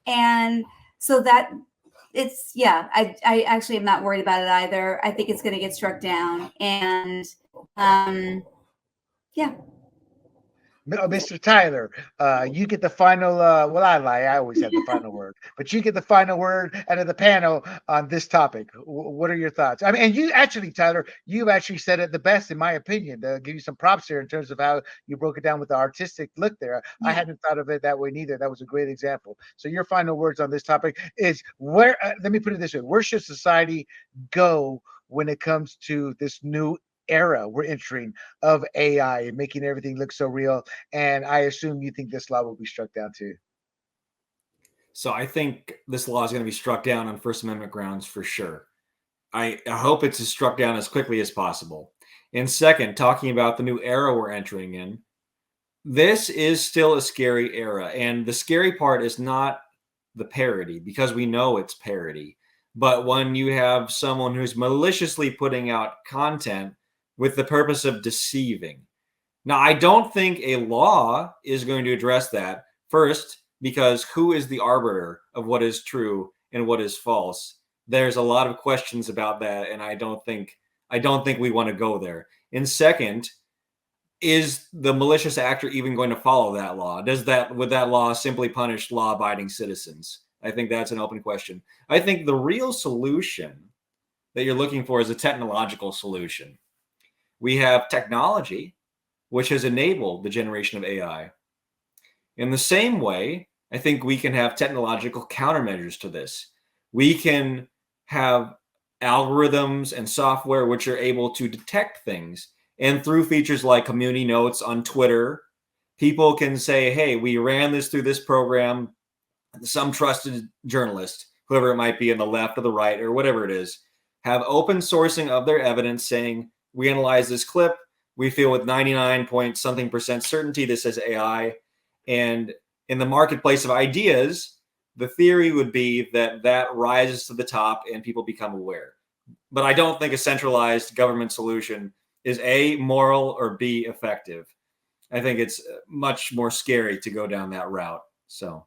And so that I actually am not worried about it either. I think it's going to get struck down. And yeah. Mr. Tyler, you get the final. Well, I lie. I always have the final word, but you get the final word out of the panel on this topic. What are your thoughts? I mean, and you actually, Tyler, you've actually said it the best, in my opinion. To give you some props here in terms of how you broke it down with the artistic look there. Yeah. I hadn't thought of it that way neither. That was a great example. So your final words on this topic is where? Let me put it this way: where should society go when it comes to this new era we're entering of AI and making everything look so real? And I assume you think this law will be struck down too. So I think this law is going to be struck down on First Amendment grounds for sure. I hope it's struck down as quickly as possible. And second, talking about the new era we're entering in, this is still a scary era. And the scary part is not the parody, because we know it's parody. But when you have someone who's maliciously putting out content with the purpose of deceiving. Now, I don't think a law is going to address that. First, because who is the arbiter of what is true and what is false? There's a lot of questions about that, and I don't think we want to go there. And second, is the malicious actor even going to follow that law? Would that law simply punish law-abiding citizens? I think that's an open question. I think the real solution that you're looking for is a technological solution. We have technology, which has enabled the generation of AI. In the same way, I think we can have technological countermeasures to this. We can have algorithms and software which are able to detect things. And through features like community notes on Twitter, people can say, hey, we ran this through this program. Some trusted journalist, whoever it might be on the left or the right or whatever it is, have open sourcing of their evidence saying, we analyze this clip. We feel with 99% certainty this is AI. And in the marketplace of ideas, the theory would be that rises to the top and people become aware. But I don't think a centralized government solution is A, moral, or B, effective. I think it's much more scary to go down that route. So,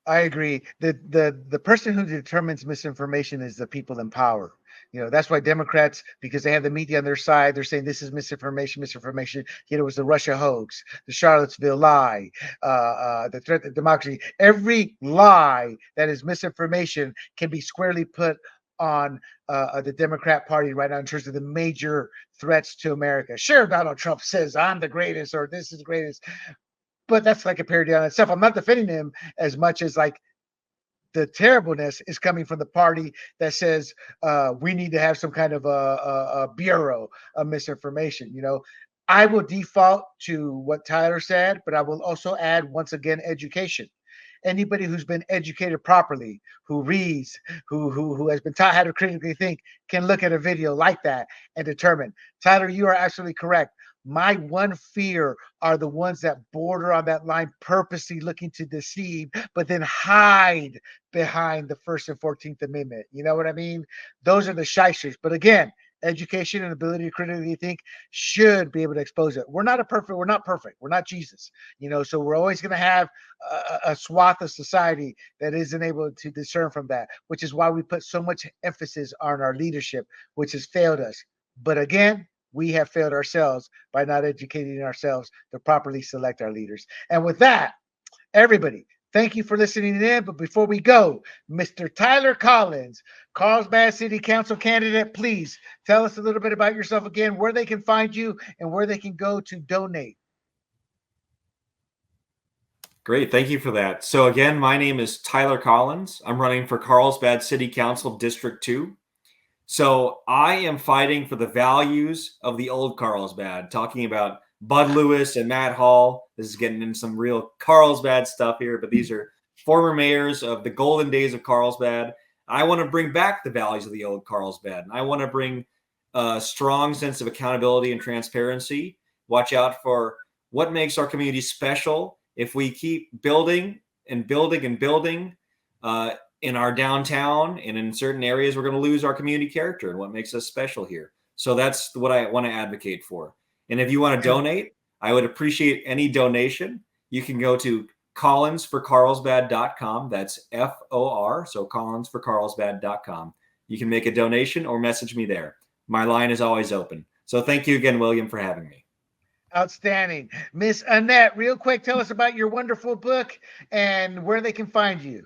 I agree. The person who determines misinformation is the people in power. That's why Democrats, because they have the media on their side, they're saying this is misinformation, misinformation. It was the Russia hoax, the Charlottesville lie, the threat to democracy. Every lie that is misinformation can be squarely put on the Democrat Party right now in terms of the major threats to America. Sure, Donald Trump says I'm the greatest or this is the greatest, but that's like a parody on itself. I'm not defending him as much as like the terribleness is coming from the party that says we need to have some kind of a bureau of misinformation. I will default to what Tyler said, but I will also add once again education. Anybody who's been educated properly, who reads, who has been taught how to critically think, can look at a video like that and determine. Tyler, you are absolutely correct. My one fear are the ones that border on that line, purposely looking to deceive, but then hide behind the First and 14th Amendment. You know what I mean? Those are the shysters. But again, education and ability to critically think should be able to expose it. We're not perfect. We're not Jesus. So we're always going to have a swath of society that isn't able to discern from that, which is why we put so much emphasis on our leadership, which has failed us. But again, we have failed ourselves by not educating ourselves to properly select our leaders. And with that, everybody, thank you for listening in. But before we go, Mr. Tyler Collins, Carlsbad City Council candidate, please tell us a little bit about yourself again, where they can find you and where they can go to donate. Great. Thank you for that. So again, my name is Tyler Collins. I'm running for Carlsbad City Council District 2. So I am fighting for the values of the old Carlsbad, talking about Bud Lewis and Matt Hall. This is getting into some real Carlsbad stuff here, but these are former mayors of the golden days of Carlsbad. I want to bring back the values of the old Carlsbad. I want to bring a strong sense of accountability and transparency. Watch out for what makes our community special. If we keep building and building and building, in our downtown and in certain areas, we're going to lose our community character and what makes us special here. So that's what I want to advocate for. And if you want to donate, I would appreciate any donation. You can go to collinsforcarlsbad.com. That's FOR. So collinsforcarlsbad.com. You can make a donation or message me there. My line is always open. So thank you again, William, for having me. Outstanding. Miss Annette, real quick, tell us about your wonderful book and where they can find you.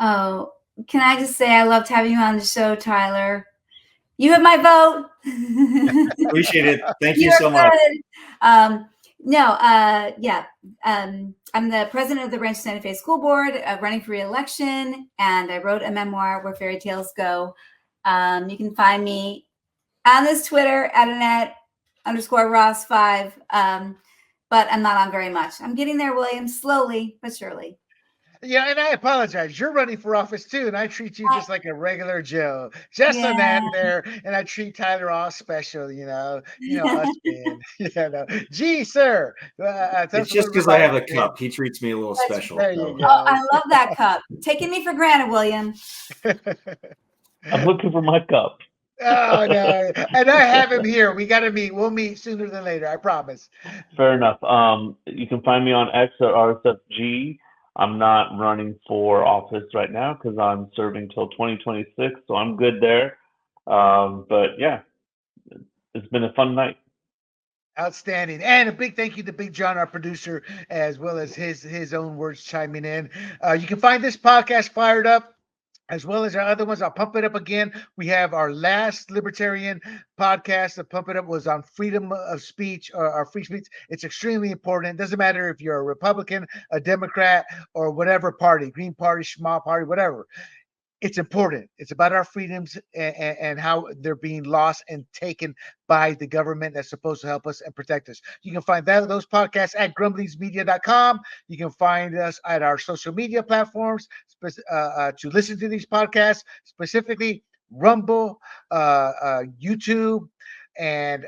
Oh, can I just say I loved having you on the show, Tyler. You have my vote. Appreciate it. Thank you so much. I'm the president of the Rancho Santa Fe School Board, running for re-election, and I wrote a memoir, Where Fairy Tales Go. You can find me on this Twitter at Annette_Ross5, but I'm not on very much. I'm getting there, William, slowly but surely. Yeah, and I apologize. You're running for office too, and I treat you just like a regular Joe. Just on that there, and I treat Tyler all special. Us being, Gee, sir. It's just because I have a cup. He treats me a little special. There you go. Oh, I love that cup. Taking me for granted, William. I'm looking for my cup. Oh no, and I have him here. We got to meet. We'll meet sooner than later. I promise. Fair enough. You can find me on X at RSFG. I'm not running for office right now because I'm serving till 2026, so I'm good there. But yeah, it's been a fun night. Outstanding. And a big thank you to Big John, our producer, as well as his own words chiming in. You can find this podcast fired up, as well as our other ones. I'll pump it up again. We have our last libertarian podcast. The Pump It Up was on freedom of speech or free speech. It's extremely important. It doesn't matter if you're a Republican, a Democrat, or whatever party, Green Party, Schma Party, whatever. It's important. It's about our freedoms and how they're being lost and taken by the government that's supposed to help us and protect us. You can find those podcasts at grumblingsmedia.com. You can find us at our social media platforms to listen to these podcasts, specifically Rumble, YouTube, and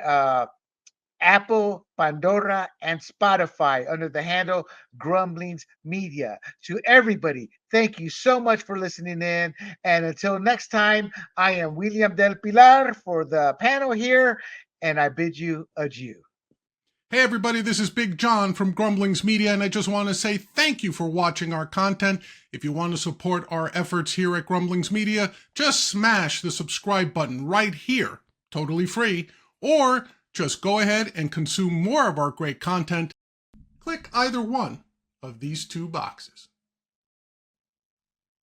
Apple, Pandora, and Spotify under the handle Grumblings Media. To everybody, thank you so much for listening in. And until next time, I am William Del Pilar for the panel here, and I bid you adieu. Hey everybody, this is Big John from Grumblings Media, and I just want to say thank you for watching our content. If you want to support our efforts here at Grumblings Media, just smash the subscribe button right here, totally free, or just go ahead and consume more of our great content. Click either one of these two boxes.